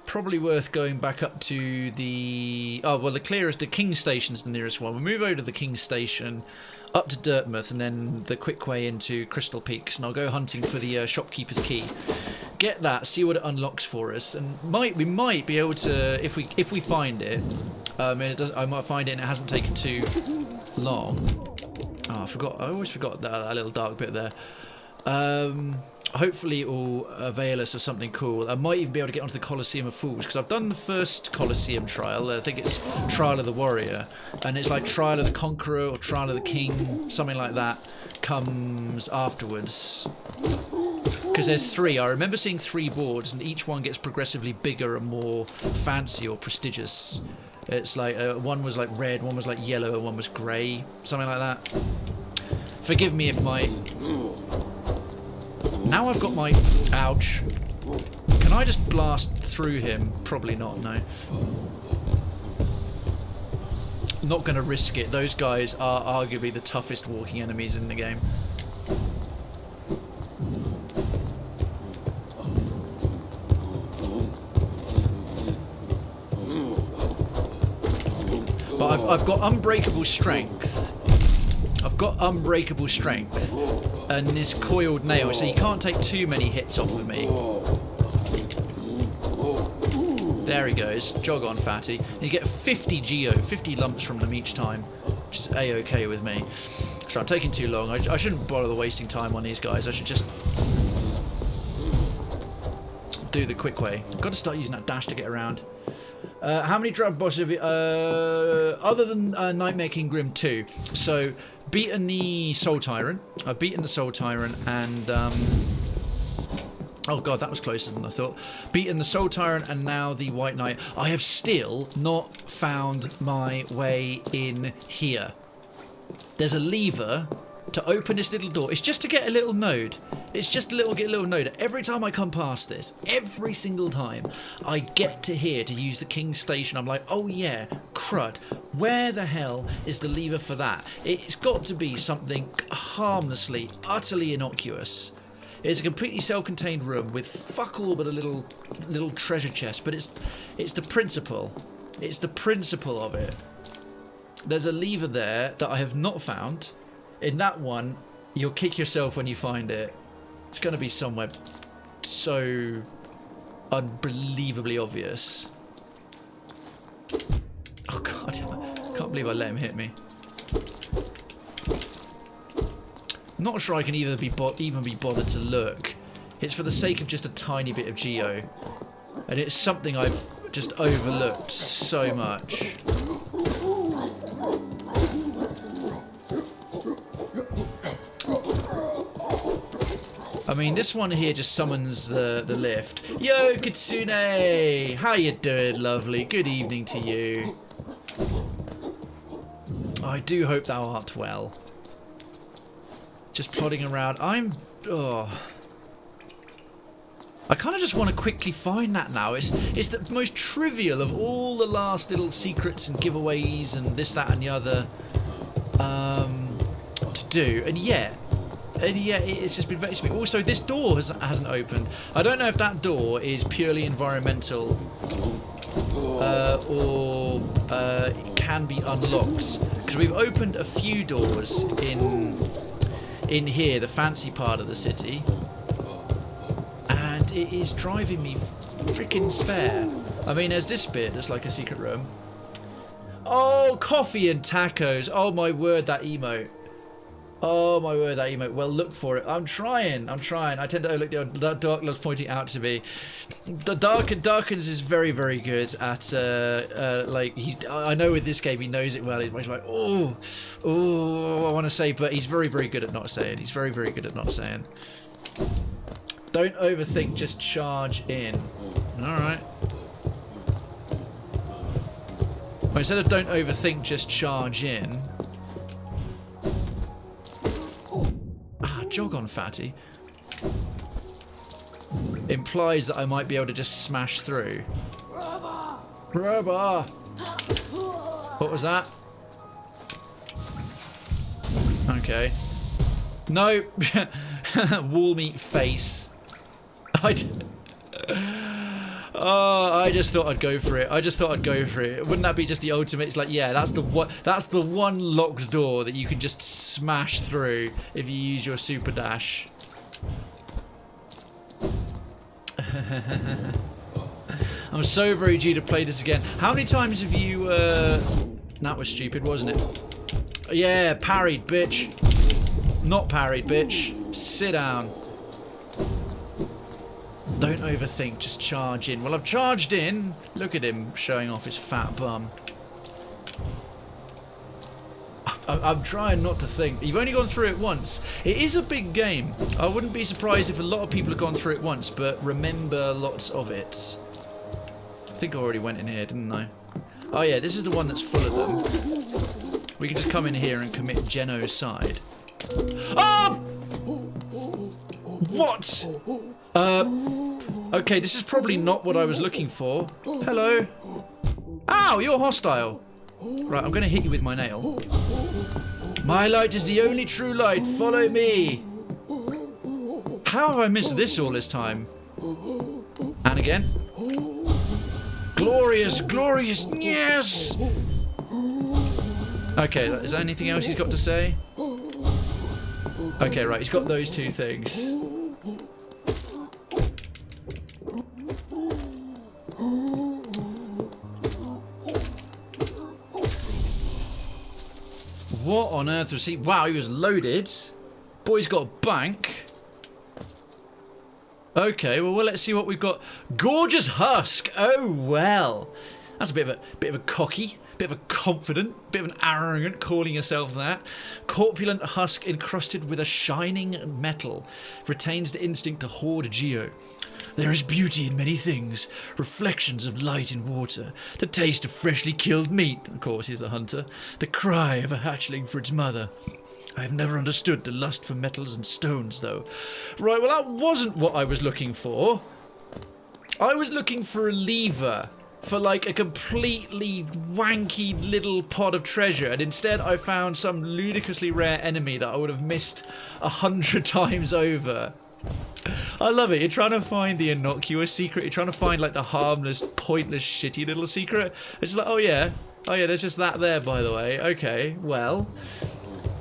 Probably worth going back up to the... Oh, well, the King Station's the nearest one. We'll move over to the King Station, up to Dirtmouth, and then the quick way into Crystal Peaks. And I'll go hunting for the Shopkeeper's Key. Get that, see what it unlocks for us. And we might be able to, if we find it, I might find it and it hasn't taken too long. Oh, I always forgot that little dark bit there. Hopefully it will avail us of something cool. I might even be able to get onto the Colosseum of Fools, because I've done the first Colosseum trial. I think it's Trial of the Warrior, and it's like Trial of the Conqueror or Trial of the King, something like that comes afterwards. Because there's 3. I remember seeing 3 boards, and each one gets progressively bigger and more fancy or prestigious. It's like one was like red, one was like yellow, and one was grey, something like that. Forgive me if my... Now I've got my... Ouch. Can I just blast through him? Probably not, no. Not going to risk it. Those guys are arguably the toughest walking enemies in the game. But I've got unbreakable strength. And this coiled nail, so you can't take too many hits off of me. There he goes. Jog on, fatty. And you get 50 geo, 50 lumps from them each time, which is a-okay with me. So I'm taking too long. I shouldn't bother wasting time on these guys. I should just do the quick way. I've got to start using that dash to get around. How many drug bosses have you... other than Nightmare King Grim 2. So, beaten the Soul Tyrant. I've beaten the Soul Tyrant and... oh god, that was closer than I thought. Beaten the Soul Tyrant and now the White Knight. I have still not found my way in here. There's a lever to open this little door. It's just to get a little node. It's just get a little node. Every time I come past this, every single time I get to here to use the King Station, I'm like, oh yeah, crud. Where the hell is the lever for that? It's got to be something harmlessly, utterly innocuous. It's a completely self-contained room with fuck all but a little treasure chest, but it's the principle. It's the principle of it. There's a lever there that I have not found. In that one, you'll kick yourself when you find it. It's going to be somewhere so unbelievably obvious. Oh god, I can't believe I let him hit me. Not sure I can even be bothered to look. It's for the sake of just a tiny bit of geo. And it's something I've just overlooked so much. I mean, this one here just summons the lift. Yo, Kitsune! How you doing, lovely? Good evening to you. I do hope thou art well. Just plodding around. Oh. I kind of just want to quickly find that now. It's the most trivial of all the last little secrets and giveaways and this, that, and the other to do. And yeah, it's just been very sweet. Also, this door hasn't opened. I don't know if that door is purely environmental or it can be unlocked, because we've opened a few doors in here, the fancy part of the city, and it is driving me freaking spare. I mean, there's this bit that's like a secret room. Oh, coffee and tacos. Oh my word, that emote. Oh my word, that emote. Well, look for it. I'm trying. I tend to overlook the Dark loves pointing out to me. The Darkens is very, very good at like I know with this game he knows it well. He's like, oh, I want to say, but he's very, very good at not saying. He's very, very good at not saying. Don't overthink, just charge in. All right. Well, instead of don't overthink, just charge in. Jog on, fatty. Implies that I might be able to just smash through. Rubber! What was that? Okay. No! Wall meat face. I just thought I'd go for it. Wouldn't that be just the ultimate? It's like, yeah, that's the one locked door that you can just smash through if you use your super dash. I'm so very due to play this again. How many times have you that was stupid, wasn't it? Yeah, parried, bitch. Not parried, bitch. Sit down. Don't overthink, just charge in. Well, I've charged in. Look at him showing off his fat bum. I'm trying not to think. You've only gone through it once. It is a big game. I wouldn't be surprised if a lot of people have gone through it once, but remember lots of it. I think I already went in here, didn't I? Oh yeah, this is the one that's full of them. We can just come in here and commit genocide. Ah! What? Okay, this is probably not what I was looking for. Hello. Ow, you're hostile. Right, I'm going to hit you with my nail. My light is the only true light. Follow me. How have I missed this all this time? And again. Glorious, glorious, yes! Okay, is there anything else he's got to say? Okay, right, he's got those two things. What on earth was he? Wow, he was loaded. Boy's got a bank. Okay, well, let's see what we've got. Gorgeous husk. Oh well, that's a bit of a cocky, bit of a confident, bit of an arrogant calling yourself that. Corpulent husk encrusted with a shining metal retains the instinct to hoard geo. There is beauty in many things, reflections of light in water, the taste of freshly killed meat, of course he's a hunter, the cry of a hatchling for its mother. I have never understood the lust for metals and stones, though. Right, well, that wasn't what I was looking for. I was looking for a lever for, like, a completely wanky little pot of treasure, and instead I found some ludicrously rare enemy that I would have missed 100 times over. I love it. You're trying to find the innocuous secret. You're trying to find, like, the harmless, pointless, shitty little secret. It's like, oh yeah, there's just that there, by the way. Okay, well,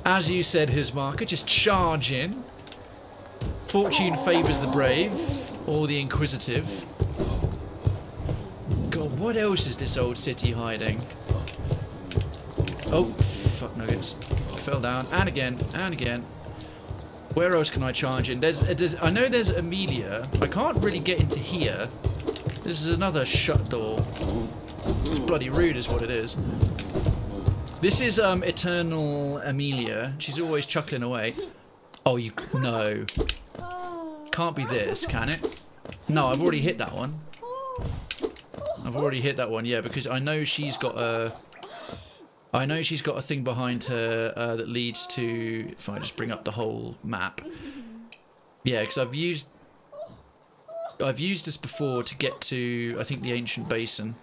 as you said, his marker, just charge in. Fortune favours the brave, or the inquisitive. God, what else is this old city hiding? Oh, fuck nuggets. Fell down, and again, and again. Where else can I charge in? I know there's Amelia. I can't really get into here. This is another shut door. It's bloody rude is what it is. This is Eternal Amelia. She's always chuckling away. Oh, no. can't be this, can it? No, I've already hit that one. I've already hit that one, yeah, because I know she's got a... I know she's got a thing behind her that leads to... If I just bring up the whole map. Yeah, because I've used this before to get to, I think, the ancient basin.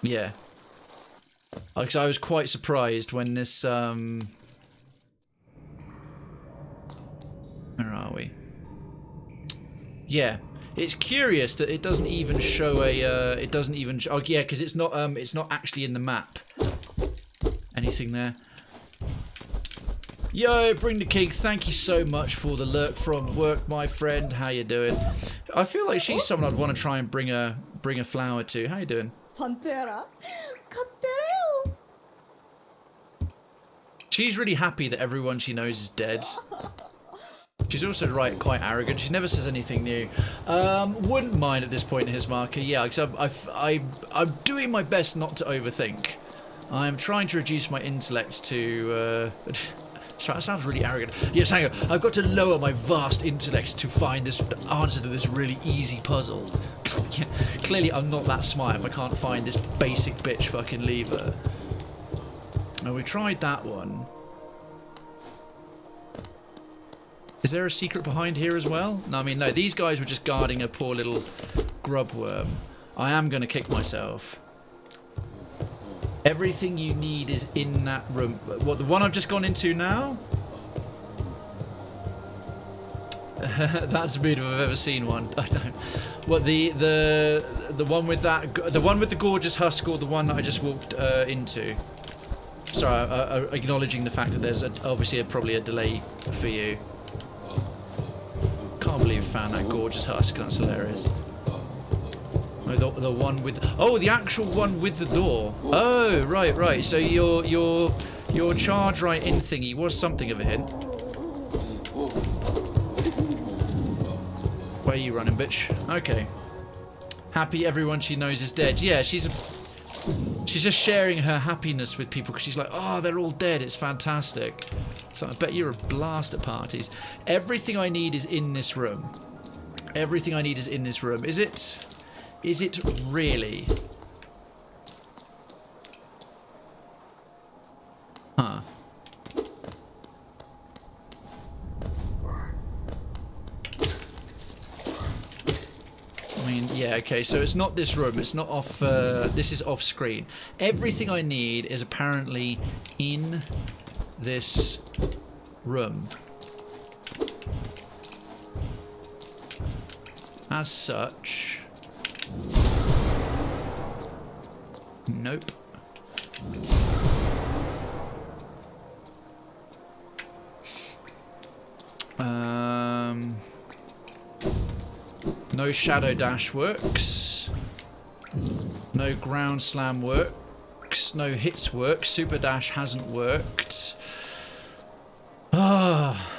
Yeah. Because I was quite surprised when this... Where are we? Yeah. It's curious that it doesn't even show a, it doesn't even, oh yeah, because it's not actually in the map. Anything there? Yo, Bring the King, thank you so much for the lurk from work, my friend. How you doing? I feel like she's someone I'd want to try and bring a flower to. How you doing? She's really happy that everyone she knows is dead. She's also quite arrogant. She never says anything new. Wouldn't mind at this point in his marker. Yeah, because I'm doing my best not to overthink. I'm trying to reduce my intellect to... That sounds really arrogant. Yes, hang on. I've got to lower my vast intellect to find this answer to this really easy puzzle. Yeah, clearly I'm not that smart if I can't find this basic bitch fucking lever. Now, we tried that one. Is there a secret behind here as well? No, I mean, no. These guys were just guarding a poor little grub worm. I am going to kick myself. Everything you need is in that room. What, the one I've just gone into now? That's weird if I've ever seen one. I don't. What, the one with that, the one with the gorgeous husk, or the one that I just walked into? Sorry, acknowledging the fact that there's obviously probably a delay for you. Can't believe I found that gorgeous husk. That's hilarious. Oh, the one with... Oh, the actual one with the door. Oh, right. So your charge right in thingy was something of a hint. Where are you running, bitch? Okay. Happy everyone she knows is dead. Yeah, she's just sharing her happiness with people because she's like, oh, they're all dead. It's fantastic. So I bet you're a blast at parties. Everything I need is in this room. Everything I need is in this room. Is it really? Huh. I mean, yeah, okay, so it's not this room. It's not off, this is off screen. Everything I need is apparently in this room. As such... Nope. No shadow dash works. No ground slam works. No hits work. Super dash hasn't worked. Ah.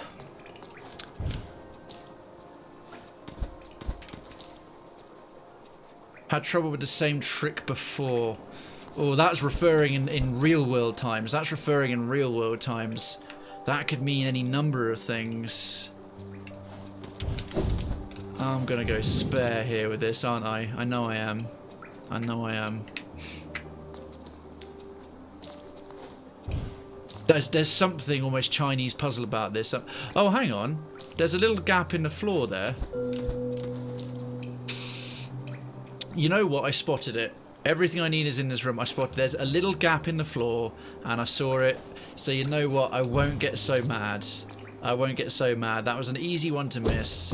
Had trouble with the same trick before. Oh, that's referring in real world times. That's referring in real world times. That could mean any number of things. I'm gonna go spare here with this, aren't I? I know I am. I know I am. There's something almost Chinese puzzle about this. Oh, hang on. There's a little gap in the floor there. You know what? I spotted it. Everything I need is in this room. I spotted there's a little gap in the floor, and I saw it. So you know what? I won't get so mad. I won't get so mad. That was an easy one to miss.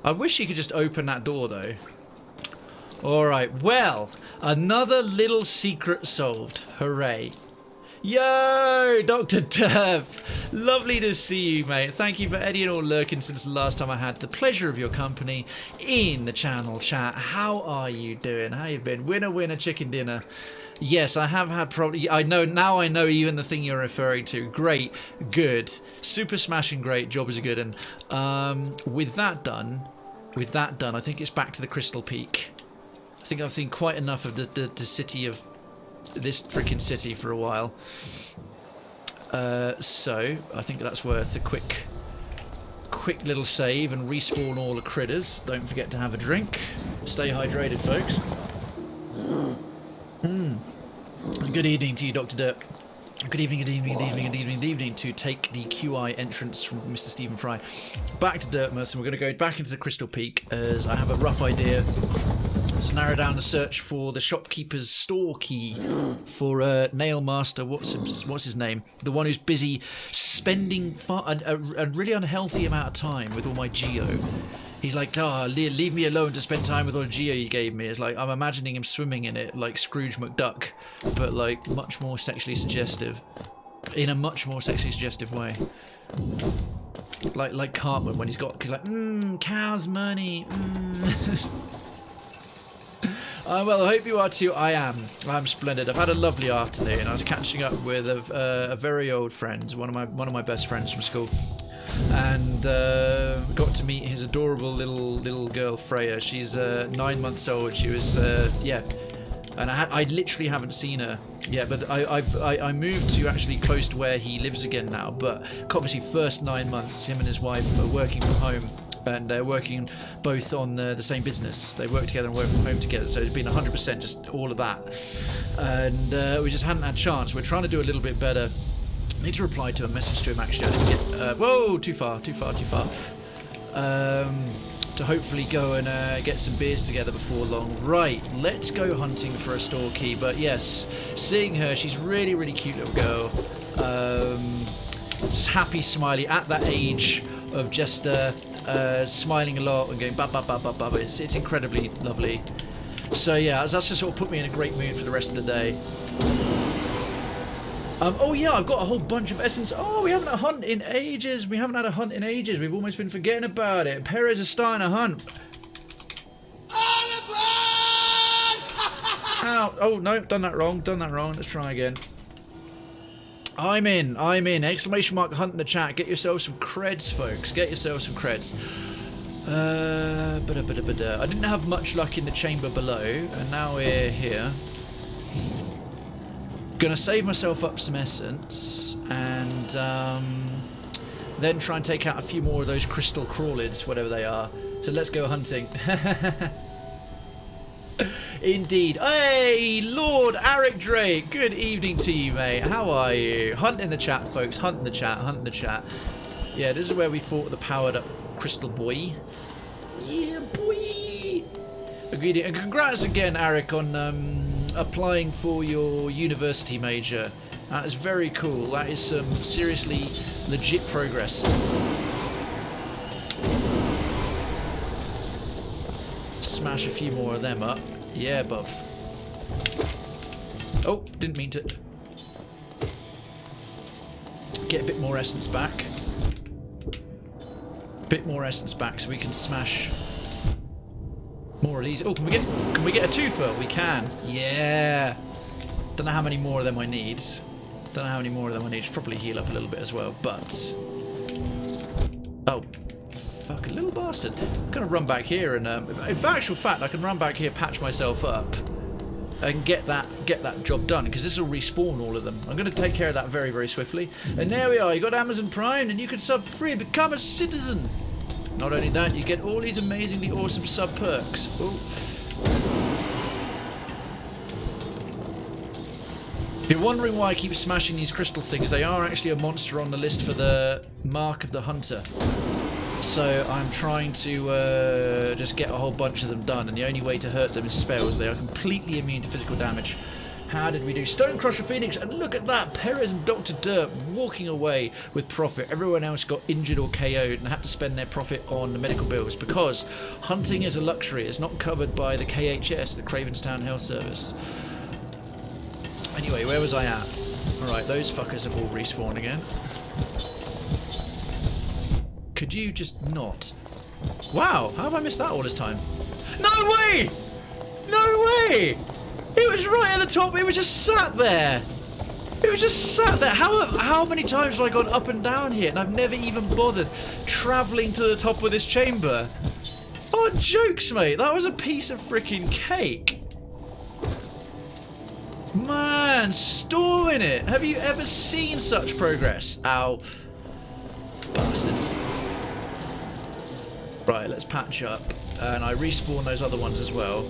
I wish you could just open that door, though. Alright, well, another little secret solved. Hooray. Yo, Dr. Turf. Lovely to see you, mate. Thank you for any and all lurking since the last time I had the pleasure of your company in the channel chat. How are you doing? How you been? Winner, winner, chicken dinner. Yes, I have had probably... I know, now I know even the thing you're referring to. Great, good, super smashing great, job is a good one. With that done, I think it's back to the Crystal Peak. I think I've seen quite enough of the city of... this freaking city for a while. So I think that's worth a quick little save and respawn all the critters. Don't forget to have a drink. Stay hydrated, folks. Good evening to you, Dr. Dirt. Good evening to take the QI entrance from Mr. Stephen Fry. Back to Dirtmouth, and we're going to go back into the Crystal Peak as I have a rough idea to narrow down the search for the Shopkeepers' store key for Nail Master. What's his name? The one who's busy spending a really unhealthy amount of time with all my geo. He's like, leave me alone to spend time with all the geo you gave me. It's like, I'm imagining him swimming in it like Scrooge McDuck, but like much more sexually suggestive. In a much more sexually suggestive way. Like Cartman when he's like, cow's money, well, I hope you are too. I'm splendid. I've had a lovely afternoon. I was catching up with a very old friend, one of my best friends from school, and got to meet his adorable little girl Freya. She's 9 months old. She was and I literally haven't seen her yet, but I moved to actually close to where he lives again now. But obviously, first 9 months, him and his wife are working from home. And they're working both on the same business. They work together and work from home together, so it's been 100% just all of that. And we just hadn't had a chance. We're trying to do a little bit better. I need to reply to a message to him, actually. I didn't get... whoa, too far. To hopefully go and get some beers together before long. Right, let's go hunting for a store key. But yes, seeing her, she's really, really cute little girl. Just happy, smiley, at that age of just... smiling a lot and going ba ba ba ba ba. It's incredibly lovely. So yeah, that's just sort of put me in a great mood for the rest of the day. Oh yeah, I've got a whole bunch of essence. Oh, we haven't had a hunt in ages. We've almost been forgetting about it. Perez is starting a hunt. Ow. Oh no, done that wrong. Let's try again. I'm in. Exclamation mark hunt in the chat. Get yourself some creds, folks. Get yourself some creds. I didn't have much luck in the chamber below, and now we're here. Gonna save myself up some essence, and then try and take out a few more of those crystal crawlids, whatever they are. So let's go hunting. Indeed. Hey, Lord Eric Drake. Good evening to you, mate. How are you? Hunt in the chat, folks. Hunt in the chat. Yeah, this is where we fought the powered up crystal boy. Yeah, boy. Agreed. And congrats again, Eric, on applying for your university major. That is very cool. That is some seriously legit progress. Smash a few more of them up. Yeah, buff. Oh, didn't mean to. Get a bit more essence back. So we can smash more of these. Oh, can we get a twofer? We can. Yeah. Don't know how many more of them I need. Should probably heal up a little bit as well, but... Oh. Fuck, a little bastard. I'm gonna run back here and in actual fact I can run back here, patch myself up and get that job done, because this will respawn all of them. I'm gonna take care of that very, very swiftly. And there we are, you got Amazon Prime and you can sub free and become a citizen. Not only that, you get all these amazingly awesome sub perks. Ooh. If you're wondering why I keep smashing these crystal things, they are actually a monster on the list for the Mark of the Hunter. So I'm trying to just get a whole bunch of them done, and the only way to hurt them is spells. They are completely immune to physical damage. How did we do? Stone Crusher Phoenix, and look at that! Perez and Dr. Dirt walking away with profit. Everyone else got injured or KO'd and had to spend their profit on the medical bills, because hunting is a luxury. It's not covered by the KHS, the Cravenstown Health Service. Anyway, where was I at? Alright, those fuckers have all respawned again. Could you just not? Wow, how have I missed that all this time? No way! No way! It was right at the top, it was just sat there! How many times have I gone up and down here and I've never even bothered travelling to the top of this chamber? Oh, jokes, mate, that was a piece of freaking cake. Man, storming it. Have you ever seen such progress? Ow. Bastards. Right, let's patch up. And I respawn those other ones as well.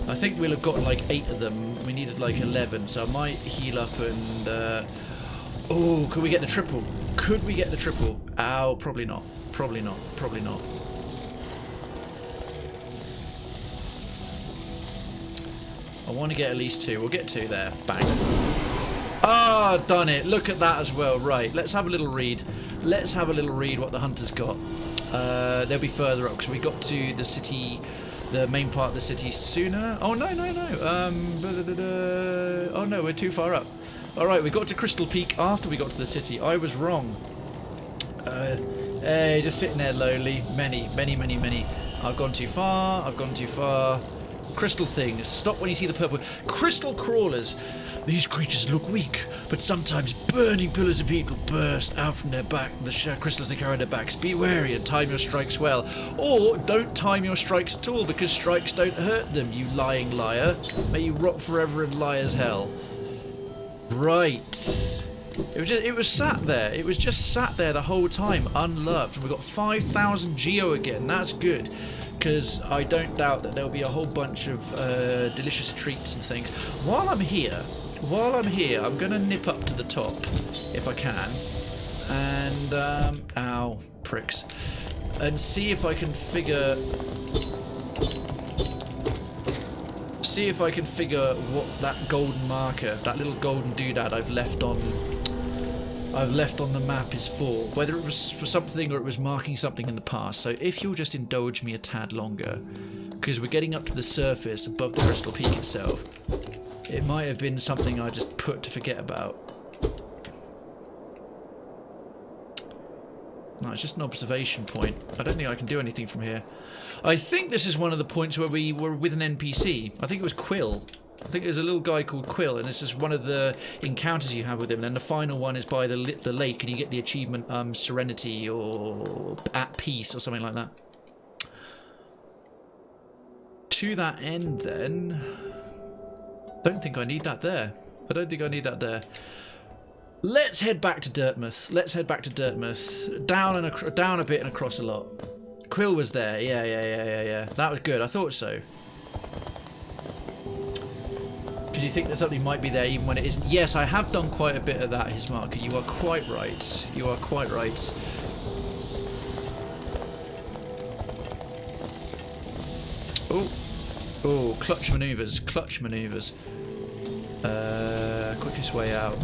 I think we'll have gotten like 8 of them. We needed like 11, so I might heal up and... Oh, could we get the triple? Could we get the triple? Ow, probably not. Probably not. Probably not. I want to get at least 2. We'll get 2 there. Bang. Ah, done it. Look at that as well. Right, let's have a little read. Let's have a little read what the hunter's got. They'll be further up because we got to the city, the main part of the city sooner. Oh, no. Oh, no, we're too far up. All right, we got to Crystal Peak after we got to the city. I was wrong. Hey, just sitting there lonely. Many. I've gone too far. Crystal things. Stop when you see the purple. Crystal crawlers. These creatures look weak, but sometimes burning pillars of heat will burst out from their back. The crystals they carry on their backs. Be wary and time your strikes well. Or don't time your strikes at all, because strikes don't hurt them, you lying liar. May you rot forever in liar's hell. Right. It was sat there. It was just sat there the whole time, unloved. And we got 5,000 geo again. That's good. Because I don't doubt that there'll be a whole bunch of delicious treats and things. While I'm here, I'm going to nip up to the top, if I can, and, ow, pricks, and see if I can figure what that golden marker, that little golden doodad I've left on the map is for, whether it was for something or it was marking something in the past. So if you'll just indulge me a tad longer, because we're getting up to the surface above the Crystal Peak itself. It might have been something I just put to forget about. No, it's just an observation point. I don't think I can do anything from here. I think this is one of the points where we were with an NPC. I think it was Quill. I think there's a little guy called Quill, and this is one of the encounters you have with him. And then the final one is by the lake, and you get the achievement Serenity or At Peace or something like that. To that end, then, don't think I need that there. Let's head back to Dirtmouth. Down a bit and across a lot. Quill was there. Yeah. That was good. I thought so. Because you think that something might be there even when it isn't. Yes, I have done quite a bit of that, his marker. You are quite right. Oh, clutch maneuvers. Quickest way out.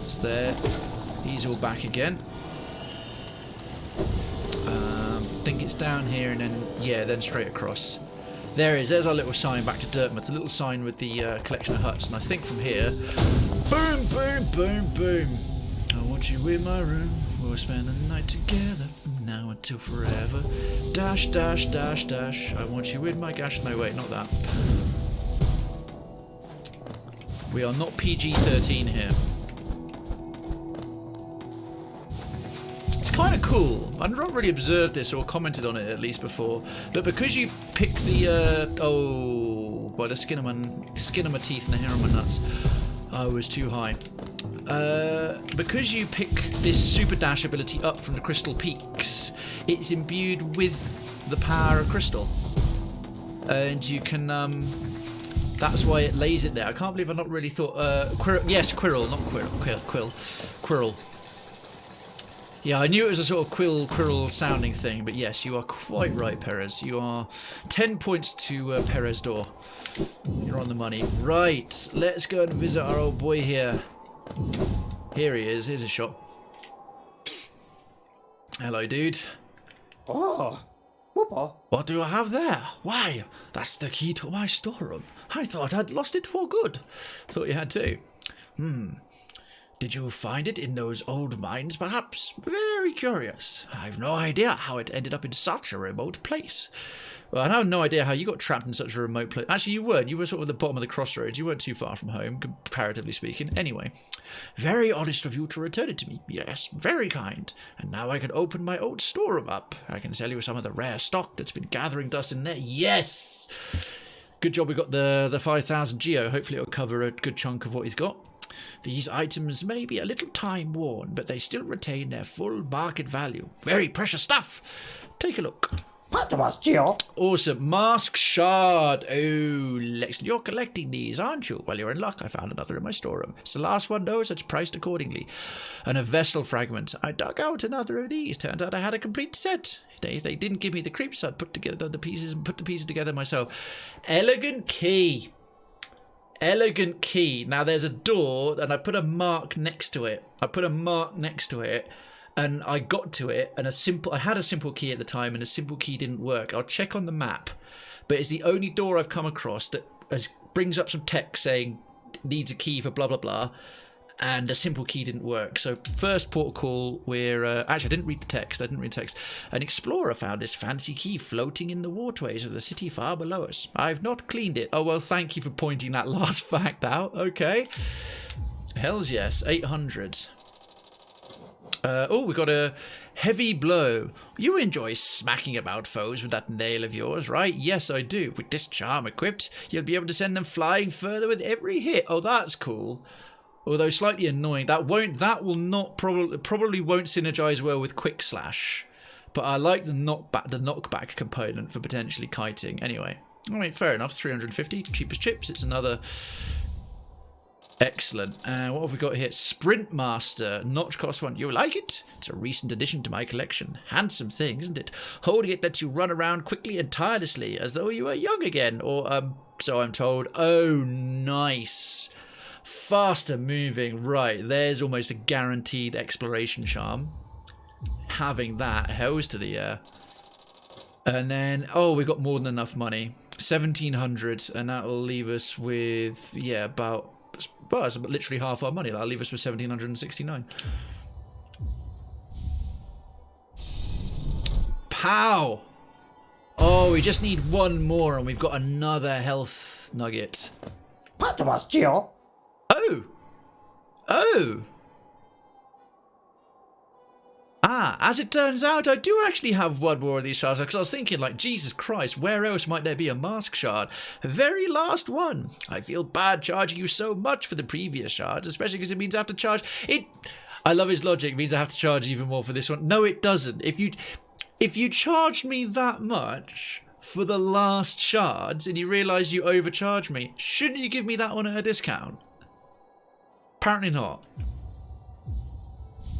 It's there. He's all back again. Think it's down here and then, yeah, then straight across. There it is. There's our little sign back to Dirtmouth. The little sign with the collection of huts. And I think from here, boom, boom, boom, boom. I want you in my room. We'll spend the night together from now until forever. Dash, dash, dash, dash. I want you in my gash. No, wait, not that. We are not PG-13 here. It's kind of cool. I've not really observed this or commented on it at least before, but because you pick the the skin of my teeth and the hair on my nuts. I was too high. Because you pick this super dash ability up from the Crystal Peaks, it's imbued with the power of Crystal, and you can that's why it lays it there. I can't believe I've not really thought Quirrell, not Quirrell. Yeah, I knew it was a sort of Quirrell sounding thing, but yes, you are quite right, Perez. You are 10 points to Perez door. You're on the money. Right, let's go and visit our old boy here. Here he is. Here's a shot. Hello, dude. Oh, Whooper. What do I have there? Why, that's the key to my storeroom. I thought I'd lost it for good. Thought you had too. Did you find it in those old mines, perhaps? Very curious. I've no idea how it ended up in such a remote place. Well, I have no idea how you got trapped in such a remote place. Actually, you weren't. You were sort of at the bottom of the crossroads. You weren't too far from home, comparatively speaking. Anyway, very honest of you to return it to me. Yes, very kind. And now I can open my old storeroom up. I can sell you some of the rare stock that's been gathering dust in there. Yes! Good job we got the 5,000 geo. Hopefully it'll cover a good chunk of what he's got. These items may be a little time worn, but they still retain their full market value. Very precious stuff. Take a look. Awesome. Mask shard. Oh, Lex, you're collecting these, aren't you? Well, you're in luck. I found another in my storeroom. It's the last one, though, so it's priced accordingly. And a vessel fragment. I dug out another of these. Turns out I had a complete set. They didn't give me the creeps. I'd put together the pieces and put the pieces together myself. Elegant key. Elegant key. Now, there's a door, and I put a mark next to it. And I got to it, and I had a simple key at the time, and a simple key didn't work. I'll check on the map, but it's the only door I've come across that brings up some text saying needs a key for blah blah blah, and a simple key didn't work. So first port of call, we're actually I didn't read the text. An explorer found this fancy key floating in the waterways of the city far below us. I've not cleaned it. Oh well, thank you for pointing that last fact out. Okay, hells yes, 800. Oh, we got a heavy blow. You enjoy smacking about foes with that nail of yours, right? Yes, I do. With this charm equipped, you'll be able to send them flying further with every hit. Oh, that's cool. Although slightly annoying. That will not probably won't synergize well with quick slash. But I like the knockback component for potentially kiting. Anyway, all right, fair enough. 350, cheap as chips. It's another. Excellent. What have we got here? Sprintmaster. Notch cost 1. You like it? It's a recent addition to my collection. Handsome thing, isn't it? Holding it lets you run around quickly and tirelessly, as though you were young again. Or, so I'm told. Oh, nice. Faster moving. Right, there's almost a guaranteed exploration charm. Having that. Hells to the air. And then, oh, we got more than enough money. 1,700. And that will leave us with, yeah, about... Well, it's literally half our money. That'll leave us with 1,769. Pow! Oh, we just need one more and we've got another health nugget. Oh! Oh! Ah, as it turns out, I do actually have one more of these shards, because I was thinking, like, Jesus Christ, where else might there be a mask shard? Very last one. I feel bad charging you so much for the previous shards, especially because it means I have to charge it. I love his logic. It means I have to charge even more for this one. No, it doesn't. If you charged me that much for the last shards and you realise you overcharged me, shouldn't you give me that one at a discount? Apparently not.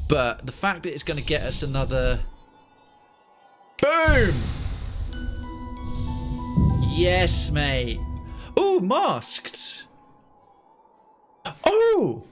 But the fact that it's going to get us another... Boom! Yes, mate. Oh, masked. Oh!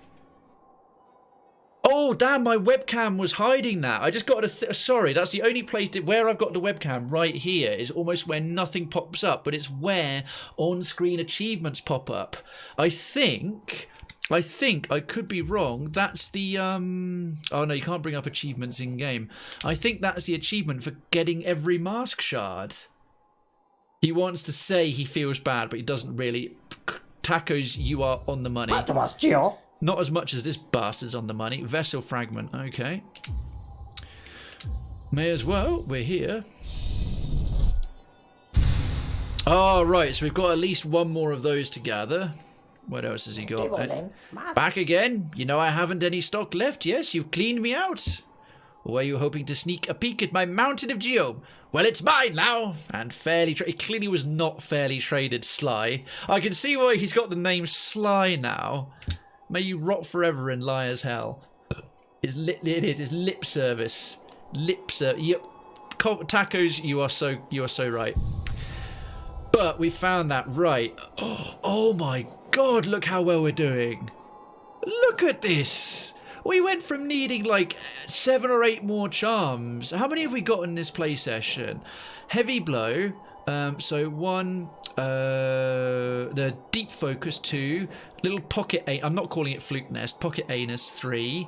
Oh, damn, my webcam was hiding that. I just got to... Sorry, that's the only place where I've got the webcam right here is almost where nothing pops up, but it's where on-screen achievements pop up. I think I could be wrong. That's the oh no, you can't bring up achievements in game. I think that's the achievement for getting every mask shard. He wants to say he feels bad, but he doesn't really. Tacos, you are on the money. Not as much as this bastard's on the money. Vessel fragment. Okay. May as well. We're here. Oh, right. So we've got at least one more of those to gather. What else has he got? Back again? You know I haven't any stock left, yes? You've cleaned me out. Or were you hoping to sneak a peek at my mountain of geo? Well, it's mine now. And fairly traded. It clearly was not fairly traded, Sly. I can see why he's got the name Sly now. May you rot forever in liar's hell. It is. It's lip service. Lip service. Yep. Tacos, you are so right. But we found that right. Oh my God, look how well we're doing. Look at this. We went from needing like 7 or 8 more charms. How many have we got in this play session? Heavy blow. So 1, the deep focus 2, little pocket 8. I'm not calling it Flukenest. Pocket anus 3.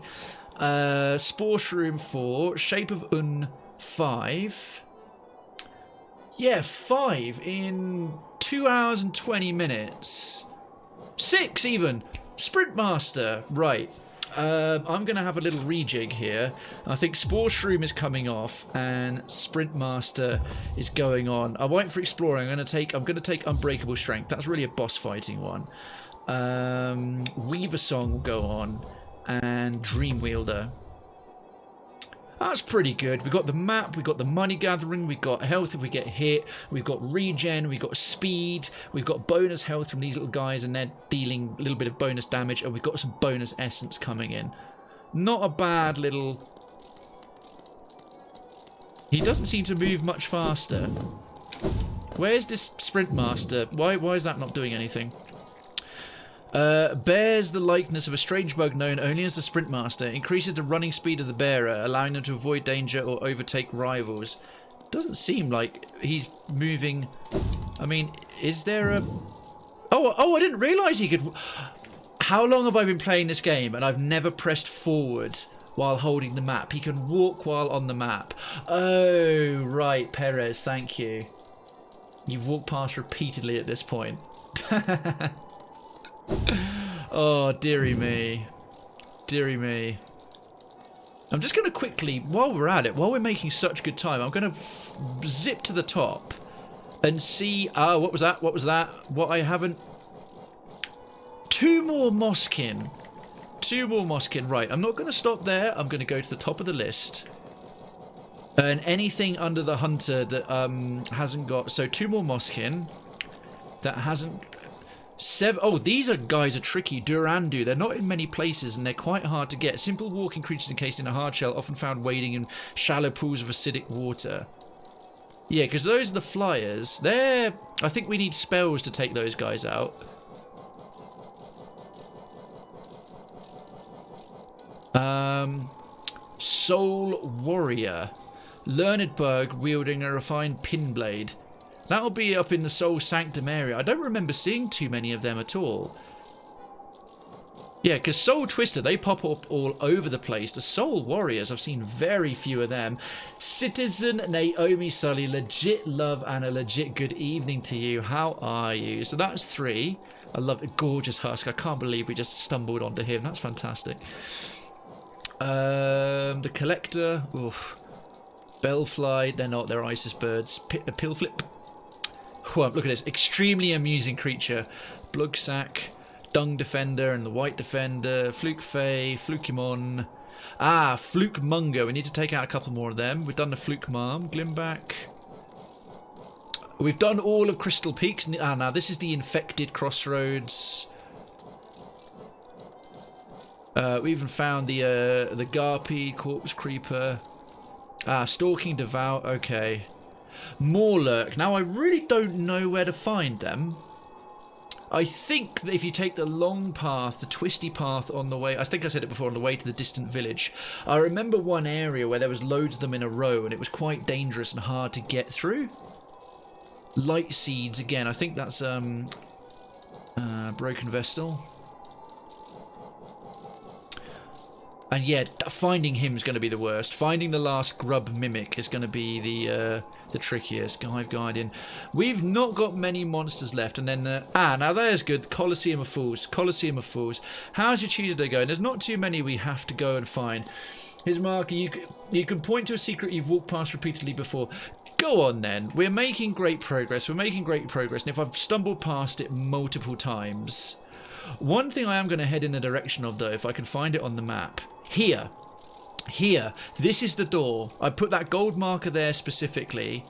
Spore Shroom 4. Shape of Un 5. Yeah, 5 in 2 hours and 20 minutes. 6 even. Sprintmaster. Right. I'm going to have a little rejig here. I think Spore Shroom is coming off and Sprintmaster is going on. I won't for Exploring. I'm going to take Unbreakable Strength. That's really a boss fighting one. Weaver Song will go on, and Dream Wielder. That's pretty good. We've got the map, we've got the money gathering, we've got health if we get hit, we've got regen, we've got speed, we've got bonus health from these little guys and they're dealing a little bit of bonus damage, and we've got some bonus essence coming in. Not a bad little... He doesn't seem to move much faster. Where's this Sprintmaster? Why is that not doing anything? Bears the likeness of a strange bug known only as the Sprintmaster. Increases the running speed of the bearer, allowing them to avoid danger or overtake rivals. Doesn't seem like he's moving. I mean, is there a... Oh, I didn't realise he could... How long have I been playing this game and I've never pressed forward while holding the map? He can walk while on the map. Oh, right, Perez, thank you. You've walked past repeatedly at this point. Oh, dearie me. Dearie me. I'm just going to quickly, while we're at it, while we're making such good time, I'm going to zip to the top and see... what was that? What was that? What I haven't... 2 more Moskin. 2 more Moskin. Right, I'm not going to stop there. I'm going to go to the top of the list. And anything under the Hunter that hasn't got... So 2 more Moskin. That hasn't... 7. Oh, these guys are tricky. Durandu. They're not in many places and they're quite hard to get. Simple walking creatures encased in a hard shell, often found wading in shallow pools of acidic water. Yeah, because those are the flyers. I think we need spells to take those guys out. Soul Warrior. Learned bug wielding a refined pin blade. That'll be up in the Soul Sanctum area. I don't remember seeing too many of them at all. Yeah, because Soul Twister, they pop up all over the place. The Soul Warriors, I've seen very few of them. Citizen Naomi Sully, legit love and a legit good evening to you. How are you? So that's 3. I love it. Gorgeous Husk. I can't believe we just stumbled onto him. That's fantastic. The Collector. Oof. Bellfly. They're not. They're Isis birds. Pillflip. Look at this. Extremely amusing creature. Blugsack, Dung Defender and the White Defender, Fluke Fae, Flukemon. Flukemonger. We need to take out a couple more of them. We've done the Flukemarm, Glimback. We've done all of Crystal Peaks. Now this is the Infected Crossroads. We even found the Garpy, Corpse Creeper. Stalking Devout. Okay. Morlurk. Now, I really don't know where to find them. I think that if you take the long path, the twisty path on the way... I think I said it before, on the way to the distant village. I remember one area where there was loads of them in a row, and it was quite dangerous and hard to get through. Light Seeds, again. I think that's Broken Vestal. And yeah, finding him is going to be the worst. Finding the last grub mimic is going to be the trickiest. Hive Guardian. We've not got many monsters left. And then, now there's good. Colosseum of Fools. Colosseum of Fools. How's your Tuesday going? There's not too many we have to go and find. Here's Mark. You can point to a secret you've walked past repeatedly before. Go on then. We're making great progress. We're making great progress. And if I've stumbled past it multiple times... One thing I am going to head in the direction of, though, if I can find it on the map... Here, this is the door. I put that gold marker there specifically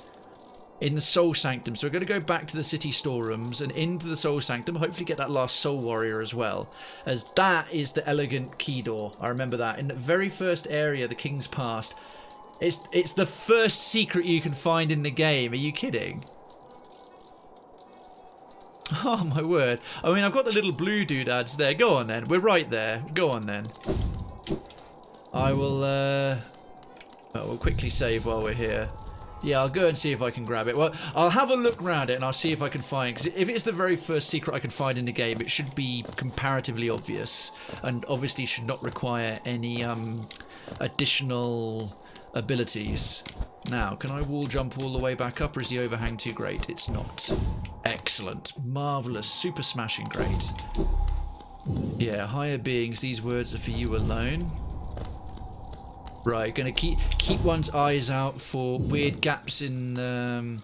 in the Soul Sanctum. So we're going to go back to the city storerooms and into the Soul Sanctum. Hopefully get that last Soul Warrior as well. As that is the elegant key door. I remember that. In the very first area, the King's Past. It's the first secret you can find in the game. Are you kidding? Oh, my word. I mean, I've got the little blue doodads there. Go on then. We're right there. Go on then. I will, we'll quickly save while we're here. Yeah, I'll go and see if I can grab it. Well, I'll have a look around it and I'll see if I can find... Because if it's the very first secret I can find in the game, it should be comparatively obvious. And obviously should not require any additional abilities. Now, can I wall jump all the way back up, or is the overhang too great? It's not. Excellent. Marvellous. Super smashing great. Yeah, higher beings, these words are for you alone. Right, gonna keep one's eyes out for weird gaps in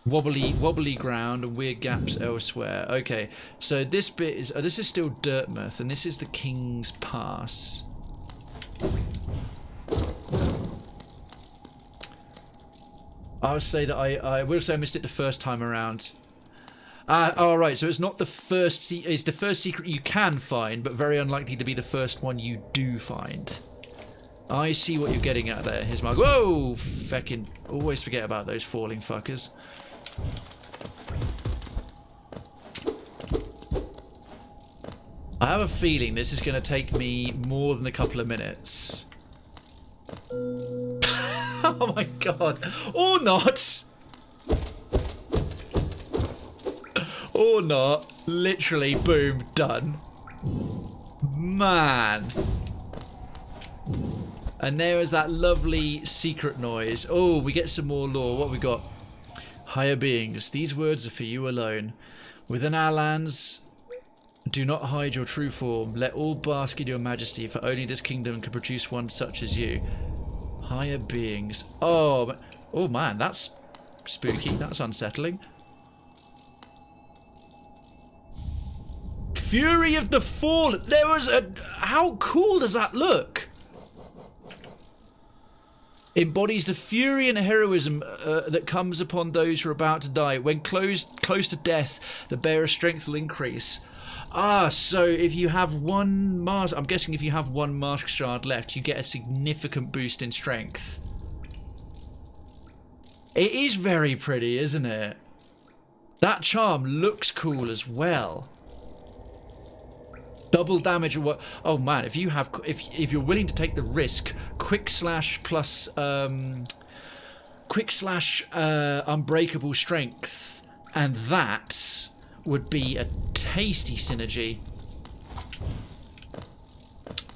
wobbly ground and weird gaps elsewhere. Okay, so this bit is this is still Dirtmouth, and this is the King's Pass. I'll say that I will say I missed it the first time around. All right, so it's not the first. It's the first secret you can find, but very unlikely to be the first one you do find. I see what you're getting at there. Here's my... Whoa! Feckin' always forget about those falling fuckers. I have a feeling this is going to take me more than a couple of minutes. Oh my god. Or not! Or not. Literally, boom, done. Man. And there is that lovely secret noise. Oh, we get some more lore. What have we got? Higher beings, these words are for you alone. Within our lands, do not hide your true form. Let all bask in your majesty, for only this kingdom can produce one such as you. Higher beings. Oh man, that's spooky. That's unsettling. Fury of the Fallen. There was a... How cool does that look? Embodies the fury and heroism that comes upon those who are about to die. When close to death, the bearer's strength will increase. Ah, so if you have one mask... I'm guessing if you have one mask shard left, you get a significant boost in strength. It is very pretty, isn't it? That charm looks cool as well. Double damage or what? Oh man, if you have, if you're willing to take the risk, quick slash plus unbreakable strength, and that would be a tasty synergy.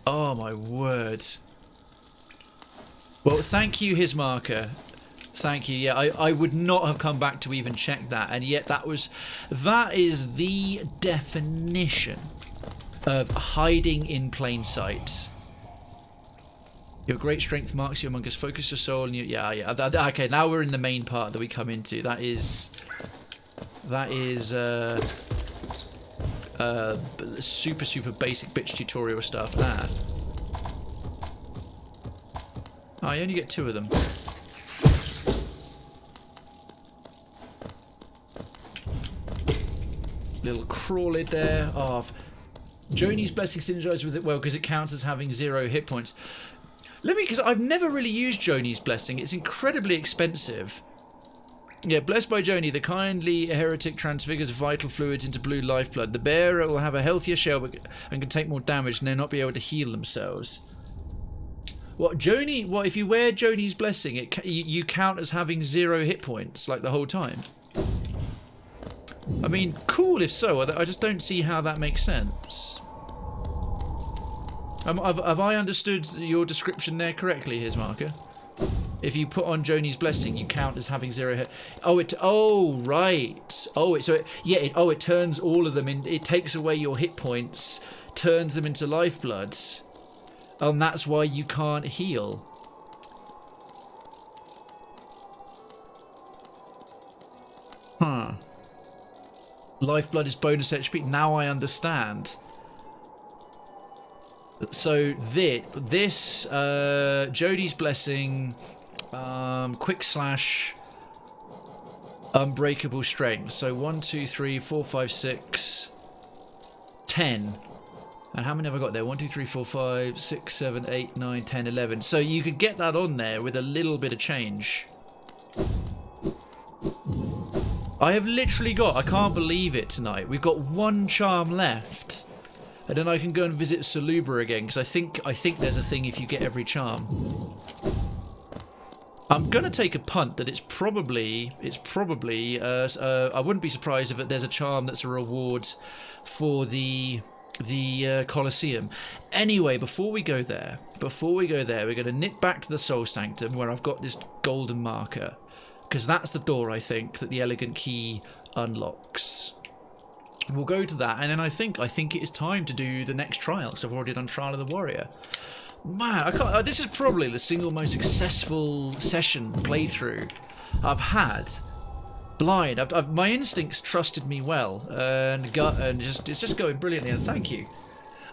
Oh my word. Well, thank you, his marker. Thank you. Yeah, I would not have come back to even check that, and yet that is the definition of hiding in plain sight. Your great strength marks you among us. Focus your soul and you... Yeah. Okay, now we're in the main part that we come into. That is super basic bitch tutorial stuff. Oh, you only get 2 of them. Little crawlid there. Oh, Joni's blessing synergizes with it well because it counts as having 0 hit points. Because I've never really used Joni's blessing. It's incredibly expensive. Yeah, blessed by Joni, the kindly heretic transfigures vital fluids into blue lifeblood. The bearer will have a healthier shell and can take more damage and they'll not be able to heal themselves. What, Joni? What, if you wear Joni's blessing, you count as having 0 hit points like the whole time? I mean, cool if so. I just don't see how that makes sense. Have I understood your description there correctly, his marker? If you put on Joni's blessing, you count as having 0 hit. Oh, right. It turns all of them in. It takes away your hit points, turns them into lifeblood, and that's why you can't heal. Huh. Lifeblood is bonus HP. Now I understand. So this Jodi's blessing, quick slash, unbreakable strength. So 1, 2, 3, 4, 5, 6, 10. And how many have I got there? 1, 2, 3, 4, 5, 6, 7, 8, 9, 10, 11. So you could get that on there with a little bit of change. I have literally got, I can't believe it tonight, we've got 1 charm left. And then I can go and visit Saluba again, because I think there's a thing if you get every charm. I'm going to take a punt that it's probably, I wouldn't be surprised if there's a charm that's a reward for the Colosseum. Anyway, before we go there, we're going to nip back to the Soul Sanctum, where I've got this golden marker. Because that's the door, I think, that the elegant key unlocks. We'll go to that, and then I think it is time to do the next trial, because I've already done Trial of the Warrior. Man, I can't. This is probably the single most successful session playthrough I've had. Blind. My instincts trusted me well, and it's just going brilliantly. And thank you.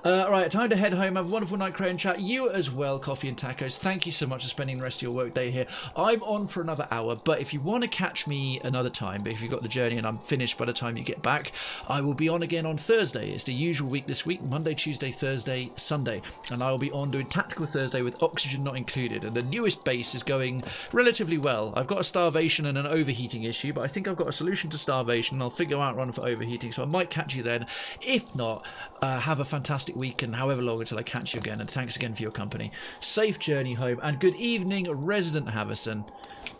Right, time to head home. Have a wonderful night, Cray and chat. You as well, Coffee and Tacos. Thank you so much for spending the rest of your workday here. I'm on for another hour, but if you want to catch me another time, but if you've got the journey and I'm finished by the time you get back, I will be on again on Thursday. It's the usual week this week, Monday, Tuesday, Thursday, Sunday. And I will be on doing Tactical Thursday with oxygen not included. And the newest base is going relatively well. I've got a starvation and an overheating issue, but I think I've got a solution to starvation. I'll figure out one for overheating, so I might catch you then. If not, have a fantastic week and however long until I catch you again, and thanks again for your company. Safe journey home, and good evening, Resident Haverson.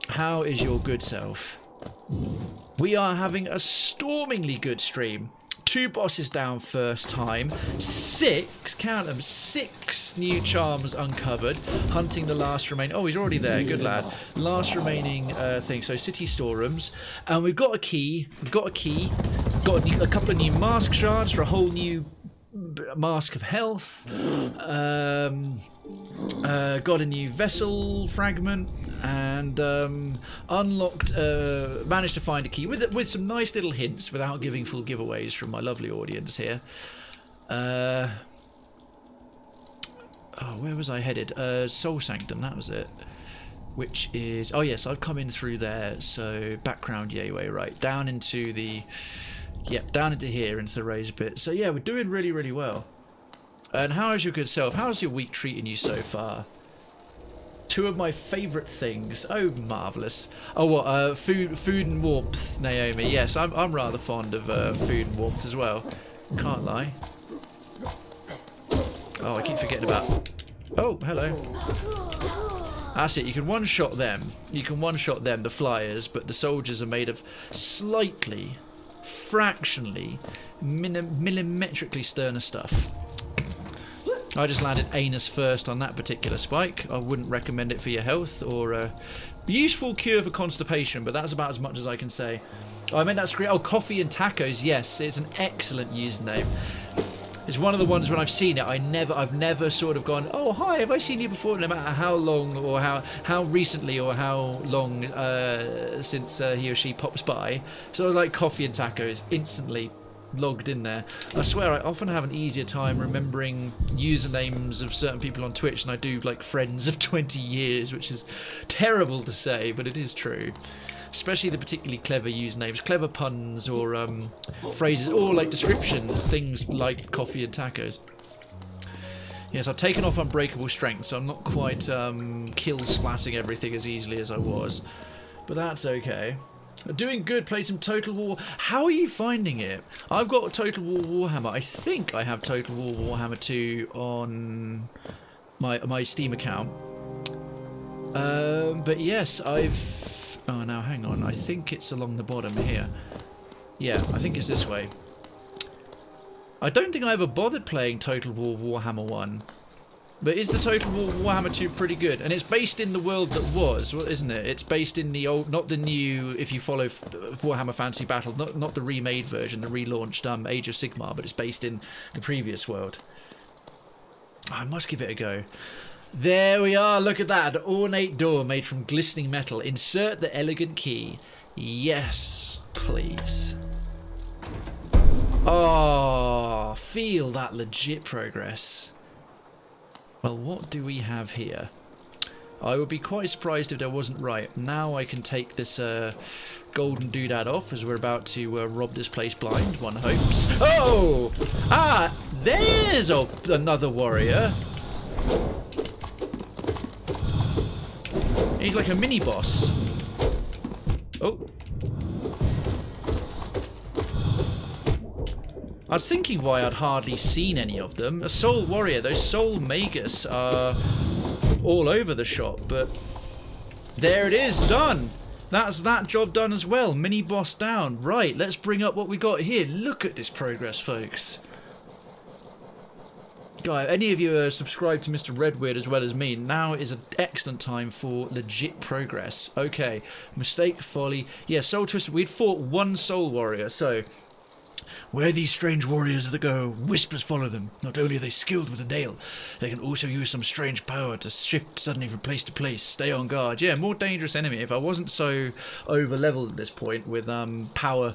How is your good self? We are having a stormingly good stream. 2 bosses down first time, 6, count them, 6 new charms uncovered, hunting the last remaining, oh he's already there, good lad, last remaining thing, so city storerooms, and we've got a key, got a couple of new mask shards for a whole new Mask of Health, got a new vessel fragment, and unlocked, managed to find a key with some nice little hints without giving full giveaways from my lovely audience here. Oh, where was I headed? Soul Sanctum, that was it. Which is, oh yes, I've come in through there, so background Yeway, right, down into the... Yep, down into here, into the raised bit. So yeah, we're doing really, really well. And how is your good self? How's your week treating you so far? 2 of my favourite things. Oh, marvellous. Oh, what? Food and warmth, Naomi. Yes, I'm rather fond of food and warmth as well. Can't lie. Oh, I keep forgetting about... Oh, hello. That's it. You can one-shot them. You can one-shot them, the flyers, but the soldiers are made of slightly... fractionally, millimetrically sterner stuff. I just landed anus first on that particular spike. I wouldn't recommend it for your health or a useful cure for constipation, but that's about as much as I can say. Oh, I meant that screen. Oh, Coffee and Tacos. Yes, it's an excellent username. It's one of the ones when I've seen it, I've never sort of gone, oh hi, have I seen you before? No matter how long or how recently or how long since he or she pops by. So I was like Coffee and Tacos, instantly logged in there. I swear I often have an easier time remembering usernames of certain people on Twitch than I do like friends of 20 years, which is terrible to say, but it is true. Especially the particularly clever usernames, clever puns or phrases, or like descriptions, things like Coffee and Tacos. Yes, I've taken off Unbreakable Strength, so I'm not quite kill splatting everything as easily as I was. But that's okay. Doing good, played some Total War. How are you finding it? I've got Total War Warhammer. I think I have Total War Warhammer 2 on my Steam account. But yes, I've... Oh, now hang on. I think it's along the bottom here. Yeah, I think it's this way. I don't think I ever bothered playing Total War Warhammer 1. But is the Total War Warhammer 2 pretty good? And it's based in the world that was, isn't it? It's based in the old, not the new, if you follow Warhammer Fantasy Battle, not the remade version, the relaunched Age of Sigmar, but it's based in the previous world. I must give it a go. There we are, look at that. An ornate door made from glistening metal. Insert the elegant key. Yes, please. Oh, feel that legit progress. Well, what do we have here? I would be quite surprised if I wasn't right. Now I can take this golden doodad off as we're about to rob this place blind, one hopes. Oh! Ah, there's another warrior. He's like a mini-boss. Oh. I was thinking why I'd hardly seen any of them. A soul warrior, those soul magus are all over the shop, but there it is, done. That's that job done as well. Mini boss down. Right, let's bring up what we got here. Look at this progress, folks. Guy, any of you are subscribed to Mr. Redweird as well as me, now is an excellent time for legit progress. Okay, mistake, folly. Yeah, soul twister. We'd fought one soul warrior, so Where these strange warriors that go, whispers follow them. Not only are they skilled with a nail, they can also use some strange power to shift suddenly from place to place. Stay on guard. Yeah, more dangerous enemy. If I wasn't so over-leveled at this point with power,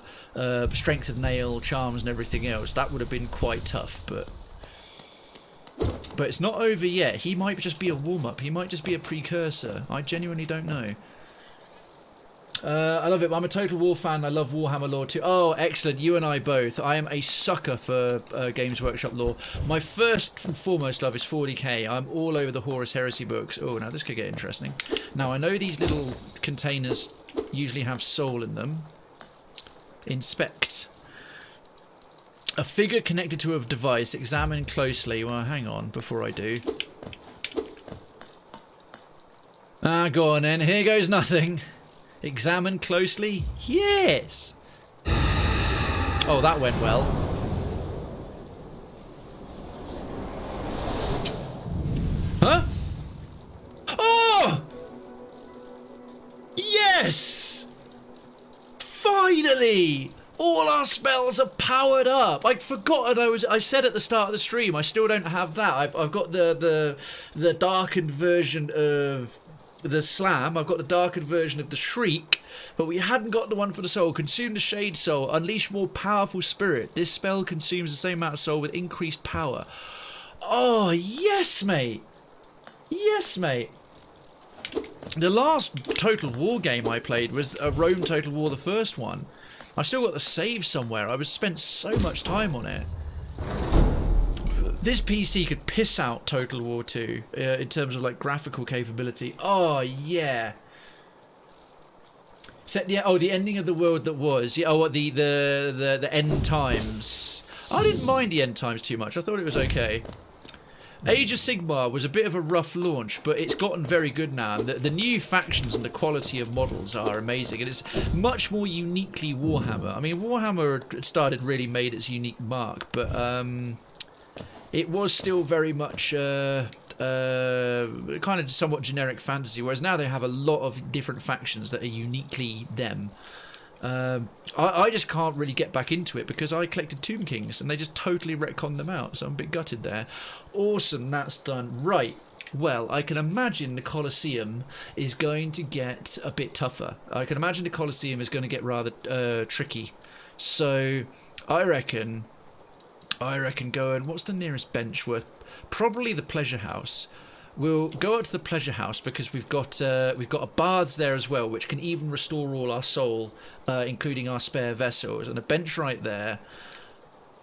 strength of nail, charms and everything else, that would have been quite tough, but it's not over yet. He might just be a warm-up. He might just be a precursor. I genuinely don't know. I love it. I'm a total war fan. I love Warhammer lore too. Oh, excellent. You and I both. I am a sucker for Games Workshop lore. My first and foremost love is 40k. I'm all over the Horus Heresy books. Oh, now this could get interesting. Now, I know these little containers usually have soul in them. Inspect. A figure connected to a device. Examine closely. Well, hang on before I do. Go on then. Here goes nothing. Examine closely? Yes! Oh, that went well. Huh? Oh! Yes! Finally! All our spells are powered up. I'd forgotten I said at the start of the stream, I still don't have that. I've got the darkened version of the Slam, I've got the darkened version of the Shriek, but we hadn't got the one for the soul. Consume the Shade Soul, unleash more powerful spirit. This spell consumes the same amount of soul with increased power. Oh, yes, mate. Yes, mate. The last Total War game I played was Rome Total War, the first one. I still got the save somewhere. I spent so much time on it. This PC could piss out Total War 2 in terms of like graphical capability. Oh yeah. Set the ending of the world that was. Yeah. Oh, the end times. I didn't mind the end times too much. I thought it was okay. Age of Sigmar was a bit of a rough launch, but it's gotten very good now. The new factions and the quality of models are amazing, and it's much more uniquely Warhammer. I mean, Warhammer started really made its unique mark, but it was still very much kind of somewhat generic fantasy, whereas now they have a lot of different factions that are uniquely them. I just can't really get back into it because I collected Tomb Kings and they just totally retconned them out, so I'm a bit gutted there. Awesome, that's done. Right, well, I can imagine the Colosseum is going to get a bit tougher. I can imagine the Colosseum is going to get rather tricky. So I reckon going, what's the nearest bench worth? Probably the Pleasure House. We'll go out to the Pleasure House because we've got a baths there as well, which can even restore all our soul, including our spare vessels, and a bench right there.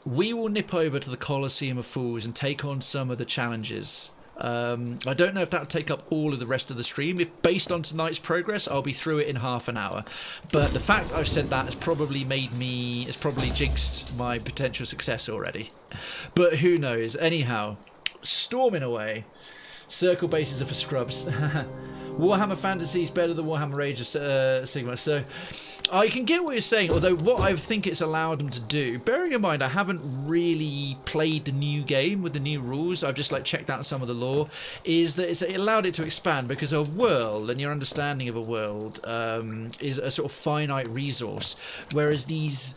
We will nip over to the Colosseum of Fools and take on some of the challenges. I don't know if that'll take up all of the rest of the stream. If based on tonight's progress, I'll be through it in half an hour. But the fact I've said that has probably jinxed my potential success already. But who knows? Anyhow, storming away. Circle bases are for scrubs. Warhammer Fantasy is better than Warhammer Age of Sigmar. So I can get what you're saying, although what I think it's allowed them to do, bearing in mind I haven't really played the new game with the new rules, I've just like checked out some of the lore, is that it allowed it to expand because a world and your understanding of a world is a sort of finite resource, whereas these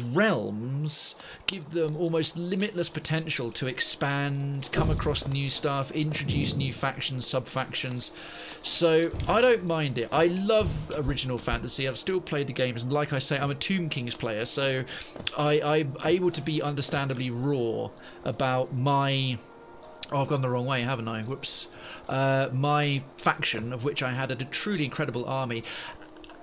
realms give them almost limitless potential to expand, come across new stuff, introduce new factions, sub-factions. So I don't mind it. I love original fantasy. I've still played the games, and like I say, I'm a Tomb Kings player, so I'm able to be understandably raw about my... Oh, I've gone the wrong way, haven't I? Whoops. My faction, of which I had a truly incredible army.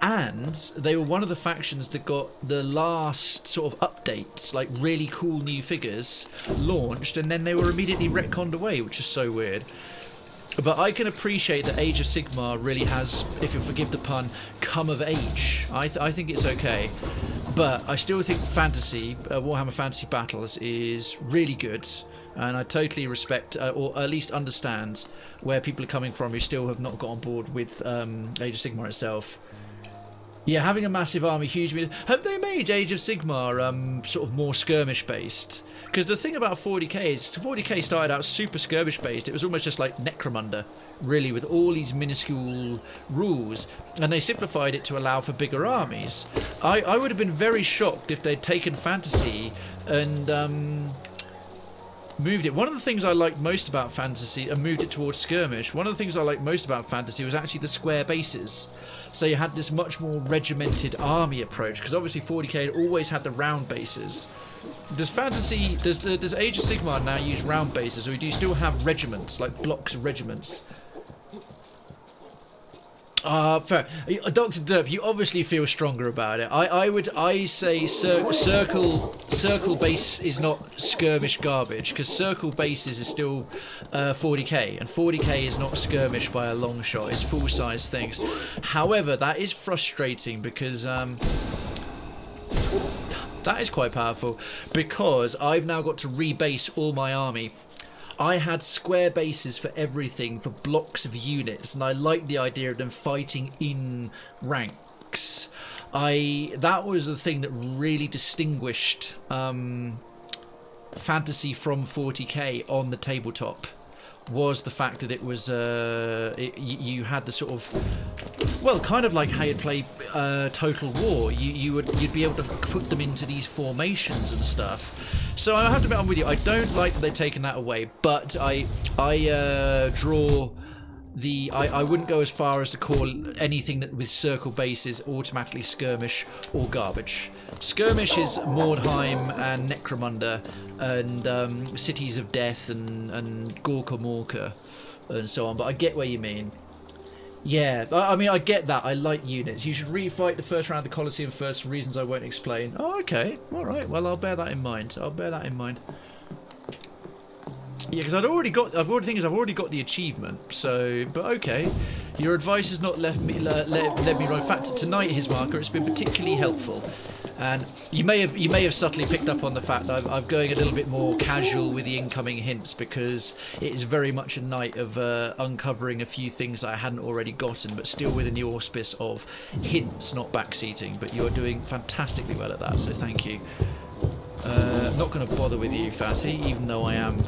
And they were one of the factions that got the last sort of updates, like really cool new figures, launched, and then they were immediately retconned away, which is so weird. But I can appreciate that Age of Sigmar really has, if you'll forgive the pun, come of age. I think it's okay. But I still think fantasy, Warhammer Fantasy Battles is really good. And I totally respect, or at least understand, where people are coming from who still have not got on board with Age of Sigmar itself. Yeah, having a massive army, huge. Have they made Age of Sigmar sort of more skirmish based? Because the thing about 40k is 40k started out super skirmish based. It was almost just like Necromunda, really, with all these minuscule rules, and they simplified it to allow for bigger armies. I would have been very shocked if they'd taken fantasy and moved it. One of the things I liked most about fantasy and moved it towards skirmish. One of the things I liked most about fantasy was actually the square bases. So you had this much more regimented army approach, because obviously 40k had always had the round bases. Does fantasy, does Age of Sigmar now use round bases, or do you still have regiments, like blocks of regiments? Fair. Dr. Derp, you obviously feel stronger about it. I say circle base is not skirmish garbage, because circle bases is still 40k, and 40k is not skirmish by a long shot. It's full size things. However, that is frustrating because that is quite powerful, because I've now got to rebase all my army. I had square bases for everything, for blocks of units, and I liked the idea of them fighting in ranks. That was the thing that really distinguished fantasy from 40k on the tabletop, was the fact that it was you had the sort of, well, kind of like how you'd play Total War. You'd be able to put them into these formations and stuff. So I have to admit, I'm with you. I don't like that they've taken that away, but I draw the. I wouldn't go as far as to call anything that with circle bases automatically skirmish or garbage. Skirmish is Mordheim and Necromunda and Cities of Death and Gorka Morka and so on. But I get what you mean. Yeah, I mean, I get that. I like units. You should refight the first round of the Colosseum first for reasons I won't explain. Oh, okay. All right. Well, I'll bear that in mind. Yeah, because I've already got the achievement. So, but okay. Your advice has not led me wrong. In fact, tonight, his marker, it's been particularly helpful. And you may have subtly picked up on the fact that I'm going a little bit more casual with the incoming hints, because it is very much a night of uncovering a few things that I hadn't already gotten, but still within the auspice of hints, not backseating. But you're doing fantastically well at that, so thank you. Not going to bother with you, Fatty, even though I am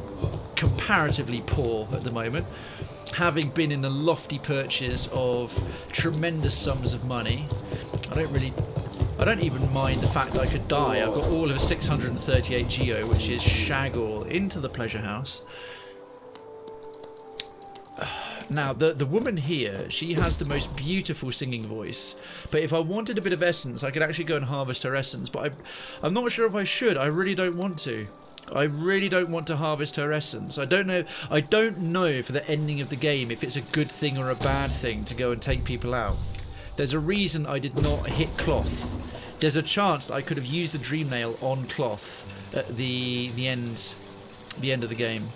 comparatively poor at the moment, having been in the lofty perches of tremendous sums of money. I don't even mind the fact that I could die. I've got all of 638 geo, which is shag all into the pleasure house. Now, the woman here, she has the most beautiful singing voice. But if I wanted a bit of essence, I could actually go and harvest her essence. But I'm not sure if I should. I really don't want to. I really don't want to harvest her essence. I don't know for the ending of the game if it's a good thing or a bad thing to go and take people out. There's a reason I did not hit cloth. There's a chance that I could have used the dream nail on cloth at the end of the game.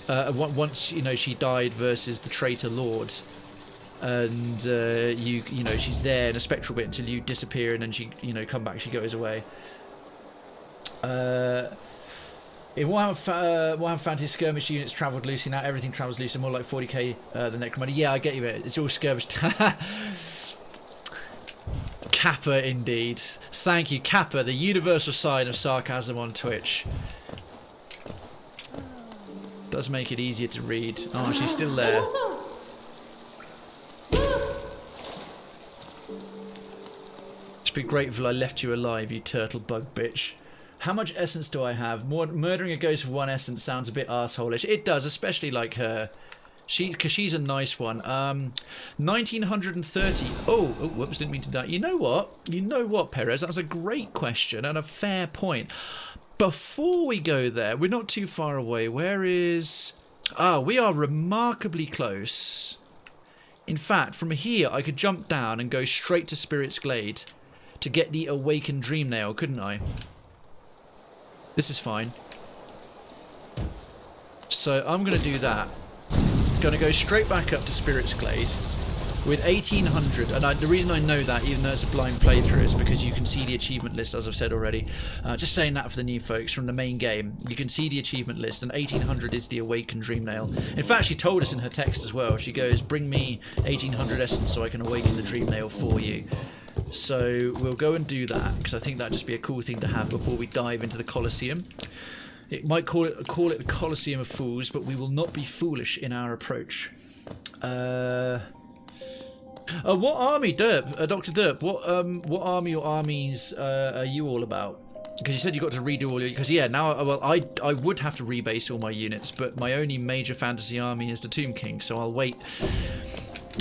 Once she died versus the traitor lord, and she's there in a spectral bit until you disappear, and then she come back. She goes away. In Warhammer Fantasy, skirmish units travelled loosely. Now everything travels loosely, more like 40k the Necromunda. Yeah, I get you. It's all skirmish. Kappa, indeed. Thank you, Kappa, the universal sign of sarcasm on Twitch. Does make it easier to read. Oh, she's still there. Just be grateful I left you alive, you turtle bug bitch. How much essence do I have? Murdering a ghost for 1 essence sounds a bit arseholish. It does, especially like her. Because she's a nice one. 1930. Oh, whoops, didn't mean to die. You know what, Perez? That's a great question and a fair point. Before we go there, we're not too far away. Where is... we are remarkably close. In fact, from here, I could jump down and go straight to Spirit's Glade to get the Awakened Dream Nail, couldn't I? This is fine. So I'm going to do that. Going to go straight back up to Spirit's Glade with 1800, and the reason I know that, even though it's a blind playthrough, is because you can see the achievement list, as I've said already. Just saying that for the new folks from the main game. You can see the achievement list, and 1800 is the Awakened Dream Nail. In fact, she told us in her text as well. She goes, bring me 1800 essence so I can awaken the Dream Nail for you. So we'll go and do that, because I think that'd just be a cool thing to have before we dive into the Colosseum. It might call it the Colosseum of Fools, but we will not be foolish in our approach. What army, Derp? Dr. Derp, what army or armies are you all about? Because you said you got to redo all your... Because, yeah, now... Well, I would have to rebase all my units, but my only major fantasy army is the Tomb King, so I'll wait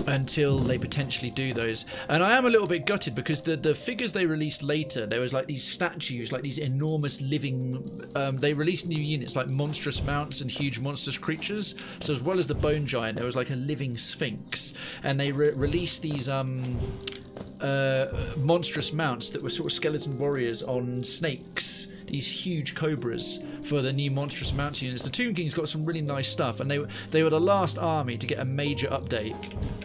until they potentially do those. And I am a little bit gutted, because the figures they released later, there was, like, these statues, like these enormous living... they released new units, like monstrous mounts and huge monstrous creatures. So as well as the Bone Giant, there was, like, a living Sphinx. And they released these... monstrous mounts that were sort of skeleton warriors on snakes, these huge cobras for the new monstrous mount units. The Tomb King's got some really nice stuff, and they were the last army to get a major update,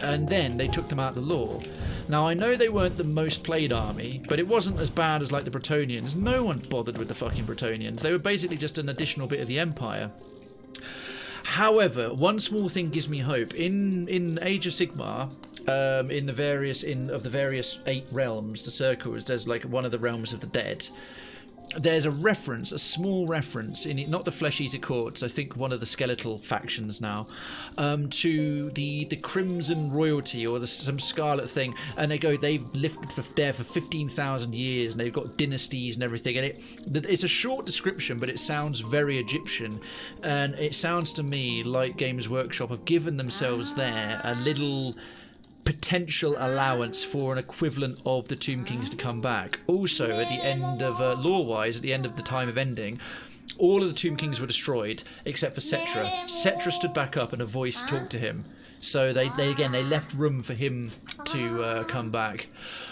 and then they took them out of the lore. Now I know they weren't the most played army, but it wasn't as bad as like the Bretonnians. No one bothered with the fucking Bretonnians. They were basically just an additional bit of the Empire. However, one small thing gives me hope. In Age of Sigmar, in the various 8 realms, the circles, there's like one of the realms of the dead. There's a small reference in it, not the Flesh Eater Courts, I think one of the skeletal factions now, to the Crimson Royalty or some scarlet thing, and they've lived there for 15,000 years, and they've got dynasties and everything, and it's a short description, but it sounds very Egyptian, and it sounds to me like Games Workshop have given themselves there a little potential allowance for an equivalent of the Tomb Kings to come back. Also, at the end of lore-wise, at the end of the time of ending, all of the Tomb Kings were destroyed except for Cetra. Cetra stood back up and a voice talked to him. So they left room for him to come back.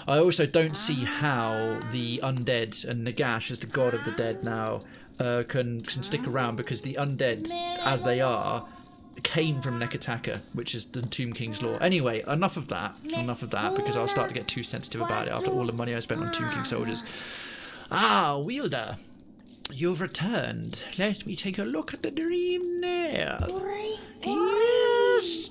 I also don't see how the undead and Nagash, as the god of the dead now, can stick around, because the undead, as they are, came from Nekataka, which is the Tomb King's lore. Anyway, enough of that, because I'll start to get too sensitive about it after all the money I spent on Tomb King soldiers. Ah, Wielder, you've returned. Let me take a look at the Dream Nail. Yes,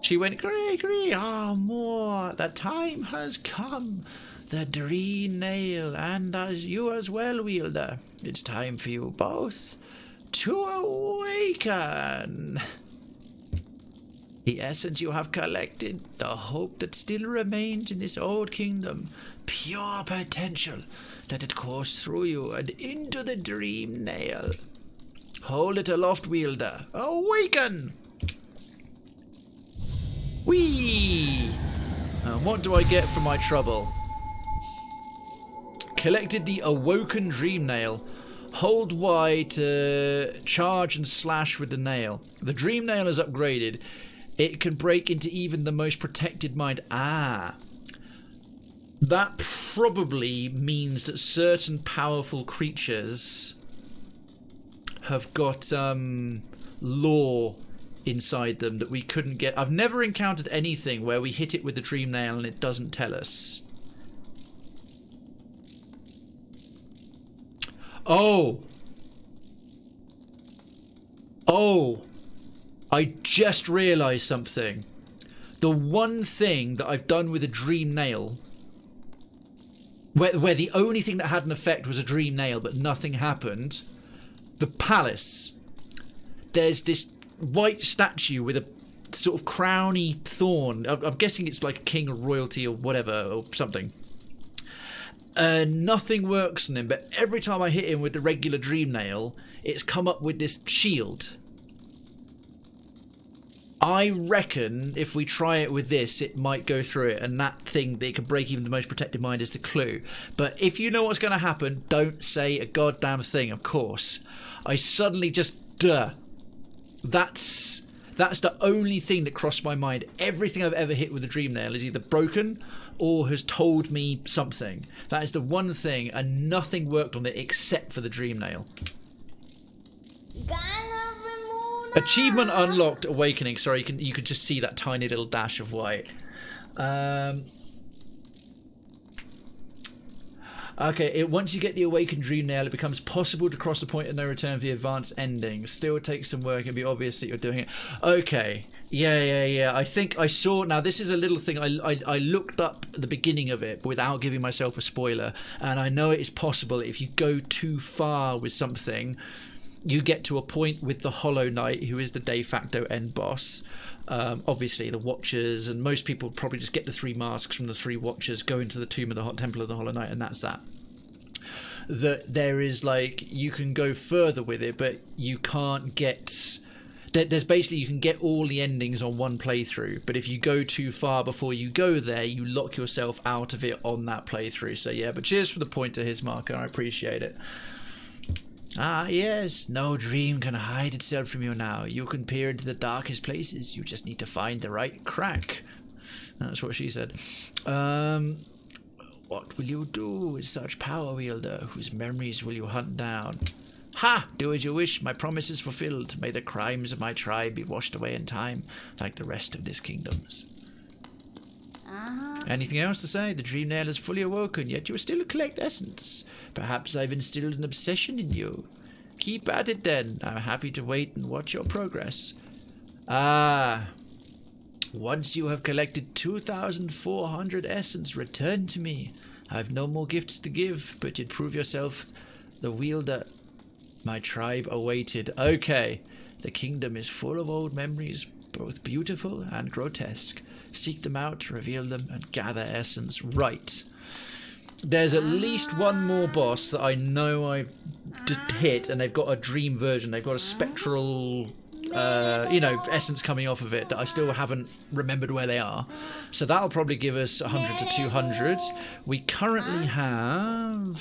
she went grey. Ah, more. The time has come. The Dream Nail, and as you as well, Wielder. It's time for you both to awaken. The essence you have collected, the hope that still remains in this old kingdom, pure potential, let it course through you and into the Dream Nail. Hold it aloft, Wielder. Awaken! Whee! And what do I get for my trouble? Collected the Awoken Dream Nail. Hold Y to charge and slash with the nail. The Dream Nail is upgraded. It can break into even the most protected mind. Ah. That probably means that certain powerful creatures have got lore inside them that we couldn't get. I've never encountered anything where we hit it with the Dream Nail and it doesn't tell us. Oh, I just realised something. The one thing that I've done with a Dream Nail, where the only thing that had an effect was a Dream Nail, but nothing happened, the palace. There's this white statue with a sort of crowny thorn. I'm guessing it's like a king or royalty or whatever, or something. Nothing works on him, but every time I hit him with the regular Dream Nail, it's come up with this shield. I reckon if we try it with this, it might go through it, and that thing that it can break even the most protected mind is the clue. But if you know what's going to happen, don't say a goddamn thing, of course. I suddenly just... That's the only thing that crossed my mind. Everything I've ever hit with a Dream Nail is either broken or has told me something. That is the one thing, and nothing worked on it except for the Dream Nail. Achievement unlocked, Awakening. Sorry, you can just see that tiny little dash of white. Okay, once you get the Awakened Dream Nail, it becomes possible to cross the point of no return via advanced endings. Still takes some work and be obvious that you're doing it. Okay, Yeah. I think I saw. Now this is a little thing. I looked up the beginning of it without giving myself a spoiler, and I know it is possible if you go too far with something, you get to a point with the Hollow Knight, who is the de facto end boss. Obviously, the Watchers, and most people probably just get the 3 masks from the 3 Watchers, go into the tomb of the Temple of the Hollow Knight, and that's that. That there is like you can go further with it, but you can't get. There's basically you can get all the endings on one playthrough, but if you go too far before you go there, you lock yourself out of it on that playthrough. So yeah, but cheers for the point to his marker. I appreciate it. Ah yes, no dream can hide itself from you now. You can peer into the darkest places. You just need to find the right crack. That's what she said. What will you do with such power, wielder? Whose memories will you hunt down? Ha! Do as you wish. My promise is fulfilled. May the crimes of my tribe be washed away in time, like the rest of this kingdom's. Anything else to say? The dream nail is fully awoken, yet you still collect essence. Perhaps I've instilled an obsession in you. Keep at it then. I'm happy to wait and watch your progress. Ah. Once you have collected 2,400 essence, return to me. I have no more gifts to give, but you'd prove yourself the wielder my tribe awaited. Okay. The kingdom is full of old memories, both beautiful and grotesque. Seek them out, reveal them, and gather essence. Right. There's at least one more boss that I know I've hit, and they've got a dream version. They've got a spectral, essence coming off of it that I still haven't remembered where they are. So that'll probably give us 100 to 200. We currently have...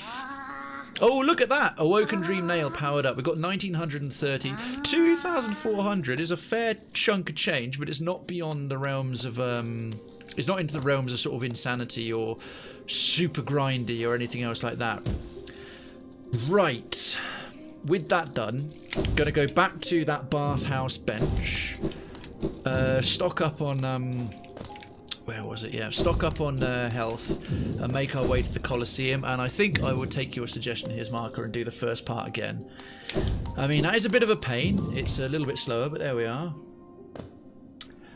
Oh, look at that! Awoken Dream Nail powered up. We've got 1,930. 2,400 is a fair chunk of change, but it's not beyond the realms of... It's not into the realms of sort of insanity or super grindy or anything else like that. Right. With that done, got to go back to that bathhouse bench. Stock up on... where was it? Yeah, stock up on health and make our way to the Colosseum. And I think I would take your suggestion, here's marker, and do the first part again. I mean, that is a bit of a pain. It's a little bit slower, but there we are.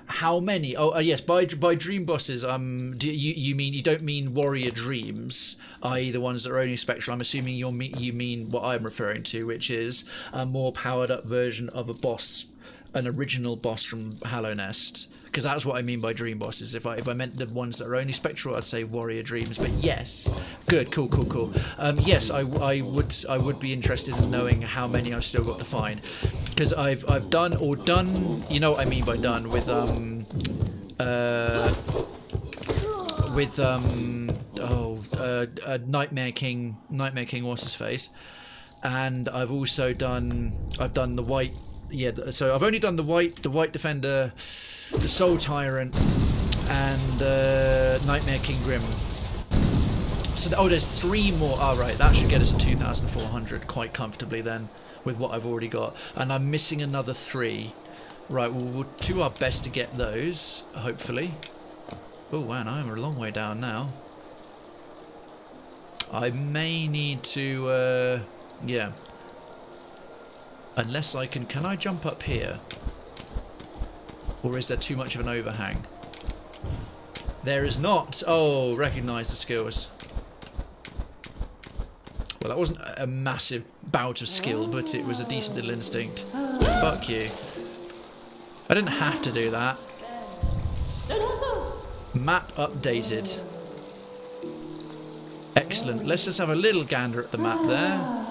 How many? Oh, yes, by dream bosses, do you don't mean warrior dreams, i.e. the ones that are only spectral. I'm assuming you mean what I'm referring to, which is a more powered up version of a boss, an original boss from Flukenest. Because that's what I mean by dream bosses. If I meant the ones that are only spectral, I'd say warrior dreams. But yes, good, cool. Yes, I would be interested in knowing how many I've still got to find, because I've done. You know what I mean by done with Nightmare King. What's his face? And I've also done the white. Yeah, so I've only done the white defender, the Soul Tyrant, and Nightmare King Grim. So there's 3 more. Oh, right, that should get us to 2,400 quite comfortably then, with what I've already got. And I'm missing another 3. Right, we'll do our best to get those, hopefully. Oh, man, I'm a long way down now. I may need to, yeah. Unless I can I jump up here? Or is there too much of an overhang? There is not. Oh, recognise the skills. Well, that wasn't a massive bout of skill, but it was a decent little instinct. Fuck you. I didn't have to do that. Map updated. Excellent. Let's just have a little gander at the map there.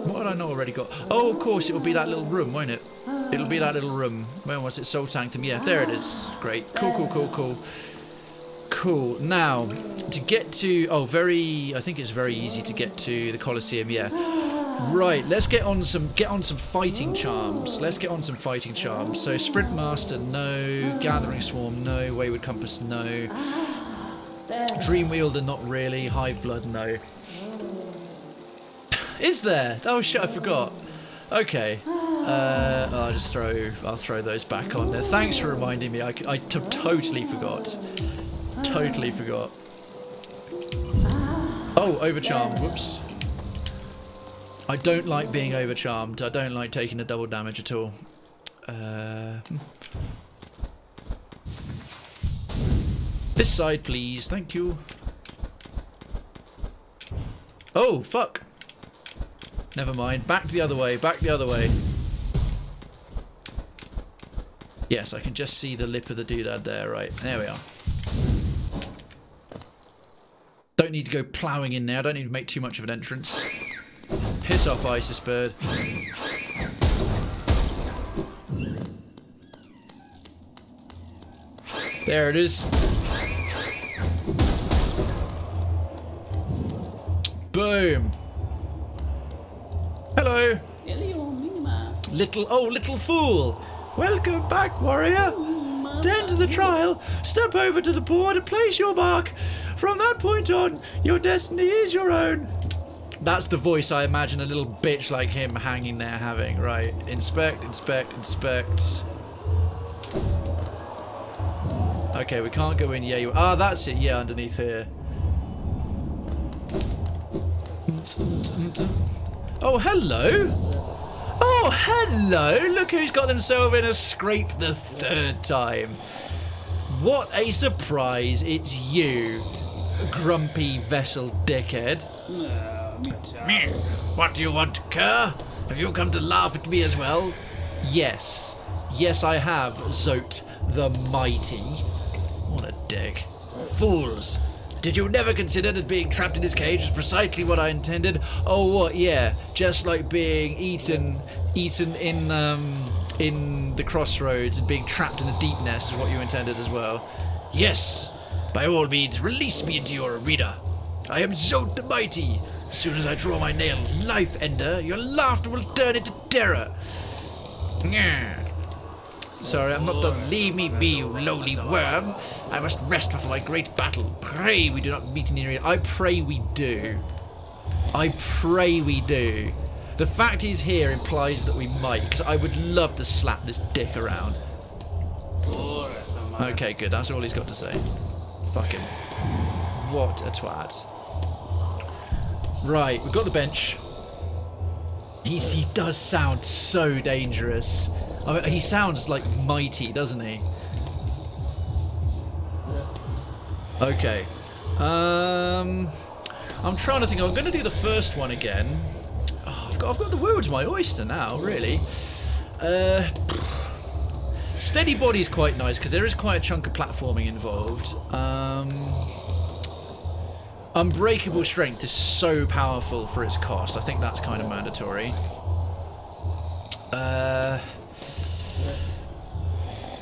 What had I not already got? Oh, of course, it will be that little room, won't it? It'll be that little room. Where was it? Soul Sanctum. Yeah, there it is. Great. Cool. Now, to get to... Oh, I think it's very easy to get to the Colosseum, yeah. Right, let's get on some fighting charms. So Sprintmaster, no. Gathering Swarm, no. Wayward Compass, no. Dream Wielder, not really. Hive Blood, no. Is there? Oh shit, I forgot. Okay. I'll throw those back on there. Thanks for reminding me. I totally forgot. Oh, overcharmed. Whoops. I don't like being overcharmed. I don't like taking the double damage at all. This side, please. Thank you. Oh, fuck. Never mind. Back the other way. Back the other way. Yes, I can just see the lip of the doodad there. Right. There we are. Don't need to go ploughing in there. I don't need to make too much of an entrance. Piss off, Isis Bird. There it is. Boom. Hello. Little fool. Welcome back, warrior. To enter the trial, step over to the board and place your mark. From that point on, your destiny is your own. That's the voice I imagine a little bitch like him hanging there having. Right. Inspect, inspect, inspect. Okay, we can't go in. Yeah, you. Ah, that's it. Yeah, underneath here. Oh, hello. Oh, hello. Look who's got themselves in a scrape the third time. What a surprise. It's you, grumpy vessel dickhead. What do you want, Kerr? Have you come to laugh at me as well? Yes. Yes, I have, Zote the Mighty. What a dick. Fools. Did you never consider that being trapped in this cage is precisely what I intended? Oh, what? Yeah, just like being eaten in the crossroads and being trapped in a deep nest is what you intended as well. Yes, by all means, release me into your arena. I am Zote the Mighty. As soon as I draw my nail life ender, your laughter will turn into terror. Sorry, I'm not done. Leave me be, you lowly worm. I must rest before my great battle. Pray we do not meet in the arena. I pray we do. I pray we do. The fact he's here implies that we might, because I would love to slap this dick around. Okay, good. That's all he's got to say. Fuck him. What a twat. Right, we've got the bench. He does sound so dangerous. I mean, he sounds like mighty, doesn't he? Okay. I'm trying to think. I'm going to do the first one again. Oh, I've got the world's my oyster now, really. Steady body's quite nice because there is quite a chunk of platforming involved. Unbreakable strength is so powerful for its cost. I think that's kind of mandatory.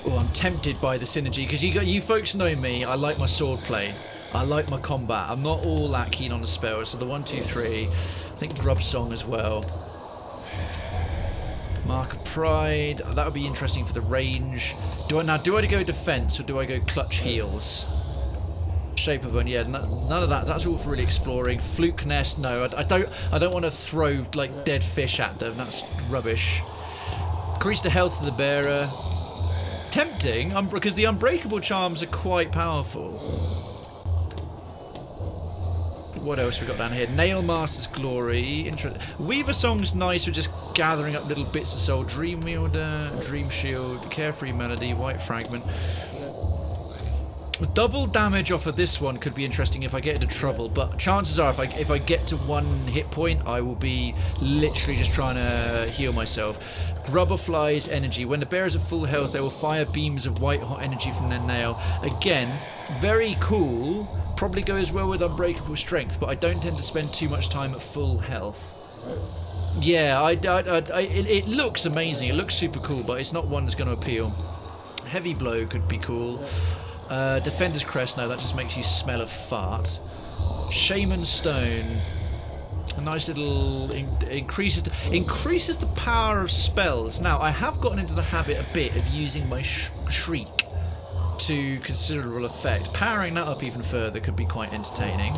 Oh, I'm tempted by the synergy because you folks know me. I like my swordplay. I like my combat. I'm not all that keen on the spells. So the 1, 2, 3. I think Grub Song as well. Mark of Pride. That would be interesting for the range. Do I go defense or do I go clutch heals? Shape of one, yeah. None of that. That's all for really exploring. Flukenest, no. I don't want to throw like dead fish at them. That's rubbish. Increase the health of the bearer. Tempting, because the unbreakable charms are quite powerful. What else we got down here? Nail Master's Glory. Weaver Song's nice for just gathering up little bits of soul. Dream Wielder, Dream Shield, Carefree Melody, White Fragment. Double damage off of this one could be interesting if I get into trouble, but chances are if I get to 1 hit point, I will be literally just trying to heal myself. Grubberfly's energy. When the bearer is at full health, they will fire beams of white hot energy from their nail. Again, very cool. Probably goes well with unbreakable strength, but I don't tend to spend too much time at full health. Yeah, it looks amazing. It looks super cool, but it's not one that's going to appeal. Heavy Blow could be cool. Defender's Crest, no, that just makes you smell of fart. Shaman Stone. A nice little increases the power of spells. Now, I have gotten into the habit a bit of using my shriek to considerable effect. Powering that up even further could be quite entertaining.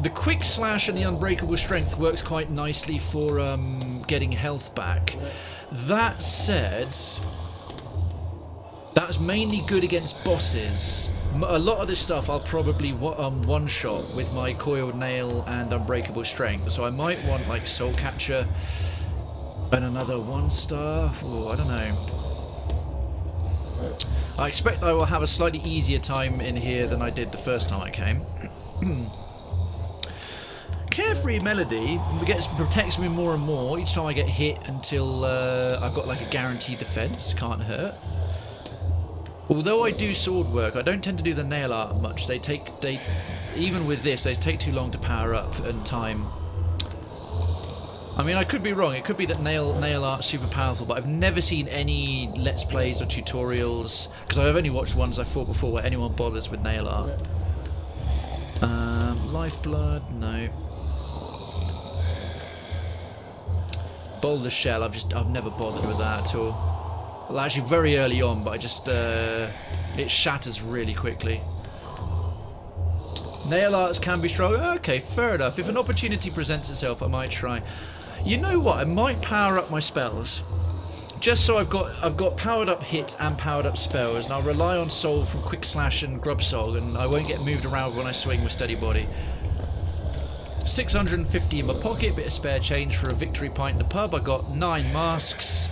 The Quick Slash and the Unbreakable Strength works quite nicely for getting health back. That said, that's mainly good against bosses. A lot of this stuff I'll probably one-shot with my Coiled Nail and Unbreakable Strength, so I might want like Soul Catcher. And another 1-star. Oh, I don't know. I expect I will have a slightly easier time in here than I did the first time I came. Carefree Melody protects me more and more each time I get hit until I've got like a guaranteed defense. Can't hurt. Although I do sword work, I don't tend to do the nail art much. Even with this, they take too long to power up and time. I mean, I could be wrong. It could be that nail art's super powerful, but I've never seen any Let's Plays or tutorials, because I've only watched ones I fought before where anyone bothers with nail art. Lifeblood, no. Boulder Shell, I've never bothered with that at all. Well, actually, very early on, but it shatters really quickly. Nail arts can be strong. Okay, fair enough. If an opportunity presents itself, I might try. You know what? I might power up my spells, just so I've got powered up hits and powered up spells, and I'll rely on Soul from Quick Slash and Grub Sog, and I won't get moved around when I swing with Steady Body. 650 in my pocket, bit of spare change for a victory pint in the pub. I got 9 masks,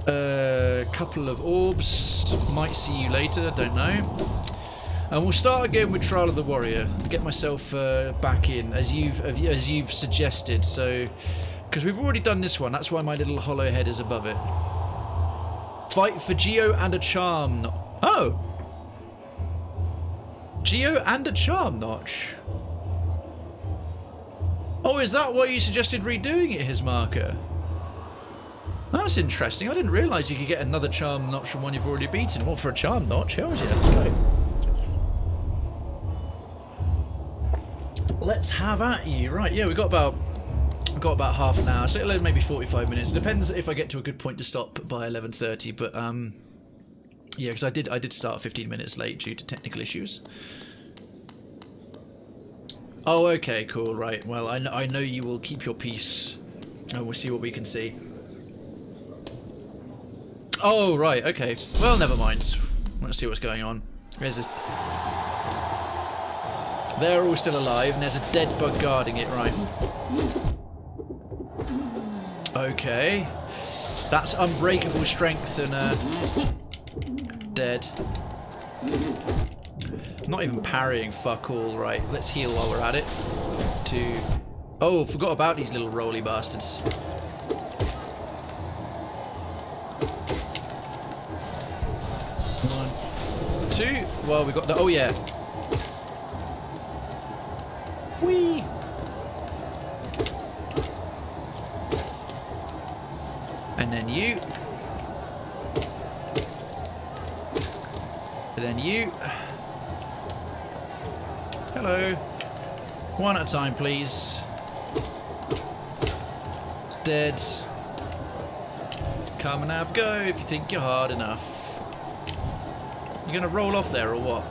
a couple of orbs. Might see you later. Don't know. And we'll start again with Trial of the Warrior to get myself back in, as you've suggested. So, because we've already done this one, that's why my little hollow head is above it. Fight for Geo and a Charm. Oh, Geo and a Charm notch. Oh, is that why you suggested redoing it, his marker? That's interesting. I didn't realise you could get another Charm notch from one you've already beaten. What, for a Charm notch? Hell yeah, let's go. Let's have at you. Right, yeah, we've got about half an hour, so maybe 45 minutes. Depends if I get to a good point to stop by 11:30. But yeah, because I did start 15 minutes late due to technical issues. Oh, okay, cool. Right. Well, I know you will keep your peace, and we'll see what we can see. Oh, right. Okay. Well, never mind. Let's see what's going on. There's this. They're all still alive, and there's a dead bug guarding it, right. Okay. That's unbreakable strength and dead. Not even parrying, fuck all, right. Let's heal while we're at it. 2. Oh, forgot about these little roly bastards. 1, 2. Well, we got the. Oh, yeah. Whee! And then you. And then you. Hello. One at a time, please. Dead. Come and have a go if you think you're hard enough. You gonna roll off there or what?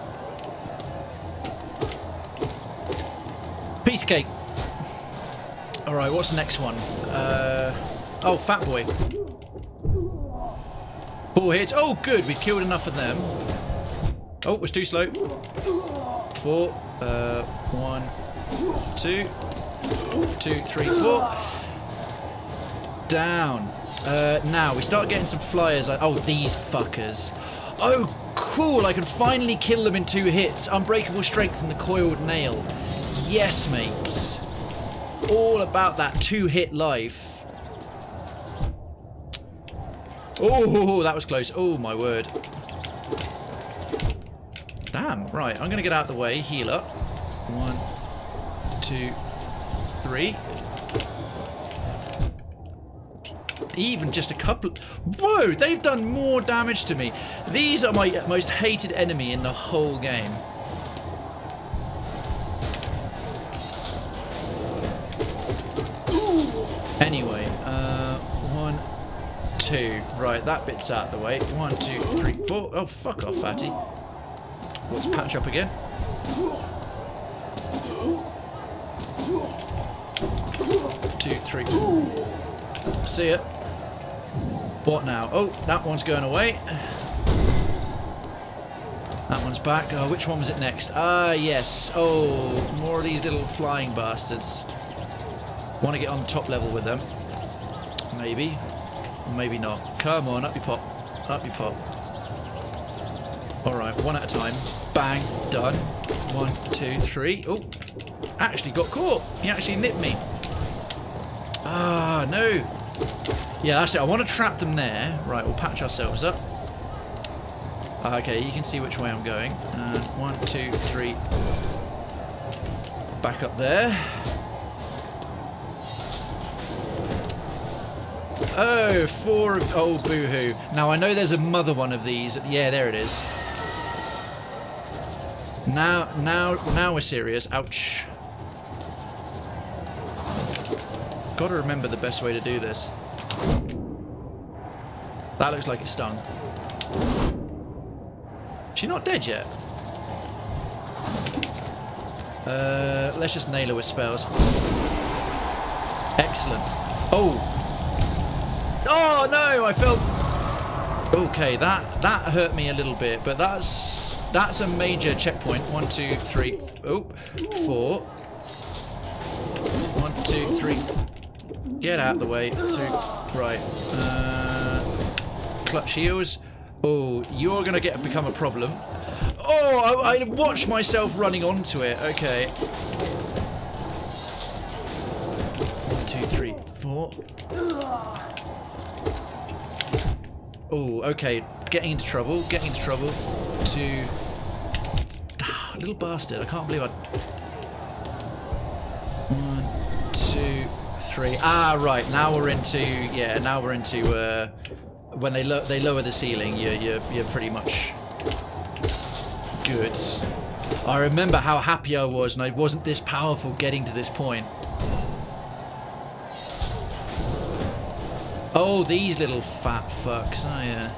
Piece of cake. Alright, what's the next one? Oh, Fat Boy. 4 hits. Oh, good. We've killed enough of them. Oh, it was too slow. 4. 1, 2. 2, 3, 4. Down. Now, we start getting some flyers. Oh, these fuckers. Oh, cool. I can finally kill them in 2 hits. Unbreakable strength and the coiled nail. Yes, mates. All about that 2-hit life. Oh, that was close. Oh, my word. Damn. Right, I'm going to get out of the way. Heal up. 1, 2, 3. Even just a couple. Whoa, they've done more damage to me. These are my most hated enemy in the whole game. Anyway, 1, 2. Right, that bit's out of the way. 1, 2, 3, 4. Oh, fuck off, fatty. Let's patch up again. 2, 3, 4. See ya. What now? Oh, that one's going away. That one's back. Oh, which one was it next? Ah, yes. Oh, more of these little flying bastards. Want to get on top level with them. Maybe. Maybe not. Come on, up you pop. Up you pop. Alright, one at a time. Bang. Done. 1, 2, 3. Oh. Actually got caught. He actually nipped me. Ah, no. Yeah, that's it. I want to trap them there. Right, we'll patch ourselves up. Okay, you can see which way I'm going. 1, 2, 3. Back up there. Oh, 4 of... Oh, boo-hoo. Now, I know there's a mother one of these. Yeah, there it is. Now we're serious. Ouch. Gotta remember the best way to do this. That looks like it stung. She's not dead yet. Let's just nail her with spells. Excellent. Oh! Oh no! I felt... Okay, that hurt me a little bit, but that's a major checkpoint. 1, 2, 3... Oh! 4. 1, 2, 3... Get out of the way. 2... Right. Clutch heals. Oh, you're gonna become a problem. Oh, I watched myself running onto it. Okay. 1, 2, 3, 4. Oh, okay. Getting into trouble. Getting into trouble. 2. Little bastard. I can't believe I... 1, 2, 3. Ah, right. Now we're into... Yeah, now we're into... when they lower the ceiling, you're pretty much good. I remember how happy I was, and I wasn't this powerful getting to this point. Oh, these little fat fucks. Oh yeah.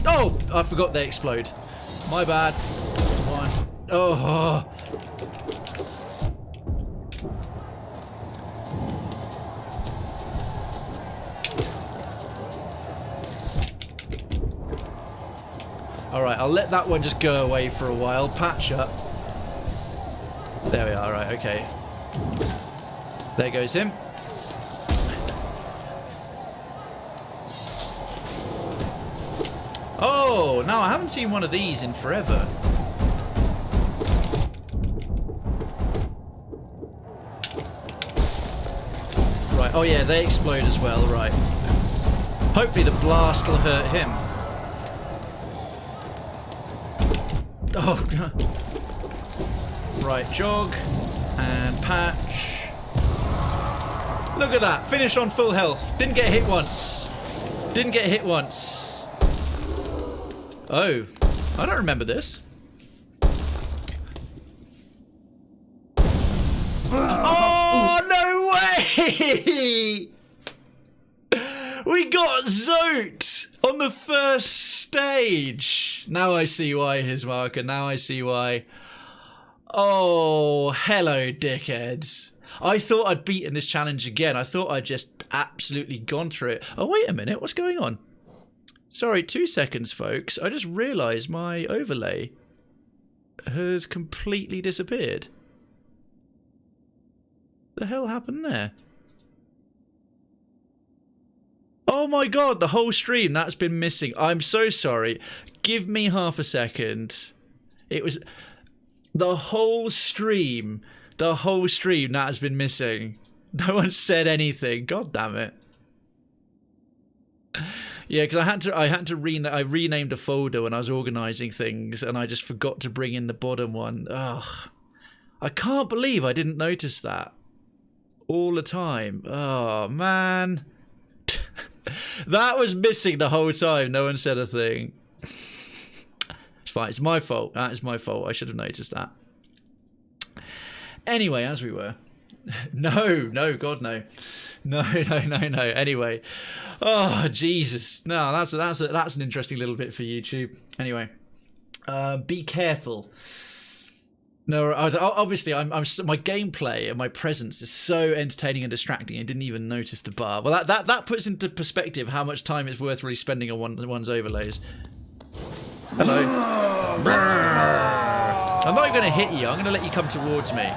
Oh, I forgot they explode. My bad. 1. Oh. Alright, I'll let that one just go away for a while. Patch up. There we are, right, okay. There goes him. Oh, no, I haven't seen one of these in forever. Right, oh yeah, they explode as well, right. Hopefully the blast will hurt him. Oh, right, jog and patch. Look at that, finished on full health. Didn't get hit once. Didn't get hit once. Oh, I don't remember this. Oh, no way! We got Zote on the first stage. Now I see why, his marker. Now I see why. Oh, hello, dickheads. I thought I'd beaten this challenge again. I thought I'd just absolutely gone through it. Oh, wait a minute. What's going on? Sorry, 2 seconds, folks. I just realised my overlay has completely disappeared. The hell happened there? Oh my god, the whole stream, that's been missing. I'm so sorry. Give me half a second. It was... The whole stream, that has been missing. No one said anything. God damn it. Yeah, because I renamed a folder when I was organising things, and I just forgot to bring in the bottom one. Ugh. I can't believe I didn't notice that. All the time. Oh, man. That was missing the whole time. No one said a thing. It's fine. It's my fault. That is my fault. I should have noticed that. Anyway, as we were. No, God, no. No. Anyway. Oh, Jesus. No, that's an interesting little bit for YouTube. Anyway. Be careful. No, obviously, my gameplay and my presence is so entertaining and distracting. I didn't even notice the bar. Well, that puts into perspective how much time it's worth really spending on one's overlays. Hello. I'm not going to hit you. I'm going to let you come towards me.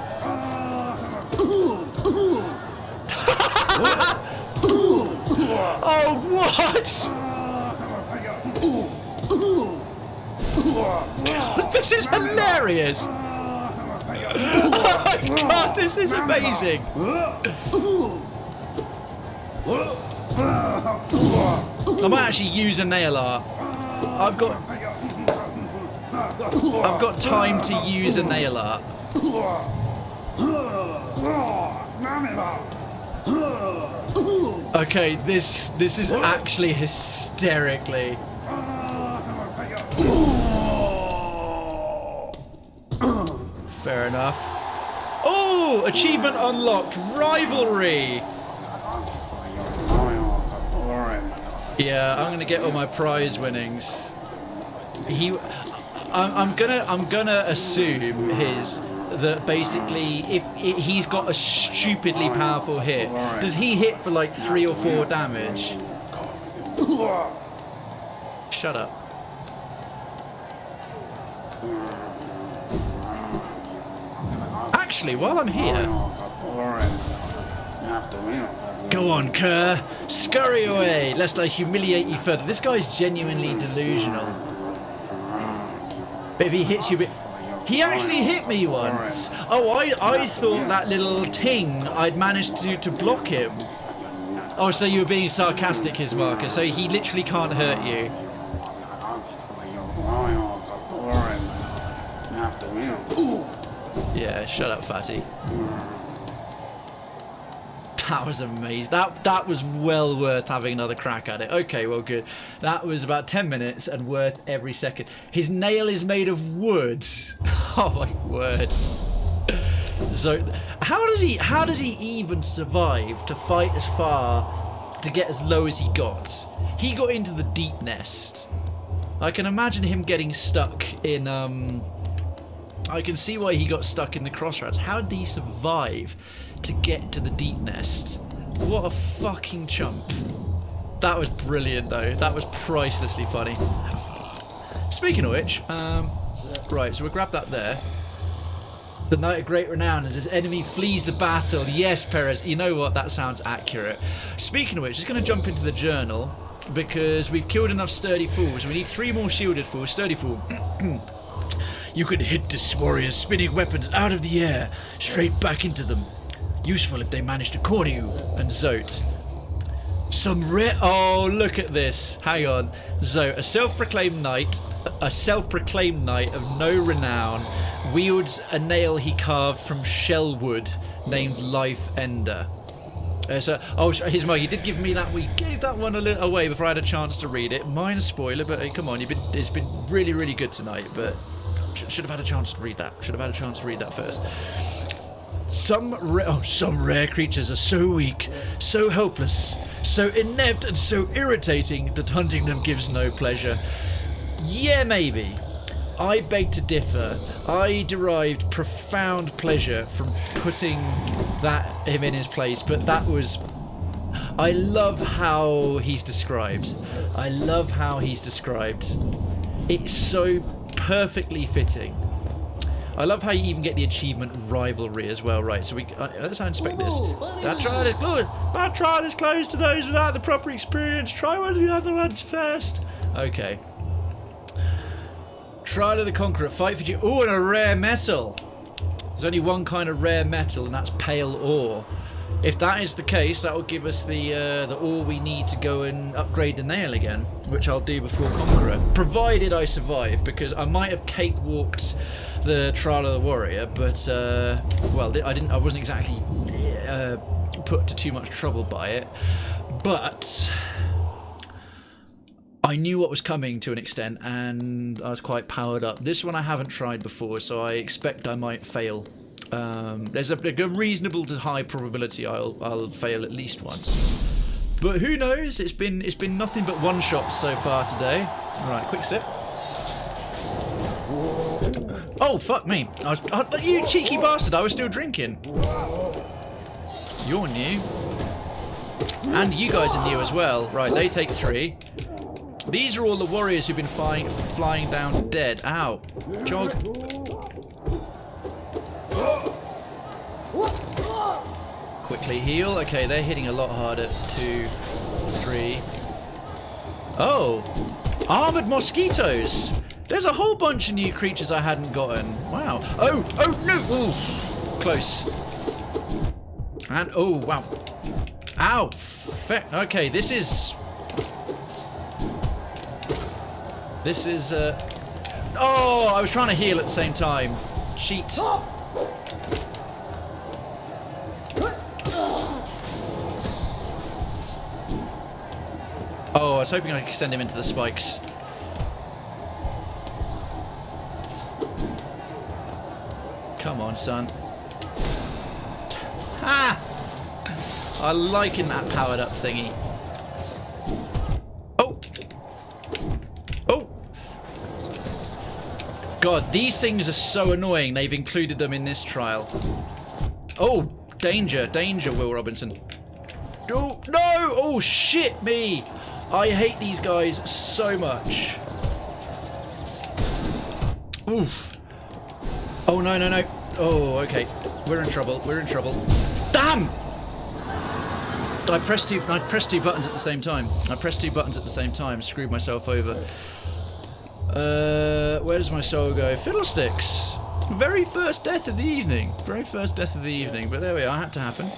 Oh, what? This is hilarious! Oh my god, this is amazing! I might actually use a nail art. I've got time to use a nail art. Okay, this is actually hysterically. Fair enough. Oh, achievement unlocked, rivalry. Yeah, I'm gonna get all my prize winnings. I'm gonna assume that basically if he's got a stupidly powerful hit, does he hit for like 3 or 4 damage? Shut up. Actually, while I'm here, go on, Kerr, scurry away, lest I humiliate you further. This guy's genuinely delusional. But if he hits you, he actually hit me once. Oh, I thought that little ting I'd managed to block him. Oh, so you were being sarcastic, his marker. So he literally can't hurt you. Yeah, shut up, fatty. That was amazing. That was well worth having another crack at it. Okay, well, good. That was about 10 minutes and worth every second. His nail is made of wood. Oh my word. So, how does he even survive to fight as far, to get as low as he got? He got into the deep nest. I can imagine him getting stuck in I can see why he got stuck in the crossroads. How did he survive to get to the deep nest? What a fucking chump. That was brilliant though. That was pricelessly funny. Speaking of which, right, so we'll grab that there. The Knight of Great Renown as his enemy flees the battle. Yes, Perez, you know what? That sounds accurate. Speaking of which, just going to jump into the journal because we've killed enough sturdy fools. We need 3 more shielded fools. Sturdy fool. You could hit this warrior's spinning weapons out of the air, straight back into them. Useful if they manage to corner you. And Zote. Some rare... Oh, look at this. Hang on. Zote, a self-proclaimed knight of no renown, wields a nail he carved from shellwood named Life Ender. His mug, he did give me that. We gave that one a little away before I had a chance to read it. Minor spoiler, but hey, come on, it's been really, really good tonight, but should have had a chance to read that. Should have had a chance to read that first. Some rare creatures are so weak, so helpless, so inept and so irritating that hunting them gives no pleasure. Yeah, maybe. I beg to differ. I derived profound pleasure from putting him in his place, but that was... I love how he's described. It's so perfectly fitting. I love how you even get the achievement rivalry as well, right? So let's inspect this. That trial is closed. That trial is closed to those without the proper experience. Try one of the other ones first. Okay. Trial of the Conqueror. Fight for you. Oh, and a rare metal. There's only one kind of rare metal, and that's pale ore. If that is the case, that will give us the ore we need to go and upgrade the nail again, which I'll do before Conqueror, provided I survive, because I might have cakewalked the Trial of the Warrior, but well, I wasn't exactly put to too much trouble by it, but I knew what was coming to an extent, and I was quite powered up. This one I haven't tried before, so I expect I might fail. There's a reasonable to high probability I'll fail at least once, but who knows? It's been nothing but one shot so far today. All right, quick sip. Oh fuck me! You cheeky bastard! I was still drinking. You're new, and you guys are new as well. Right, they take 3. These are all the warriors who've been flying down dead. Ow, jog. quickly heal. Okay, they're hitting a lot harder. 2, 3. Oh! Armored mosquitoes! There's a whole bunch of new creatures I hadn't gotten. Wow. Oh! Oh, no! Ooh. Close. And, oh, wow. Ow! Okay, this is... Oh, I was trying to heal at the same time. Cheat. Oh, I was hoping I could send him into the spikes. Come on, son. Ha! I liking that powered up thingy. Oh! Oh! God, these things are so annoying. They've included them in this trial. Oh! Danger, danger, Will Robinson. Oh, no! Oh, shit me! I hate these guys so much. Oof. Oh, no, no, no. Oh, okay. We're in trouble. We're in trouble. Damn! I pressed two buttons at the same time. Screwed myself over. Where does my soul go? Fiddlesticks! Very first death of the evening. But there we are. Had to happen.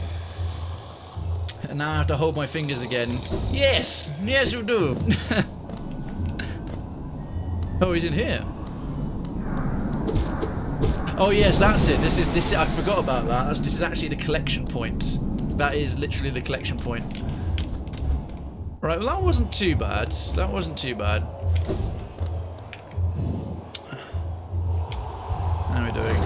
And now I have to hold my fingers again. Yes! Yes, you do! Oh, he's in here. Oh yes, that's it. This is. I forgot about that. This is actually the collection point. That is literally the collection point. Right. Well, that wasn't too bad. How are we doing?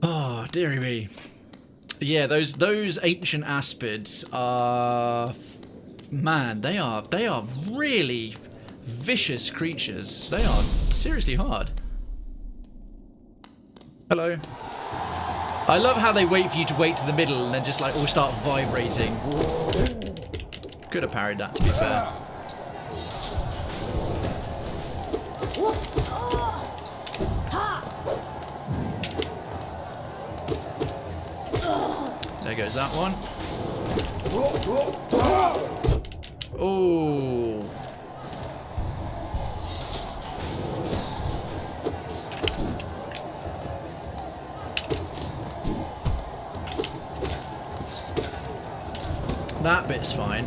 Oh, dearie me. Yeah, those ancient aspids are, man, they are really vicious creatures. They are seriously hard. Hello. I love how they wait for you to wait to the middle and then just like all start vibrating. Could have parried that, to be fair. There goes that one. Oh. That bit's fine.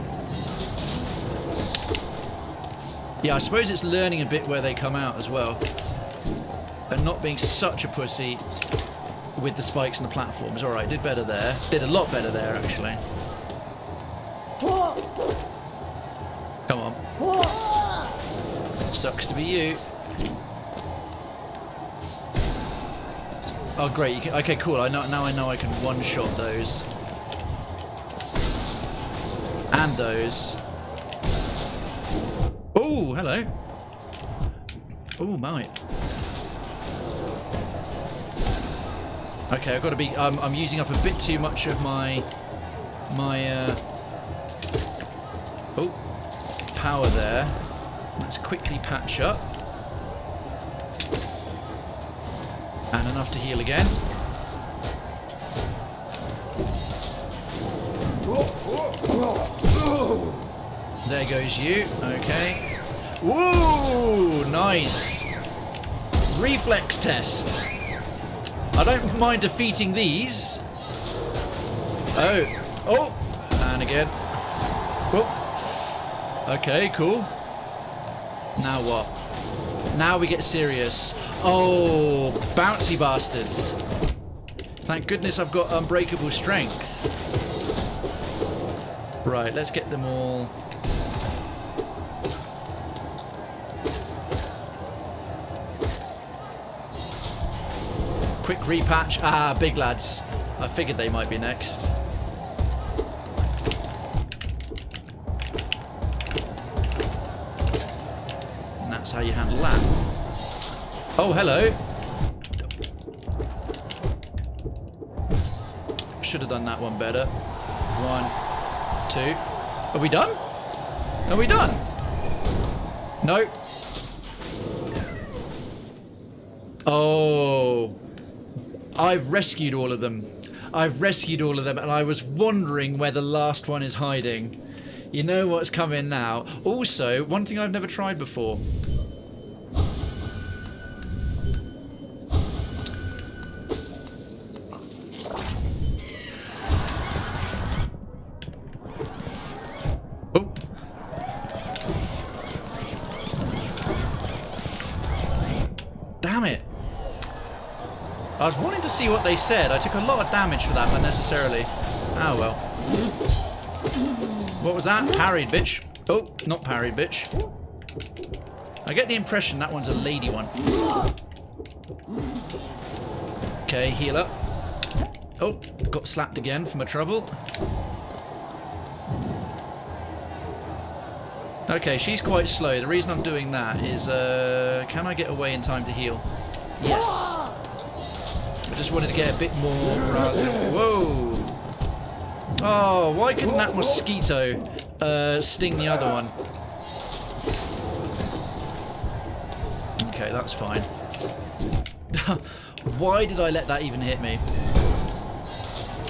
Yeah, I suppose it's learning a bit where they come out as well. And not being such a pussy with the spikes and the platforms. Alright, did better there. Did a lot better there, actually. Come on. Sucks to be you. Oh, great. You can, okay, cool. Now I know I can one-shot those. And those. Oh, hello. Oh, my. Okay, I've got to be. I'm using up a bit too much of my power there. Let's quickly patch up. And enough to heal again. There goes you. Okay. Woo! Nice. Reflex test. I don't mind defeating these. Oh. Oh! And again. Oh. Okay, cool. Now what? Now we get serious. Oh, bouncy bastards. Thank goodness I've got unbreakable strength. Right, let's get them all. Quick repatch. Ah, big lads. I figured they might be next. And that's how you handle that. Oh, hello. Should have done that one better. 1, 2. Are we done? Are we done? No. Oh. I've rescued all of them. I've rescued all of them, and I was wondering where the last one is hiding. You know what's coming now. Also, one thing I've never tried before. Oh. Damn it. I was wanting to see what they said. I took a lot of damage for that unnecessarily. Oh well. What was that? Parried, bitch. Oh, not parried, bitch. I get the impression that one's a lady one. Okay, heal up. Oh, got slapped again for my trouble. Okay, she's quite slow. The reason I'm doing that is, can I get away in time to heal? Yes. I just wanted to get a bit more rather than... Whoa! Oh, why couldn't that mosquito sting the other one? Okay, that's fine. Why did I let that even hit me?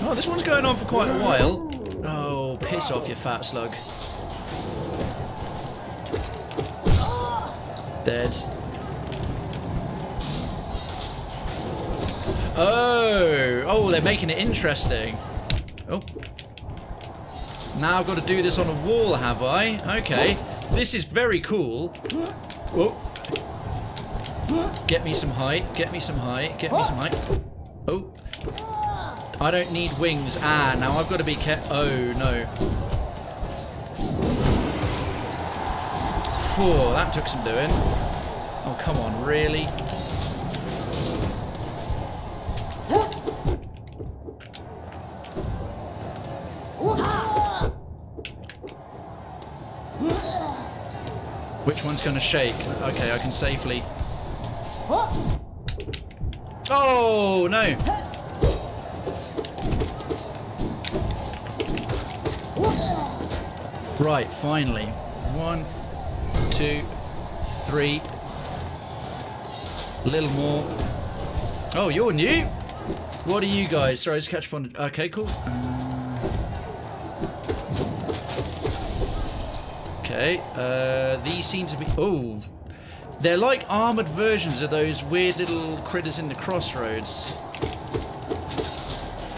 Oh, this one's going on for quite a while. Oh, piss off, you fat slug. Dead. Oh, they're making it interesting. Oh. Now I've got to do this on a wall, have I? Okay. This is very cool. Oh. Get me some height. Get me some height. Get me some height. Oh. I don't need wings. Ah, now I've got to be careful. Oh, no. Phew, that took some doing. Oh, come on, really? Which one's going to shake? Okay, I can safely... Oh, no! Right, finally. 1, 2, 3. A little more. Oh, you're new? What are you guys? Sorry, just catch up on... Okay, cool. Okay, these seem to be... Oh, they're like armoured versions of those weird little critters in the crossroads.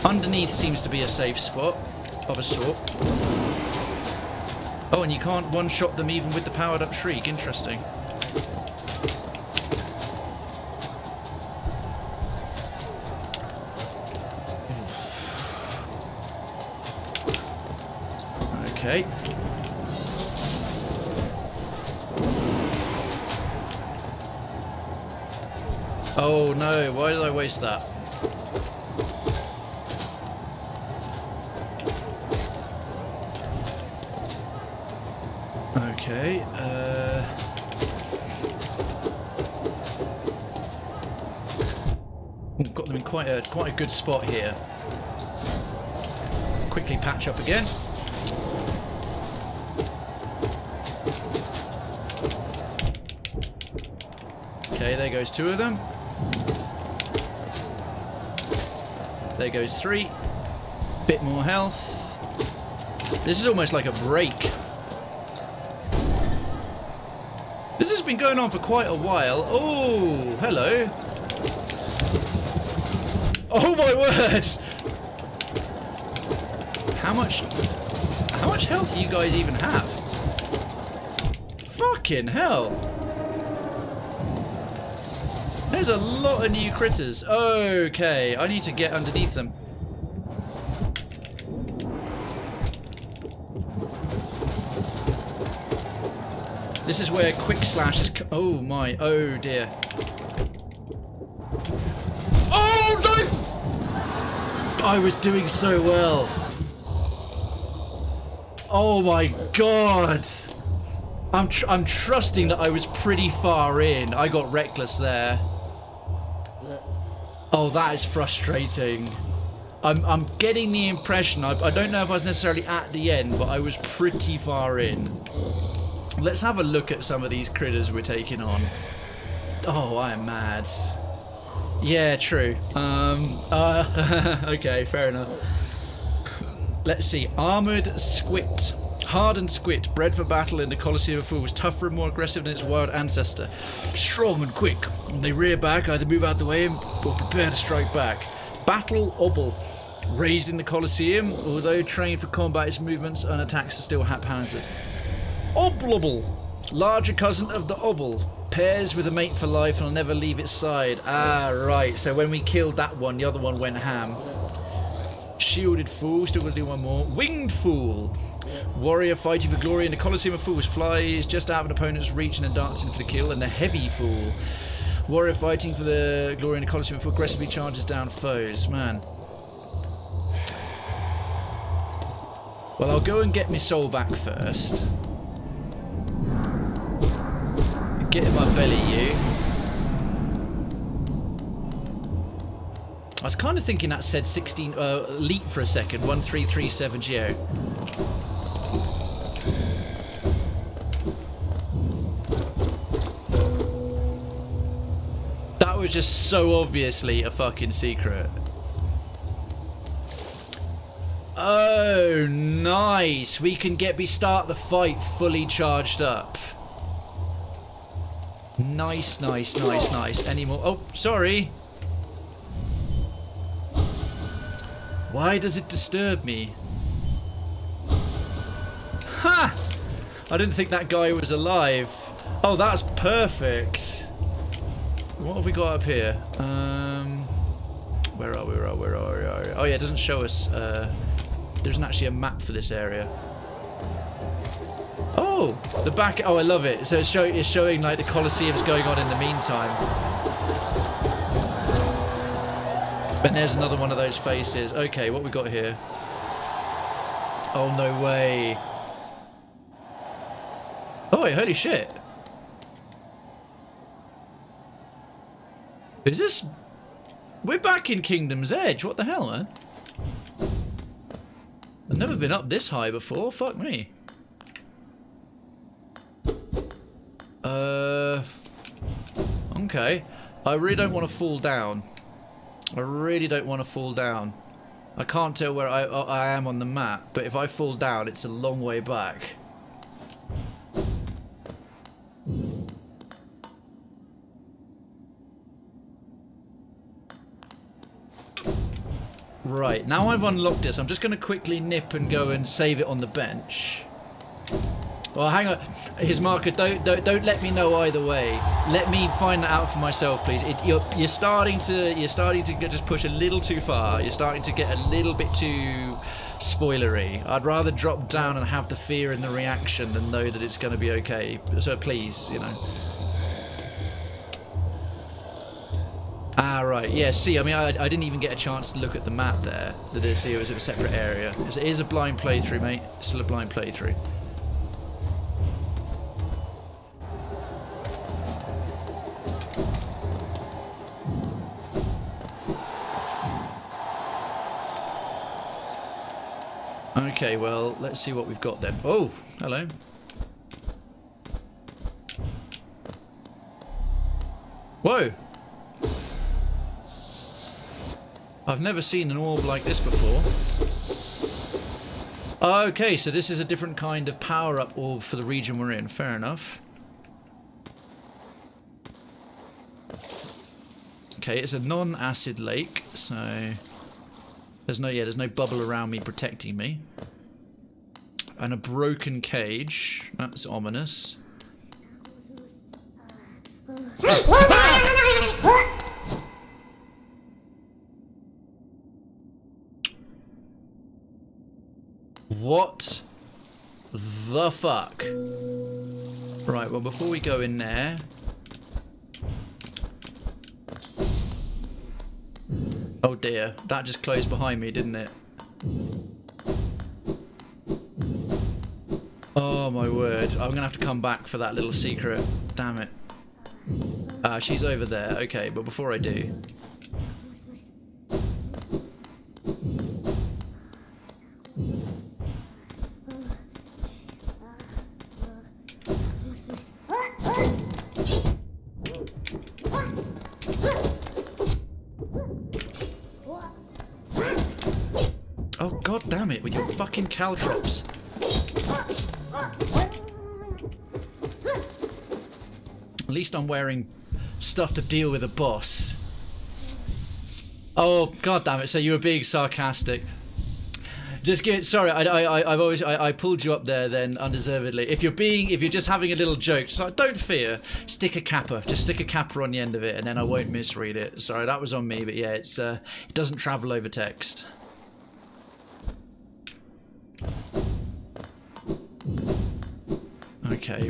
Underneath seems to be a safe spot, of a sort. Oh, and you can't one-shot them even with the powered-up shriek. Interesting. Okay. Oh no, why did I waste that? Okay, got them in quite a good spot here. Quickly patch up again. Okay, there goes 2 of them. There goes 3. Bit more health. This is almost like a break. This has been going on for quite a while. Oh, hello. Oh my word! How much health do you guys even have? Fucking hell. There's a lot of new critters. Okay, I need to get underneath them. This is where quick slash is... Oh my, oh dear. Oh no! I was doing so well. Oh my god. I'm trusting that I was pretty far in. I got reckless there. Oh, that is frustrating. I'm getting the impression, I don't know if I was necessarily at the end, but I was pretty far in. Let's have a look at some of these critters we're taking on. Oh, I am mad. Yeah, true. Okay, fair enough. Let's see. Armoured Squit. Hardened Squit, bred for battle in the Colosseum of Fools, tougher and more aggressive than its wild ancestor. Strong and quick. When they rear back, either move out of the way or prepare to strike back. Battle Obble. Raised in the Colosseum, although trained for combat, its movements and attacks are still haphazard. Oblobble. Larger cousin of the Obble. Pairs with a mate for life and will never leave its side. Ah, right. So when we killed that one, the other one went ham. Shielded Fool. Still going to do one more. Winged Fool. Warrior fighting for glory in the Colosseum of Fools. Flies just out of an opponent's reach and then dancing for the kill. And the Heavy Fool. Warrior fighting for the glory in the Colosseum of Fools. Aggressively charges down foes. Man. Well, I'll go and get my soul back first. Get in my belly, you. I was kind of thinking that said 16 leap for a second. 1337 That was just so obviously a fucking secret. Oh, nice. We can start the fight fully charged up. Nice, nice, nice, nice. Any more? Oh, sorry. Why does it disturb me? Ha! I didn't think that guy was alive. Oh, that's perfect. What have we got up here? Where are we? Oh yeah, it doesn't show us. There isn't actually a map for this area. Oh, the back. Oh, I love it. So it's showing like the Colosseum's going on in the meantime. And there's another one of those faces. Okay, what we got here? Oh, no way. Oh, wait, holy shit. Is this... We're back in Kingdom's Edge. What the hell, man? I've never been up this high before. Fuck me. Okay. I really don't want to fall down. I really don't want to fall down. I can't tell where I am on the map, but if I fall down, it's a long way back. Right, now I've unlocked this, I'm just going to quickly nip and go and save it on the bench. Well, hang on. His marker, don't let me know either way. Let me find that out for myself, please. You're starting to just push a little too far. You're starting to get a little bit too spoilery. I'd rather drop down and have the fear and the reaction than know that it's going to be okay. So please, you know. Ah, right. Yeah, see, I mean, I didn't even get a chance to look at the map there. See, it was a separate area. It is a blind playthrough, mate. It's still a blind playthrough. Okay, well, let's see what we've got then. Oh, hello. Whoa! I've never seen an orb like this before. Okay, so this is a different kind of power-up orb for the region we're in. Fair enough. Okay, it's a non-acid lake, so... There's no bubble around me protecting me. And a broken cage. That's ominous. What the fuck? Right, well, before we go in there... Oh dear, that just closed behind me, didn't it? Oh my word, I'm gonna have to come back for that little secret. Damn it. She's over there. Okay, but before I do... God damn it, with your fucking caltrops. At least I'm wearing stuff to deal with a boss. Oh, god damn it, so you were being sarcastic. Just get sorry. I pulled you up there then undeservedly. If you're just having a little joke, so don't fear. Stick a kappa. Just stick a kappa on the end of it, and then I won't misread it. Sorry, that was on me. But yeah, it doesn't travel over text. Okay,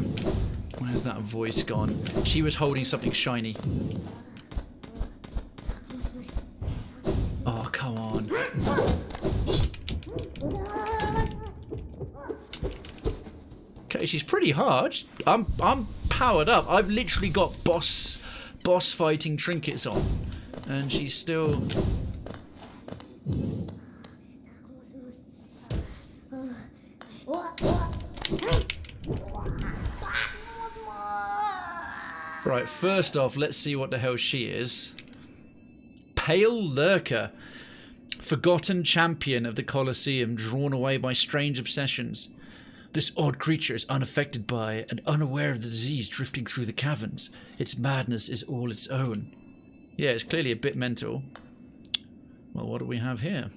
where's that voice gone? She was holding something shiny. Oh, come on. Okay, she's pretty hard. I'm powered up. I've literally got boss fighting trinkets on, and she's still. Right, first off, let's see what the hell she is. Pale Lurker. Forgotten champion of the Colosseum, drawn away by strange obsessions. This odd creature is unaffected by and unaware of the disease drifting through the caverns. Its madness is all its own. Yeah, it's clearly a bit mental. Well, what do we have here?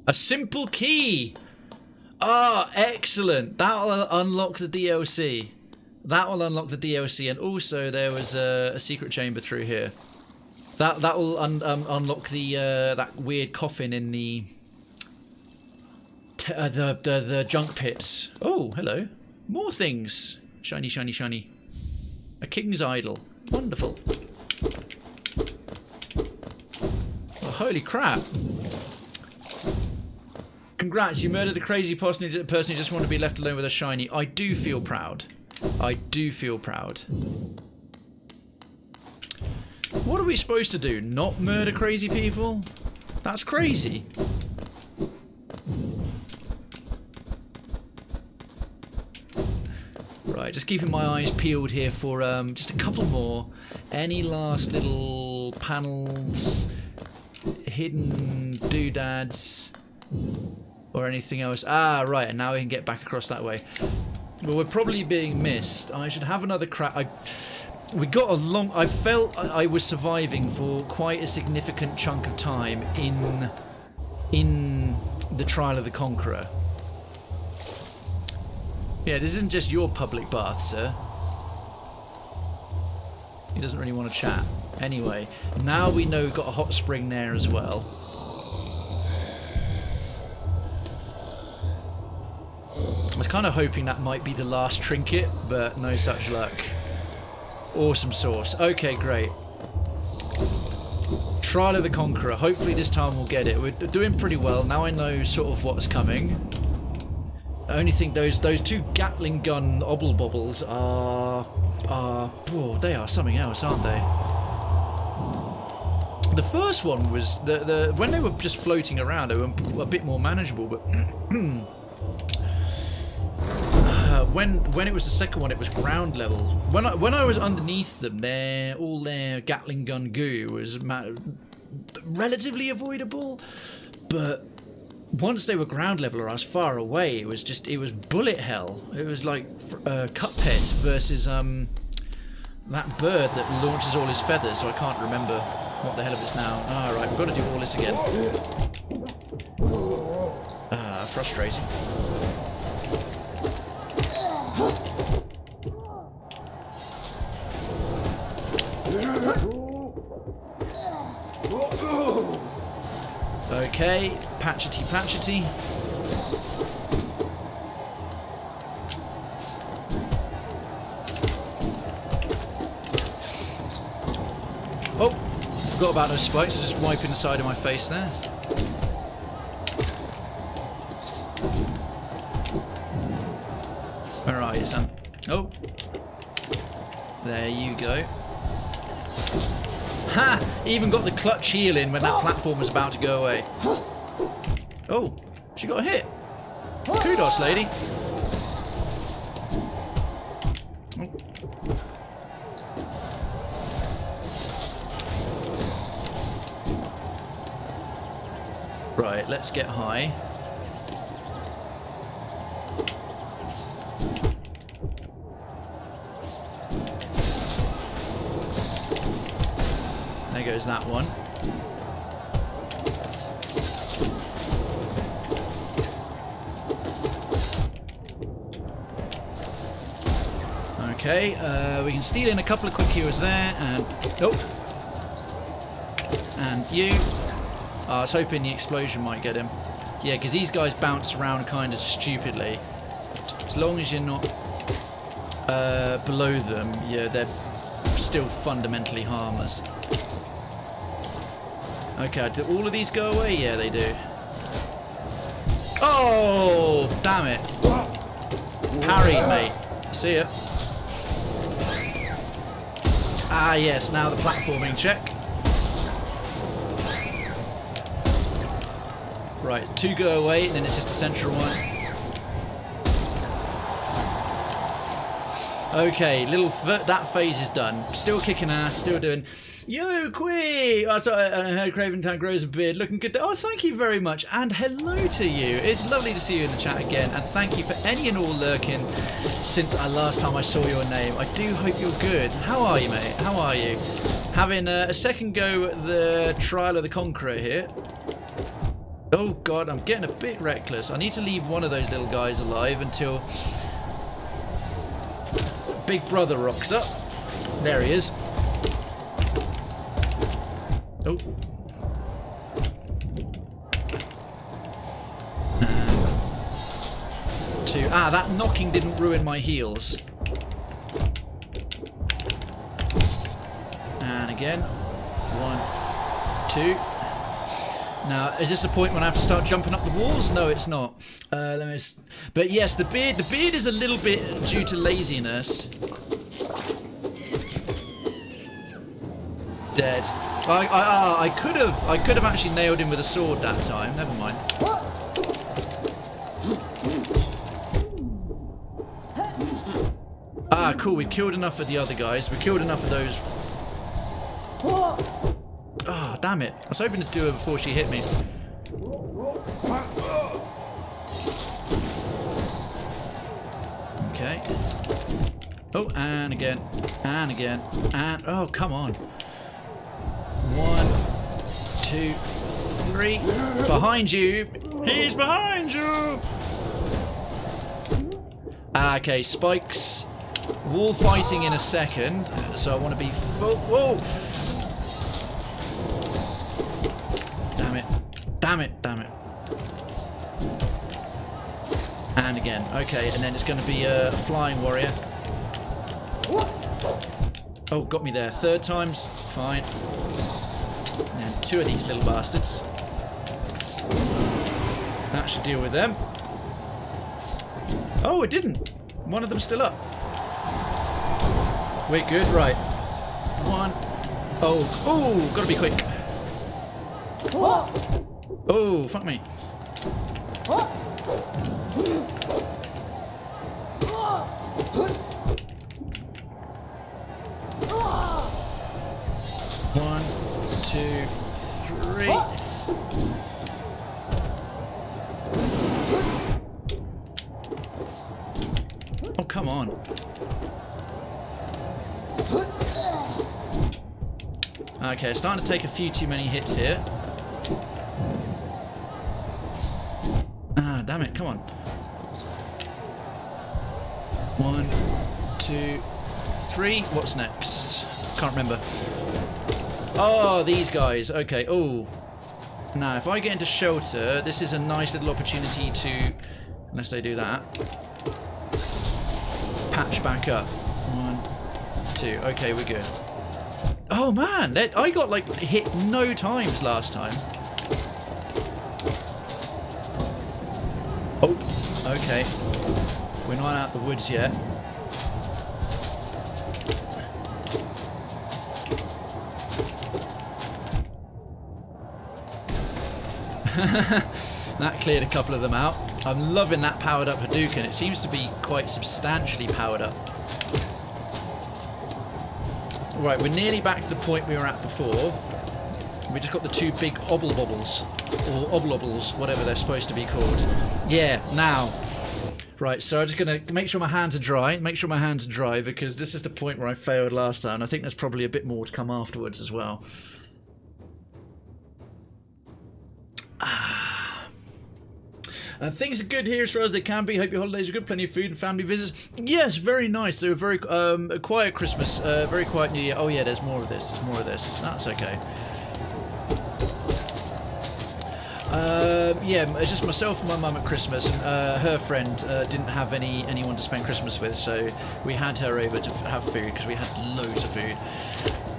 A simple key! Ah, excellent! That'll unlock the DLC. That will unlock the DLC, and also there was a secret chamber through here. That will unlock the that weird coffin in the junk pits. Oh, hello! More things. Shiny, shiny, shiny. A king's idol. Wonderful. Oh, holy crap! Congrats! You murdered a crazy person who just wanted to be left alone with a shiny. I do feel proud. I do feel proud. What are we supposed to do? Not murder crazy people? That's crazy. Right, just keeping my eyes peeled here for just a couple more. Any last little panels, hidden doodads, or anything else? Ah, right, and now we can get back across that way. Well, we're probably being missed. I should have another crack. We got a long. I felt I was surviving for quite a significant chunk of time in the trial of the Conqueror. Yeah, this isn't just your public bath, sir. He doesn't really want to chat. Anyway, now we know we've got a hot spring there as well. I was kind of hoping that might be the last trinket, but no such luck. Awesome sauce. Okay, great. Trial of the Conqueror. Hopefully this time we'll get it. We're doing pretty well. Now I know sort of what's coming. I only think those two Gatling gun obble bobbles are oh, they are something else, aren't they? The first one was when they were just floating around, they were a bit more manageable, but when it was the second one, it was ground level. When I was underneath them, all their Gatling gun goo was relatively avoidable, but once they were ground level or I was far away, it was bullet hell. It was like Cuphead versus that bird that launches all his feathers. So I can't remember what the hell it is now. Ah, right, we've got to do all this again. Ah, frustrating. Okay, patchety patchety. Oh, forgot about those spikes. I was just wiping the side of my face there. Where are you, son? Oh, there you go. Ha! Even got the clutch heal in when that platform was about to go away. Oh, she got a hit. Kudos, lady. Oh. Right, let's get high. There goes that one. Okay, we can steal in a couple of quick heals there, and oh, and you. I was hoping the explosion might get him. Yeah, because these guys bounce around kind of stupidly. As long as you're not below them, yeah, they're still fundamentally harmless. Okay, do all of these go away? Yeah, they do. Oh, damn it. Parry, mate. See ya. Ah, yes, now the platforming check. Right, 2 go away, and then it's just a central one. Okay, that phase is done. Still kicking ass, still doing. Yo, Quee! Oh, sorry, I heard Krayven Town grows a beard. Looking good. Oh, thank you very much, and hello to you. It's lovely to see you in the chat again, and thank you for any and all lurking since last time I saw your name. I do hope you're good. How are you, mate? How are you? Having a second go at the trial of the Conqueror here. Oh god, I'm getting a bit reckless. I need to leave one of those little guys alive until Big Brother rocks up. There he is. Oh. Two. Ah, that knocking didn't ruin my heals. And again. 1, 2. Now, is this a point when I have to start jumping up the walls? No, it's not. But yes, the beard is a little bit due to laziness. Dead. I could have actually nailed him with a sword that time. Never mind. Ah, cool. We killed enough of the other guys. We killed enough of those. Ah, oh, damn it. I was hoping to do her before she hit me. Okay. Oh, and again. And again. And... oh, come on. 1, 2, 3. Behind you. He's behind you. Okay, spikes. Wall fighting in a second. So I want to be full... whoa! Damn it. Damn it. Damn it. And again. Okay, and then it's going to be a flying warrior. Oh, got me there. 3rd time's fine. And then 2 of these little bastards. That should deal with them. Oh, it didn't. One of them's still up. We're good, right. 1. Oh, ooh, gotta be quick. Oh, fuck me. 1, 2, 3. Oh, come on. Okay, starting to take a few too many hits here. Ah, damn it, come on. 1, 2, 3. What's next? Can't remember. Oh, these guys. Okay, oh. Now, if I get into shelter, this is a nice little opportunity to, unless they do that, patch back up. 1, 2. Okay, we're good. Oh, man. I got, like, hit no times last time. Oh, okay. We're not out the woods yet. That cleared a couple of them out. I'm loving that powered up Hadouken. It seems to be quite substantially powered up. Right, we're nearly back to the point we were at before. We just got the 2 big obble bobbles. Or oblobbles, whatever they're supposed to be called. Yeah, now. Right, so I'm just going to make sure my hands are dry. Make sure my hands are dry, because this is the point where I failed last time. I think there's probably a bit more to come afterwards as well. Things are good here as far as they can be. Hope your holidays are good. Plenty of food and family visits. Yes, very nice. They were very a quiet Christmas, very quiet New Year. Oh yeah, there's more of this. There's more of this. That's okay. Yeah, it's just myself and my mum at Christmas, and her friend didn't have anyone to spend Christmas with, so we had her over to have food because we had loads of food.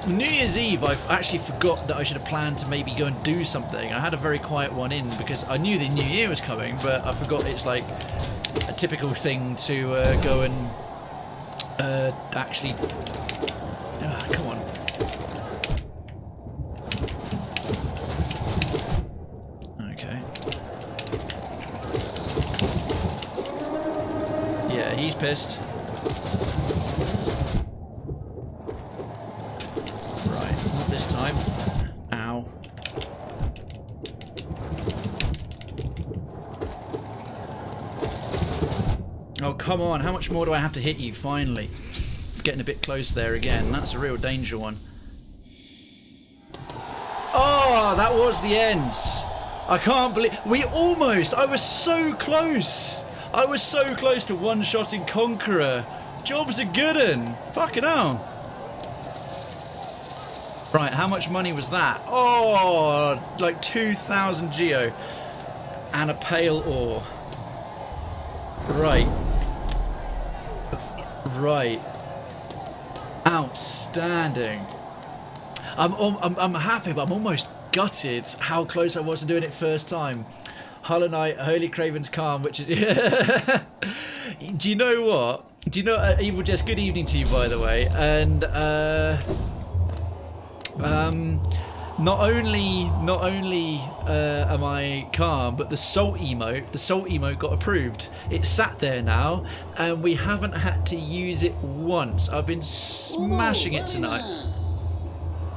New Year's Eve, I've actually forgot that I should have planned to maybe go and do something. I had a very quiet one in because I knew the New Year was coming, but I forgot it's like a typical thing to go and actually... come on. Okay. Yeah, he's pissed. This time. Ow. Oh, come on. How much more do I have to hit you, finally? Getting a bit close there again. That's a real danger one. Oh, that was the end. I can't believe... I was so close. I was so close to one-shotting Conqueror. Job's a good un. Fucking hell. Right, how much money was that? Oh, like 2,000 geo. And a pale ore. Right. Right. Outstanding. I'm happy, but I'm almost gutted how close I was to doing it first time. Hollow Knight, Holy Krayven's Calm, which is... Do you know what? Do you know... Evil Jess, good evening to you, by the way. And, not only am I calm, but the salt emote got approved. It's sat there now, and we haven't had to use it once. I've been smashing it tonight.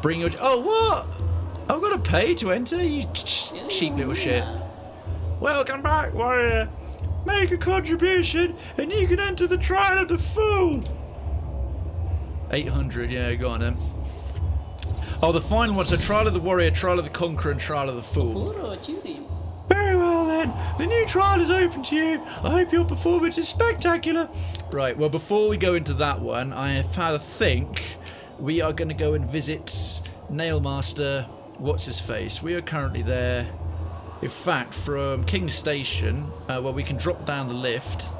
Bring your... Oh, what? I've got to pay to enter, you cheap little shit. Welcome back, warrior. Make a contribution, and you can enter the Trial of the Fool. 800, yeah, go on then. Oh, the final one, so Trial of the Warrior, Trial of the Conqueror, and Trial of the Fool. Very well then, the new trial is open to you. I hope your performance is spectacular. Right, well, before we go into that one, I have had a think. We are going to go and visit Nailmaster, what's his face. We are currently there. In fact, from King's Station, where we can drop down the lift,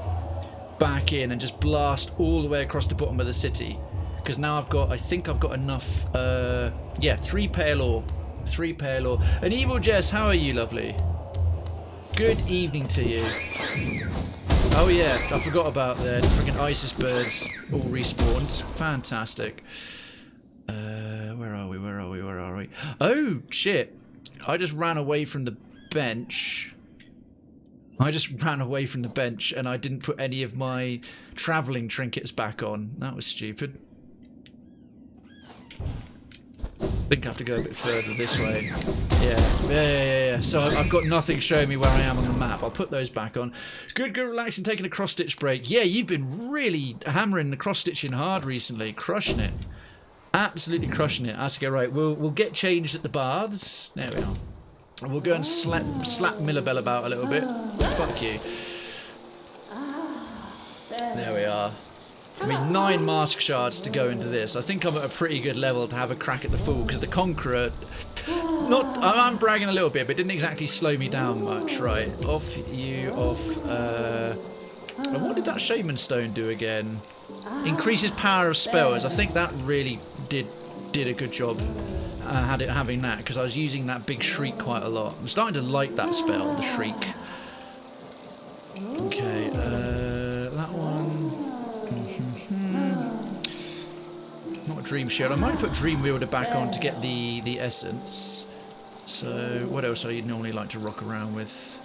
back in and just blast all the way across the bottom of the city. Because now I think I've got enough, yeah, 3 pale ore. 3 pale ore. And Evil Jess, how are you, lovely? Good evening to you. Oh yeah, I forgot about the freaking Isis birds all respawned. Fantastic. Where are we? Oh, shit. I just ran away from the bench. And I didn't put any of my travelling trinkets back on. That was stupid. I think I have to go a bit further this way. Yeah. So I've got nothing showing me where I am on the map. I'll put those back on. Good, relaxing, taking a cross-stitch break. Yeah, you've been really hammering the cross-stitching hard recently. Crushing it. Absolutely crushing it. That's okay, right. We'll get changed at the baths. There we are. And we'll go and slap Millabelle about a little bit. Fuck you. There we are. I mean, 9 mask shards to go into this. I think I'm at a pretty good level to have a crack at the Fool, because the Conqueror... I'm bragging a little bit, but it didn't exactly slow me down much. Right, off you, off... And what did that Shaman Stone do again? Increases power of spells. I think that really did a good job having that, because I was using that big Shriek quite a lot. I'm starting to like that spell, the Shriek. Okay, that one... Not a Dream Shield. I might put Dream Wielder back on to get the essence. So, what else do you normally like to rock around with?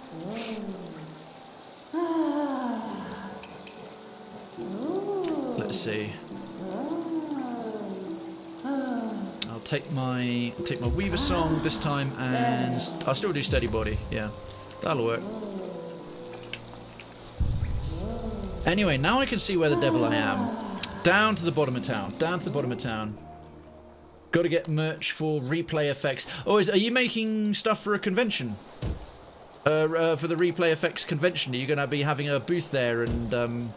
Let's see. Oh, I'll take my Weaver Song this time, and I'll still do Steady Body. Yeah, that'll work. Anyway, now I can see where the devil I am. Down to the bottom of town. Down to the bottom of town. Got to get merch for replay effects. Oh, are you making stuff for a convention? For the replay effects convention, are you going to be having a booth there and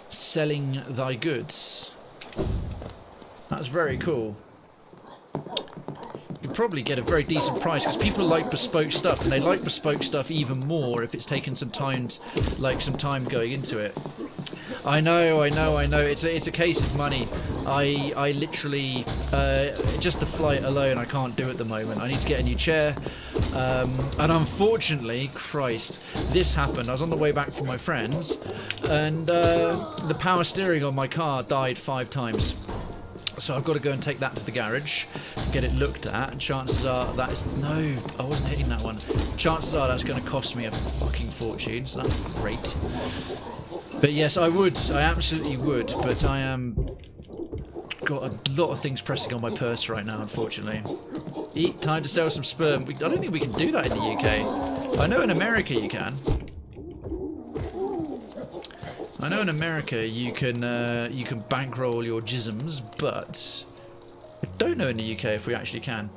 selling thy goods? That's very cool. You could probably get a very decent price because people like bespoke stuff, and they like bespoke stuff even more if it's taken some time, some time going into it. I know. It's a case of money. I literally just the flight alone I can't do at the moment. I need to get a new chair, and unfortunately, Christ, this happened. I was on the way back from my friends, and the power steering on my car died 5 times. So I've got to go and take that to the garage, get it looked at, and chances are that is... No, I wasn't hitting that one. Chances are that's going to cost me a fucking fortune, so that's great. But yes, I would. I absolutely would, but I am... got a lot of things pressing on my purse right now, unfortunately. Time to sell some sperm. I don't think we can do that in the UK. I know in America you can. I know in America you can bankroll your jisms, but I don't know in the UK if we actually can.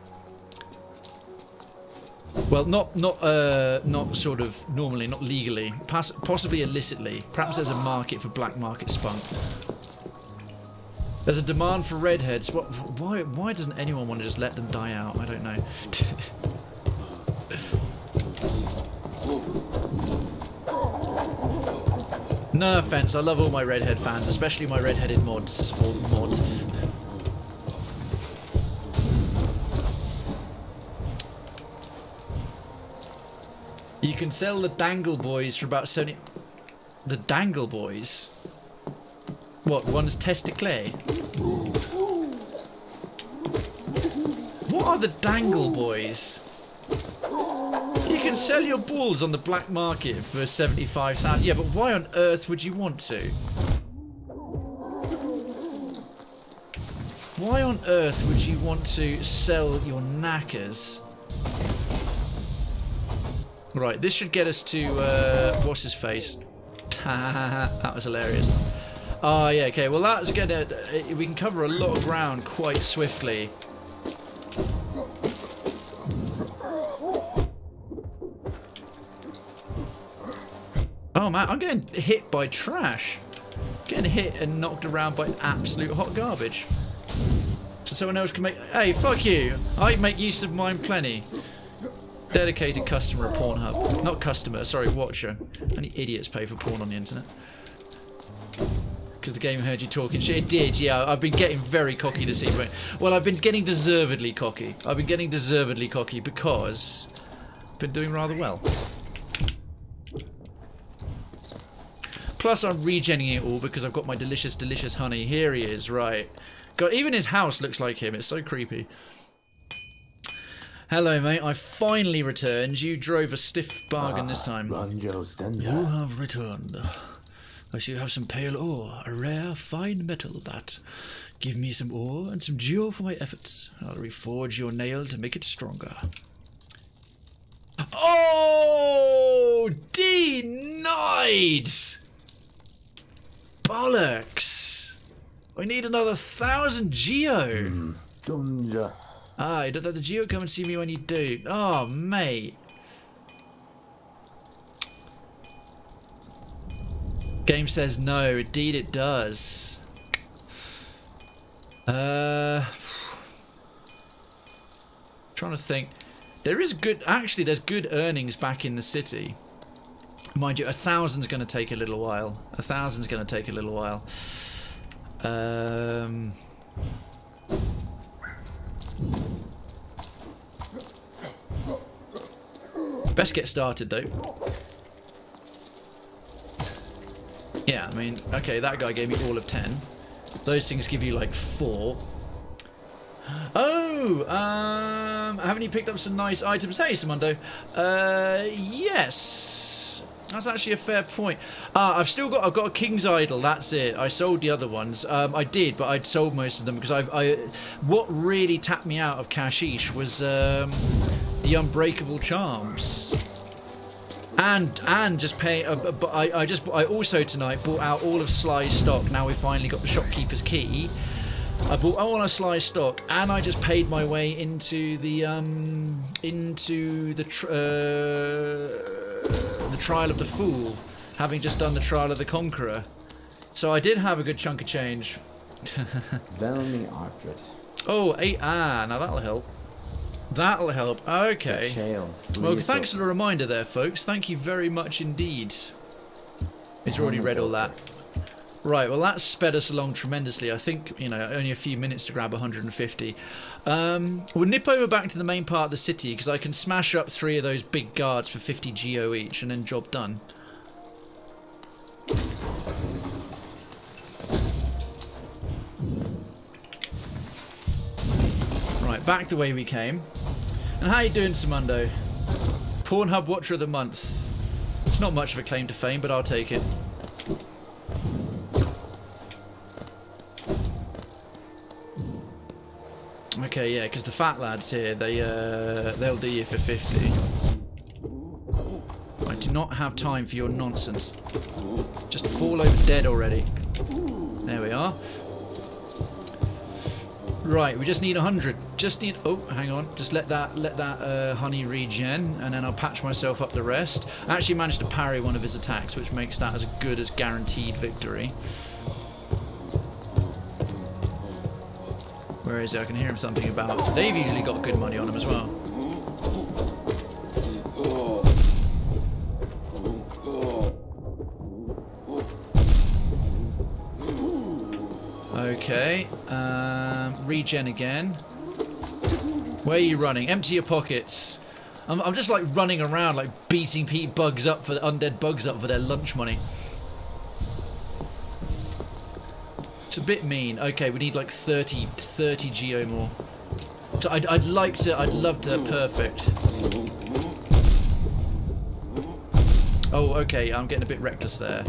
Well, not sort of normally, not legally, possibly illicitly. Perhaps there's a market for black market spunk. There's a demand for redheads. Why doesn't anyone want to just let them die out? I don't know. No offense, I love all my redhead fans, especially my redheaded mods, or mod. You can sell the Dangle Boys for about 70... The Dangle Boys? What, one's testicle? What are the Dangle Boys? You can sell your balls on the black market for 75,000. Yeah, but why on earth would you want to? Why on earth would you want to sell your knackers? Right, this should get us to, what's his face? That was hilarious. Oh, yeah, okay, well that's gonna, we can cover a lot of ground quite swiftly. Oh man, I'm getting hit by trash. Getting hit and knocked around by absolute hot garbage. So someone else can make... Hey, fuck you! I make use of mine plenty. Dedicated customer at Pornhub. Not customer, sorry, watcher. Only idiots pay for porn on the internet. Because the game heard you talking shit. It did, yeah. I've been getting very cocky this evening. Well, I've been getting deservedly cocky. I've been getting deservedly cocky because I've been doing rather well. Plus, I'm regenning it all because I've got my delicious, delicious honey. Here he is, right. God, even his house looks like him. It's so creepy. Hello, mate. I finally returned. You drove a stiff bargain this time. You have returned. I see you have some pale ore, a rare, fine metal that. Give me some ore and some geo for my efforts. I'll reforge your nail to make it stronger. Oh! Denied! Bollocks! I need another 1,000 geo. Ah, you don't have the geo. Come and see me when you do. Oh, mate. Game says no. Indeed, it does. Trying to think. There is good. Actually, there's good earnings back in the city. Mind you, 1,000's going to take a little while. 1,000's going to take a little while. Best get started though. Yeah, I mean, okay, that guy gave me all of 10. Those things give you like 4. Oh, haven't you picked up some nice items? Hey, Samundo. Yes. That's actually a fair point. I've got a King's Idol. That's it. I sold the other ones. I did, but I'd sold most of them because what really tapped me out of Kashish was the Unbreakable Charms. And just pay. I also tonight bought out all of Sly's stock. Now we finally got the Shopkeeper's key. I bought all of Sly's stock, and I just paid my way into the Trial of the Fool, having just done the Trial of the Conqueror. So I did have a good chunk of change. Velmy Artred. Oh, now that'll help. That'll help. Okay. Well, thanks for the reminder there, folks. Thank you very much indeed. It's already read all that. Right, well that sped us along tremendously. I think, you know, only a few minutes to grab 150. We'll nip over back to the main part of the city because I can smash up 3 of those big guards for 50 geo each and then job done. Right, back the way we came. And how you doing, Samundo? Pornhub Watcher of the Month. It's not much of a claim to fame, but I'll take it. Okay, yeah, because the fat lads here, they'll do you for 50. I do not have time for your nonsense. Just fall over dead already. There we are. Right, we just need 100. Just need. Oh, hang on. Just let that honey regen, and then I'll patch myself up the rest. I actually managed to parry one of his attacks, which makes that as good as guaranteed victory. Where is he? I can hear him something about. They've usually got good money on him as well. Okay. Regen again. Where are you running? Empty your pockets. I'm just like running around, like beating bugs up for the undead bugs up for their lunch money. It's a bit mean. Okay, we need like 30 geo more. So I'd love to perfect. Oh, okay, I'm getting a bit reckless there.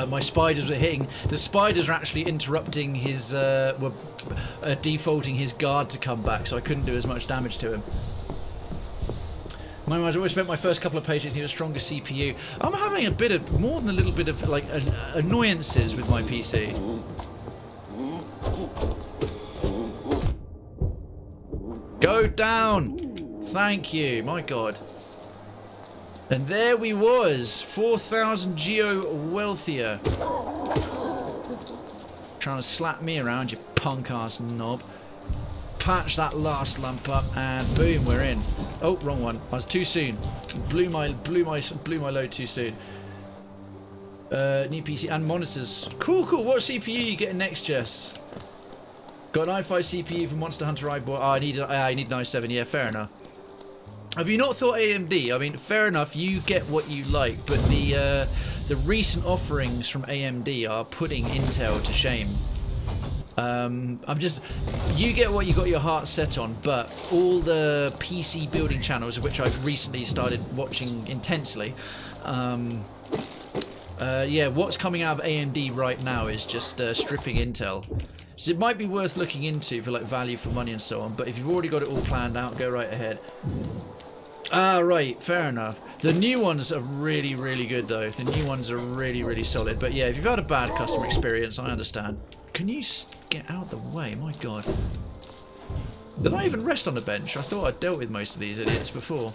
My spiders were hitting. The spiders are actually interrupting his, were defaulting his guard to come back, so I couldn't do as much damage to him. I always spent my first couple of pages near a stronger CPU. I'm having a bit of, more than a little bit of, like, annoyances with my PC. Go down! Thank you, my god. And there we was, 4,000 geo wealthier. Trying to slap me around, you punk-ass knob. Patch that last lump up, and boom, we're in. Oh, wrong one. I was too soon. Blew my load too soon. New PC and monitors. Cool. What CPU are you getting next, Jess? Got an i5 CPU for Monster Hunter Eyeball. Oh, I need an i7. Yeah, fair enough. Have you not thought AMD? I mean, fair enough. You get what you like, but the recent offerings from AMD are putting Intel to shame. You get what you got your heart set on, but all the PC building channels, of which I've recently started watching intensely, yeah, what's coming out of AMD right now is just stripping Intel. So it might be worth looking into for like value for money and so on, but if you've already got it all planned out, go right ahead. Right, fair enough. The new ones are really, really good though. The new ones are really, really solid. But yeah, if you've had a bad customer experience, I understand. Can you get out the way? My god. Did I even rest on the bench? I thought I'd dealt with most of these idiots before.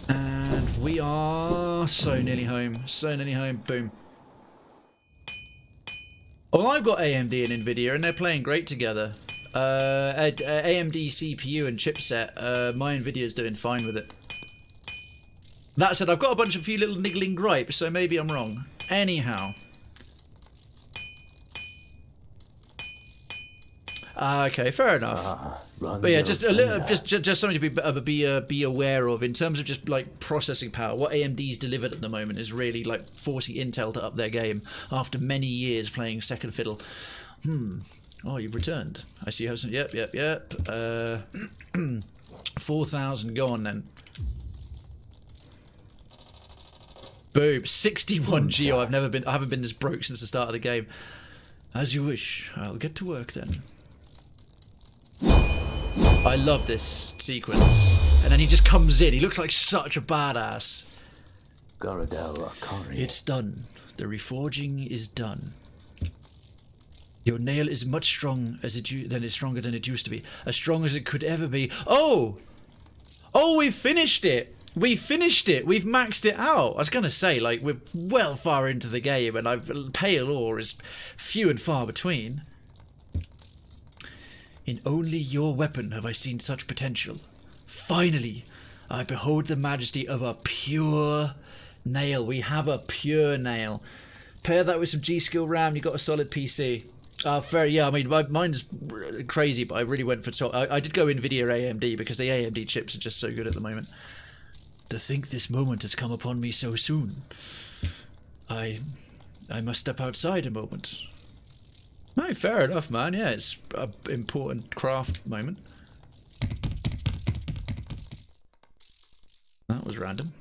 And we are so nearly home. So nearly home. Boom. Well, I've got AMD and Nvidia and they're playing great together. AMD CPU and chipset, my Nvidia's doing fine with it. That said, I've got a few little niggling gripes, so maybe I'm wrong. Anyhow. Okay, fair enough. But yeah, just a little, just something to be aware of in terms of just like processing power. What AMD's delivered at the moment is really like forcing Intel to up their game after many years playing second fiddle. Oh, you've returned. I see you have some. Yep. 4,000. Go on then. Boom. 61 geo. I haven't been this broke since the start of the game. As you wish. I'll get to work then. I love this sequence. And then he just comes in. He looks like such a badass. It's done. The reforging is done. Your nail is much stronger than it used to be. As strong as it could ever be. Oh, we finished it. We've maxed it out. I was going to say, like, we're well far into the game and pale ore is few and far between. In only your weapon have I seen such potential. Finally, I behold the majesty of a pure nail. We have a pure nail. Pair that with some G-Skill RAM, you got a solid PC. Fair, yeah, I mean, mine's crazy, but I really went for top. I did go NVIDIA AMD because the AMD chips are just so good at the moment. To think this moment has come upon me so soon. I must step outside a moment. No, fair enough, man. Yeah, it's an important craft moment. That was random.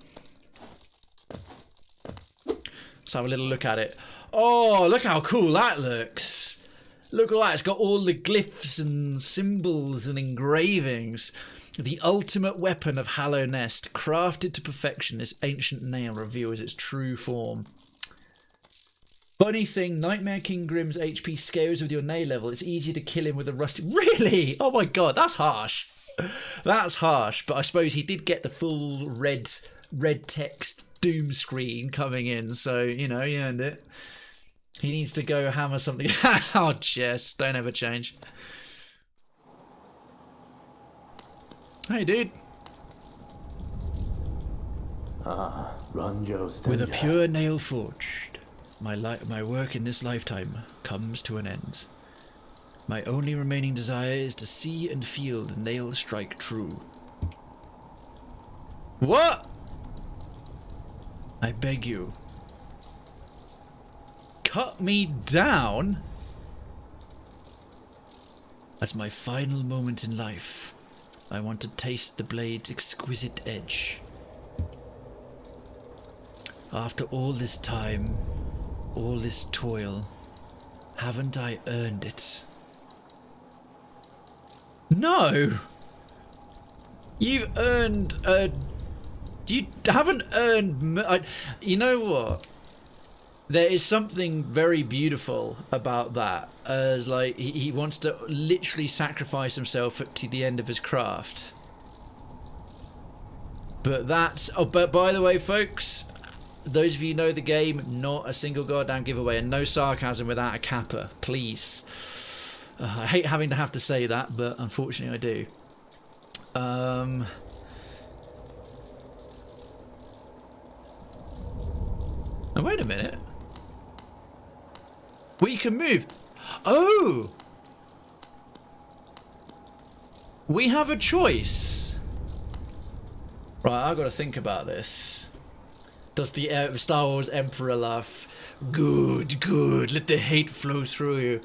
Let's have a little look at it. Oh, look how cool that looks. Look at that. It's got all the glyphs and symbols and engravings. The ultimate weapon of Hallownest, crafted to perfection, this ancient nail reveals its true form. Funny thing, Nightmare King Grimm's HP scales with your nail level. It's easier to kill him with a rusty... Really? Oh my god, that's harsh. That's harsh, but I suppose he did get the full red text doom screen coming in, so, you know, he earned it. He needs to go hammer something. Oh, Jess, don't ever change. Hey, dude. With a pure nail forged, my work in this lifetime comes to an end. My only remaining desire is to see and feel the nail strike true. What? I beg you. Cut me down? As my final moment in life, I want to taste the blade's exquisite edge. After all this time, all this toil, haven't I earned it? No! You've earned you haven't earned... you know what? There is something very beautiful about that, as like he wants to literally sacrifice himself to the end of his craft. But that's... Oh, but by the way, folks, those of you who know the game, not a single goddamn giveaway, and no sarcasm without a kappa, please. I hate having to have to say that, but unfortunately I do. Oh, wait a minute. We can move. Oh! We have a choice. Right, I've got to think about this. Does the Star Wars Emperor laugh? Good, good. Let the hate flow through you.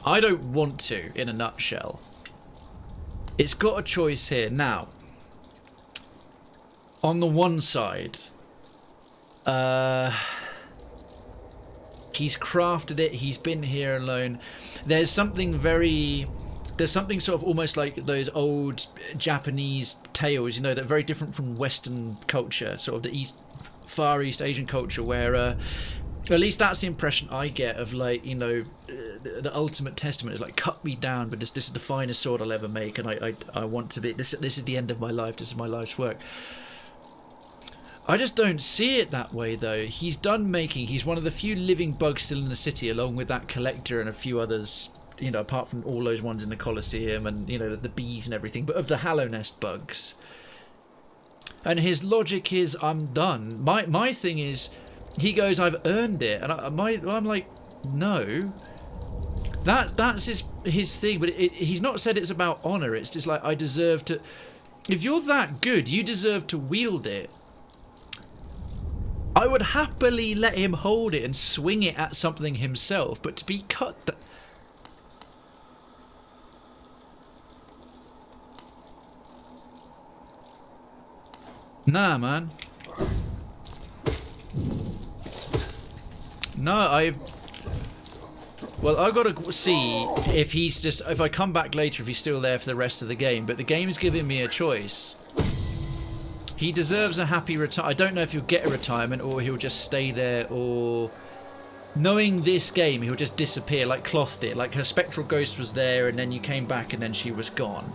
I don't want to, in a nutshell. It's got a choice here. Now, on the one side, he's crafted it, he's been here alone. There's something sort of almost like those old Japanese tales, you know, that are very different from Western culture, sort of the Far East Asian culture, where at least that's the impression I get of, like, you know, the ultimate testament is like, cut me down, but this is the finest sword I'll ever make, and I want to be, this is the end of my life, this is my life's work. I just don't see it that way, though. He's done making, he's one of the few living bugs still in the city, along with that collector and a few others, you know, apart from all those ones in the Colosseum and, you know, there's the bees and everything, but of the Hallownest bugs. And his logic is, I'm done. My thing is, he goes, I've earned it. And I'm like, no. That's his thing. But he's not said it's about honor. It's just like, I deserve to... If you're that good, you deserve to wield it. I would happily let him hold it and swing it at something himself. But to be cut... Nah, man. No, well, I've got to see if he's just... If I come back later, if he's still there for the rest of the game. But the game's giving me a choice. He deserves a happy retirement. I don't know if he'll get a retirement or he'll just stay there, or... Knowing this game, he'll just disappear like Cloth did. Like her spectral ghost was there and then you came back and then she was gone.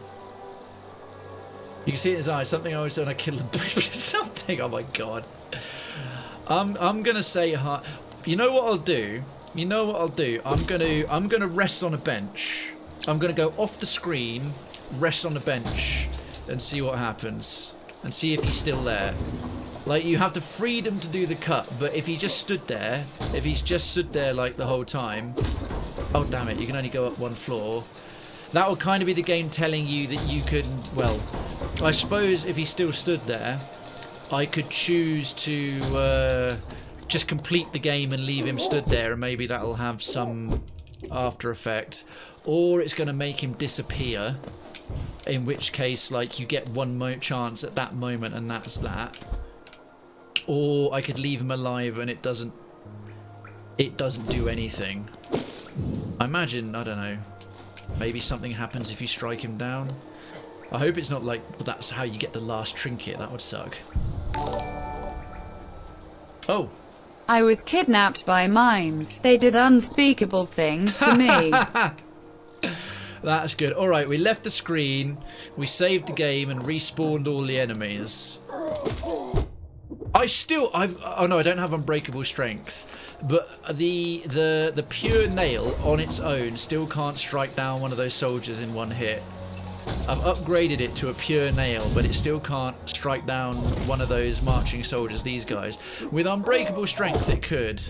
You can see it in his eyes. Something I always said when I killed him. Something. Oh my god. I'm gonna say, you know what I'll do? You know what I'll do? I'm gonna rest on a bench. I'm gonna go off the screen, rest on the bench, and see what happens, and see if he's still there. Like, you have the freedom to do the cut, but if he just stood there, if he's just stood there like the whole time, oh damn it, you can only go up one floor. That will kind of be the game telling you that you can, well, I suppose if he still stood there, I could choose to just complete the game and leave him stood there, and maybe that'll have some after effect. Or it's going to make him disappear, in which case, like, you get one chance at that moment and that's that. Or I could leave him alive and it doesn't do anything. I imagine, I don't know, maybe something happens if you strike him down. I hope it's not like that's how you get the last trinket. That would suck. Oh. I was kidnapped by mimes. They did unspeakable things to me. That's good. Alright, we left the screen, we saved the game and respawned all the enemies. Oh no, I don't have unbreakable strength. But the pure nail on its own still can't strike down one of those soldiers in one hit. I've upgraded it to a pure nail, but it still can't strike down one of those marching soldiers, these guys. With unbreakable strength it could.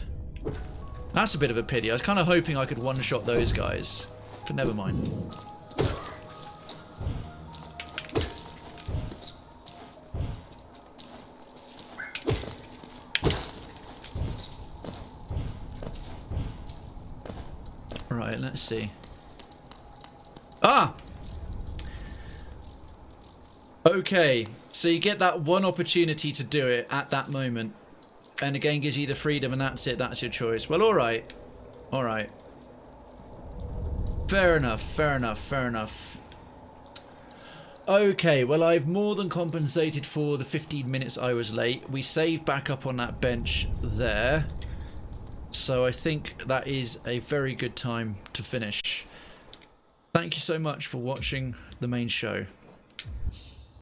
That's a bit of a pity. I was kind of hoping I could one-shot those guys. But never mind. Right, let's see. Ah! Okay, so you get that one opportunity to do it at that moment. And again gives you the freedom and that's it, that's your choice. Well, alright. Alright. Fair enough, fair enough, fair enough. Okay, well, I've more than compensated for the 15 minutes I was late. We saved back up on that bench there. So I think that is a very good time to finish. Thank you so much for watching the main show.